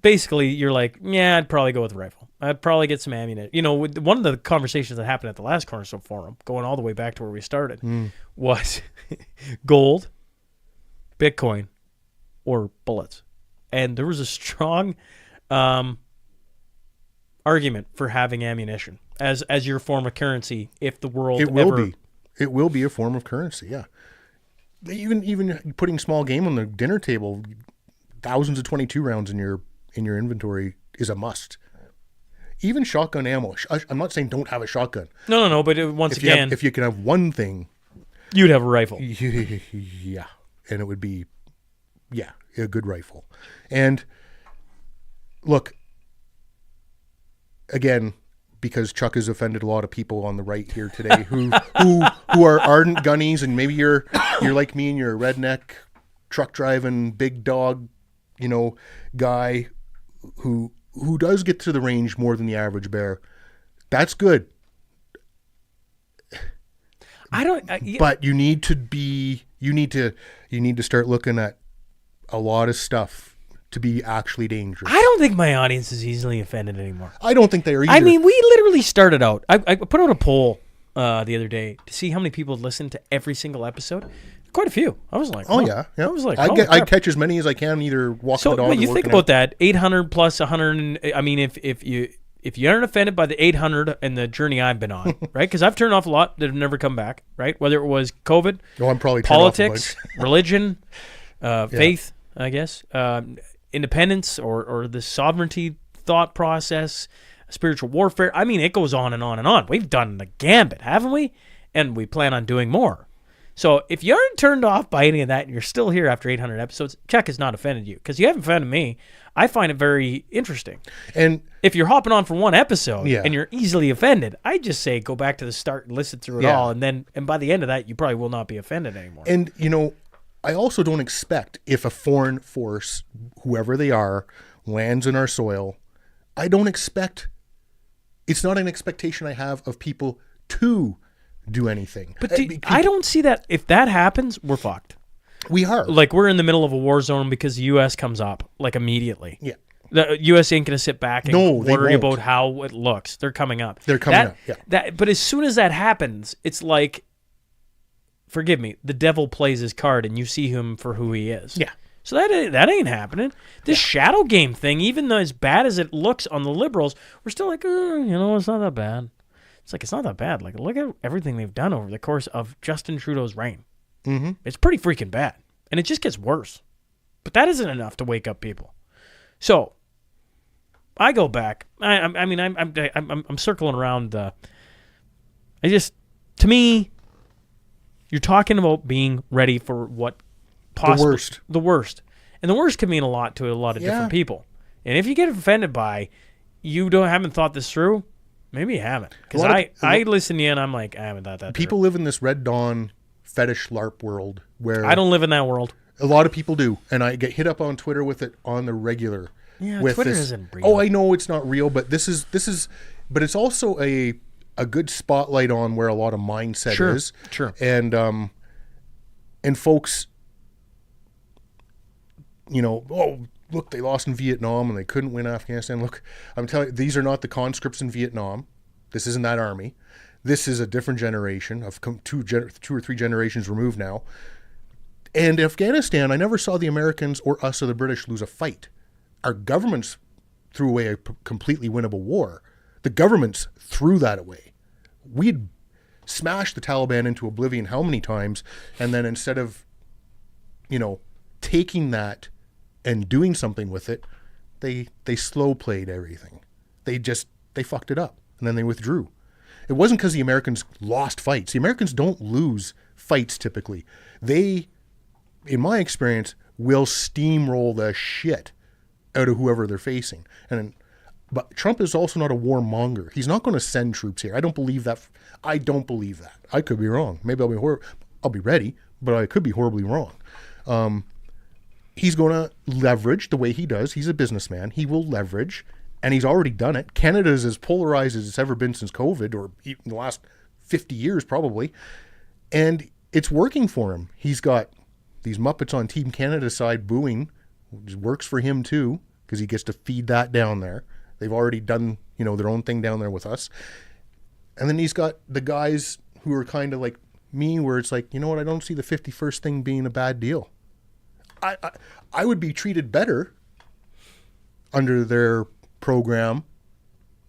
basically you're like, yeah, I'd probably go with a rifle. I'd probably get some ammunition. One of the conversations that happened at the last Cornerstone Forum, going all the way back to where we started, was gold, Bitcoin, or bullets. And there was a strong argument for having ammunition as your form of currency if the world It will be a form of currency, yeah. Even putting small game on the dinner table, thousands of 22 rounds in your inventory is a must. Even shotgun ammo. I'm not saying don't have a shotgun. No. But if you can have one thing, you'd have a rifle. Yeah, and it would be, a good rifle. And look, again, because Chuck has offended a lot of people on the right here today who are ardent gunnies, and maybe you're like me and you're a redneck truck driving big dog, guy who does get to the range more than the average bear. That's good. But you need to start looking at a lot of stuff to be actually dangerous. I don't think my audience is easily offended anymore. I don't think they are either. I mean, we literally started out. I put out a poll the other day to see how many people listened to every single episode. Quite a few. I was like, oh yeah. I was like, I catch as many as I can, either walking the dog. So you think about that, 800 plus 100. I mean, if you aren't offended by the 800 and the journey I've been on, right? Because I've turned off a lot that have never come back, right? Whether it was COVID, I'm probably politics, religion, faith, I guess, independence or the sovereignty thought process, spiritual warfare. I mean, it goes on and on and on. We've done the gambit, haven't we? And we plan on doing more. So if you aren't turned off by any of that and you're still here after 800 episodes, Chuck has not offended you, because you haven't offended me. I find it very interesting. And if you're hopping on for one episode and you're easily offended, I just say go back to the start and listen through it all. And by the end of that, you probably will not be offended anymore. And, I also don't expect, if a foreign force, whoever they are, lands in our soil, it's not an expectation I have of people to do anything. But I don't see that. If that happens, we're fucked. We are. Like, we're in the middle of a war zone because the U.S. comes up, like, immediately. Yeah. The U.S. ain't going to sit back and worry about how it looks. They're coming up. Yeah. But as soon as that happens, it's like, forgive me, the devil plays his card and you see him for who he is. Yeah. So that ain't happening. This shadow game thing, even though as bad as it looks on the Liberals, we're still like, it's not that bad. It's like, it's not that bad. Like, look at everything they've done over the course of Justin Trudeau's reign. Mm-hmm. It's pretty freaking bad. And it just gets worse. But that isn't enough to wake up people. So, I go back. I'm circling around. To me, you're talking about being ready for what possible. The worst. And the worst can mean a lot to a lot of different people. And if you get offended by, haven't thought this through, maybe you haven't. Because I listen to you and I'm like, I haven't thought that People through. live in this Red Dawn fetish LARP world where I don't live in that world. A lot of people do. And I get hit up on Twitter with it on the regular. Yeah, with Twitter this, isn't real. Oh, I know it's not real, but this is but it's also a good spotlight on where a lot of mindset is. Sure. And folks, look, they lost in Vietnam and they couldn't win Afghanistan. Look, I'm telling you, these are not the conscripts in Vietnam. This isn't that army. This is a different generation of two or three generations removed now. And Afghanistan, I never saw the Americans or us or the British lose a fight. Our governments threw away a completely winnable war. The governments threw that away. We'd smashed the Taliban into oblivion how many times, and then instead of, taking that and doing something with it, they slow played everything. They fucked it up, and then they withdrew. It wasn't because the Americans lost fights. The Americans don't lose fights typically. They, in my experience, will steamroll the shit out of whoever they're facing. But Trump is also not a warmonger. He's not going to send troops here. I don't believe that. I don't believe that. I could be wrong. Maybe I'll be ready, but I could be horribly wrong. He's going to leverage the way he does. He's a businessman. He will leverage, and he's already done it. Canada is as polarized as it's ever been since COVID, or even the last 50 years probably. And it's working for him. He's got these Muppets on Team Canada side booing, which works for him too, because he gets to feed that down there. They've already done, their own thing down there with us. And then he's got the guys who are kind of like me, where it's like, you know what, I don't see the 51st thing being a bad deal. I would be treated better under their program,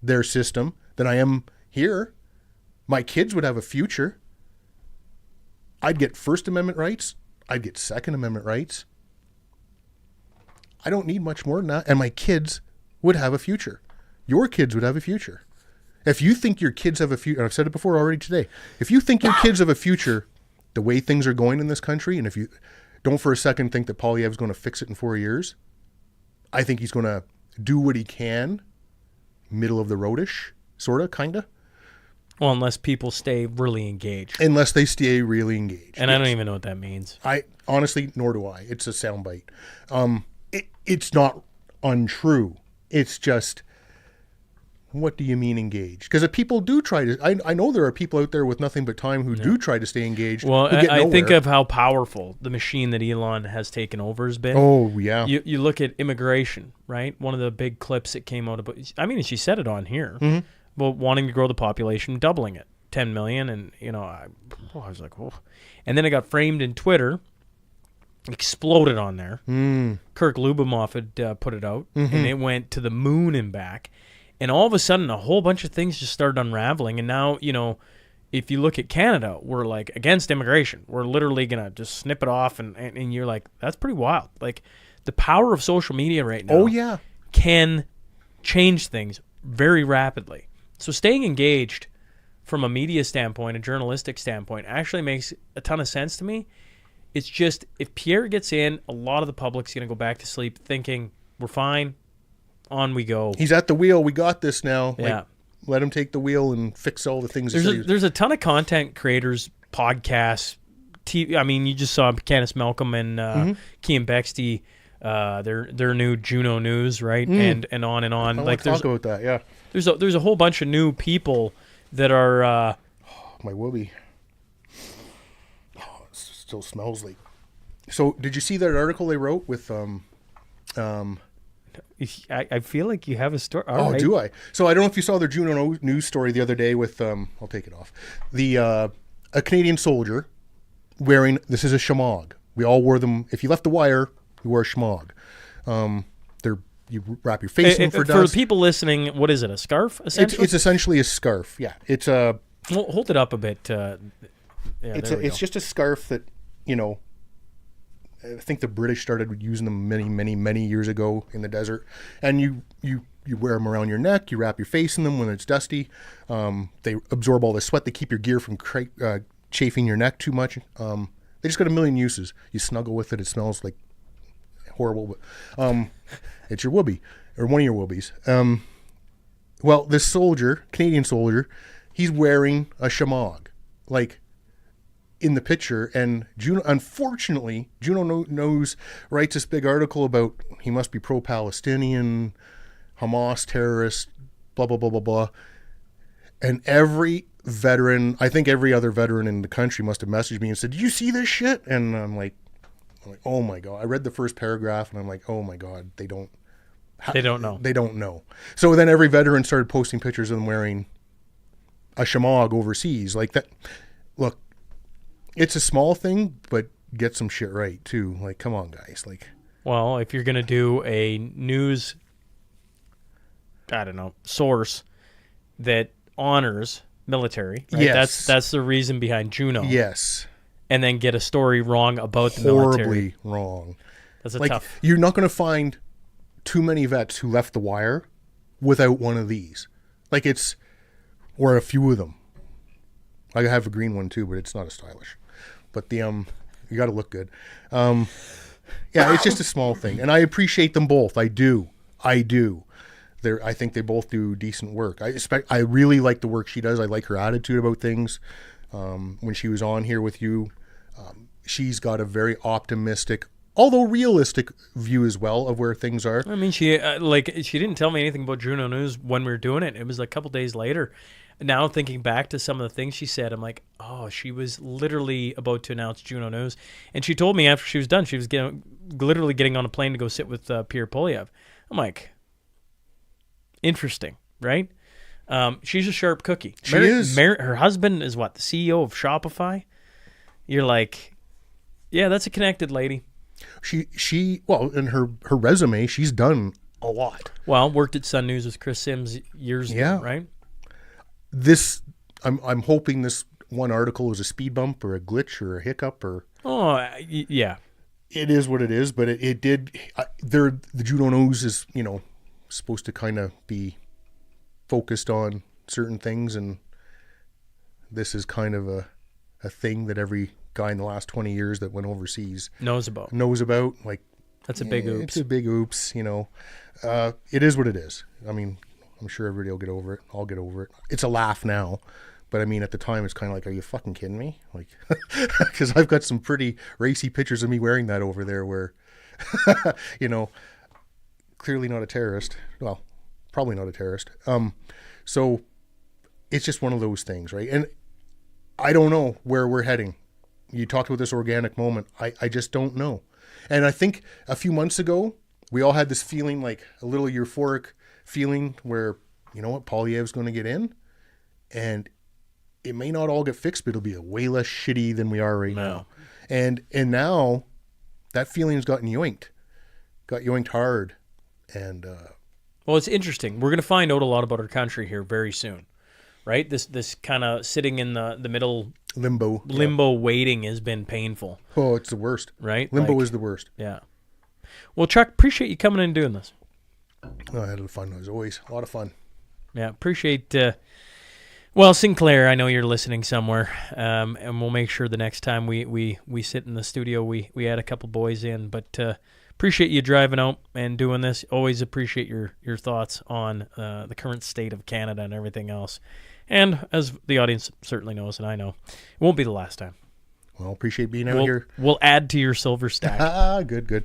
their system, than I am here. My kids would have a future. I'd get First Amendment rights. I'd get Second Amendment rights. I don't need much more than that. And my kids would have a future. Your kids would have a future. If you think your kids have a future, I've said it before already today, if you think your kids have a future the way things are going in this country, and if you don't for a second think that Poilievre's going to fix it in 4 years, I think he's going to do what he can, middle of the roadish, sort of, kind of. Well, unless people stay really engaged. Unless they stay really engaged. And yes. I don't even know what that means. I honestly, nor do I. It's a soundbite. It's not untrue. It's just, what do you mean engaged? Because if people do try to, I know there are people out there with nothing but time who do try to stay engaged. Well, I think of how powerful the machine that Elon has taken over has been. Oh, yeah. You look at immigration, right? One of the big clips that came out about, she said it on here, about wanting to grow the population, doubling it, 10 million. And, I was like, oh. And then it got framed in Twitter, exploded on there. Kirk Lubimoff had put it out, and it went to the moon and back. And all of a sudden, a whole bunch of things just started unraveling. And now, if you look at Canada, we're like against immigration. We're literally going to just snip it off. And you're like, that's pretty wild. Like, the power of social media right now can change things very rapidly. So staying engaged from a media standpoint, a journalistic standpoint, actually makes a ton of sense to me. It's just, if Pierre gets in, a lot of the public's going to go back to sleep thinking, we're fine. On we go. He's at the wheel. We got this now. Yeah. Like, let him take the wheel and fix all the things. There's a ton of content creators, podcasts, TV. You just saw Candace Malcolm and Cian Bexty, their new Juno News, right? And on and on. Like, talk about that. Yeah. There's a whole bunch of new people that are. My whoopee. Oh, it still smells like. So, did you see that article they wrote with I feel like you have a story. All right. Do I? So I don't know if you saw their Juno News story the other day with, I'll take it off, a Canadian soldier wearing, this is a shamog. We all wore them. If you left the wire, you wore a shamog. You wrap your face in for dust. For people listening, what is it, a scarf, essentially? It's essentially a scarf, yeah. It's a... Hold it up a bit. It's just a scarf that, I think the British started using them many years ago in the desert. And you wear them around your neck. You wrap your face in them when it's dusty. They absorb all the sweat. They keep your gear from chafing your neck too much. They just got a million uses. You snuggle with it. It smells like horrible. But it's your whoopee, or one of your whoopies. Well, this soldier, Canadian soldier, he's wearing a shamog. Like, in the picture, and Juno, unfortunately, Juno Knows writes this big article about he must be pro-Palestinian, Hamas terrorist, blah, blah, blah, blah, blah. And every veteran, I think every other veteran in the country must have messaged me and said, "Did you see this shit?" And I'm like, oh my God. I read the first paragraph and I'm like, oh my God, they don't know. They don't know. So then every veteran started posting pictures of them wearing a shamog overseas. Like that. Look, it's a small thing, but get some shit right too. Like, come on, guys. Like, well, if you're gonna do a news, source that honors military, right? Yes, that's the reason behind Juno. Yes, and then get a story wrong about the military. Horribly wrong. That's tough. You're not gonna find too many vets who left the wire without one of these. Like or a few of them. I have a green one too, but it's not as stylish. But you got to look good. Yeah, it's just a small thing, and I appreciate them both. I do. I think they both do decent work. I really like the work she does. I like her attitude about things. When she was on here with you, she's got a very optimistic, although realistic view as well of where things are. I mean, she didn't tell me anything about Juno News when we were doing it. It was a couple days later. Now thinking back to some of the things she said, I'm like, oh, she was literally about to announce Juno News. And she told me after she was done, she was literally getting on a plane to go sit with Pierre Polyev. I'm like, interesting, right? She's a sharp cookie. She is. Her husband is what, the CEO of Shopify? You're like, yeah, that's a connected lady. Well, in her resume, she's done a lot. Well, worked at Sun News with Chris Sims years ago, right? I'm hoping this one article is a speed bump or a glitch or a hiccup or. Oh, yeah. It is what it is, but it did. The Juno News is, supposed to kind of be focused on certain things, and this is kind of a thing that every guy in the last 20 years that went overseas knows about. Like, that's a big oops. It's a big oops. It is what it is. I mean, I'm sure everybody will get over it. I'll get over it. It's a laugh now, but I mean, at the time, it's kind of like, are you fucking kidding me? Like, because I've got some pretty racy pictures of me wearing that over there where, clearly not a terrorist. Well, probably not a terrorist. So it's just one of those things, right? And I don't know where we're heading. You talked about this organic moment. I just don't know. And I think a few months ago, we all had this feeling, like a little euphoric feeling where, you know what, Polyev's going to get in, and it may not all get fixed, but it'll be way less shitty than we are right now. And now that feeling's gotten yoinked. Got yoinked hard. And well, it's interesting. We're going to find out a lot about our country here very soon, right? This kind of sitting in the middle limbo waiting has been painful. Oh, it's the worst. Right? Limbo is the worst. Yeah. Well, Chuck, appreciate you coming in and doing this. Oh, I had a fun. It was always a lot of fun. Yeah, appreciate. Well, Sinclair, I know you're listening somewhere, and we'll make sure the next time we sit in the studio, we add a couple boys in. But appreciate you driving out and doing this. Always appreciate your thoughts on the current state of Canada and everything else. And as the audience certainly knows, and I know, it won't be the last time. Well, appreciate being out here. We'll add to your silver stack. Good.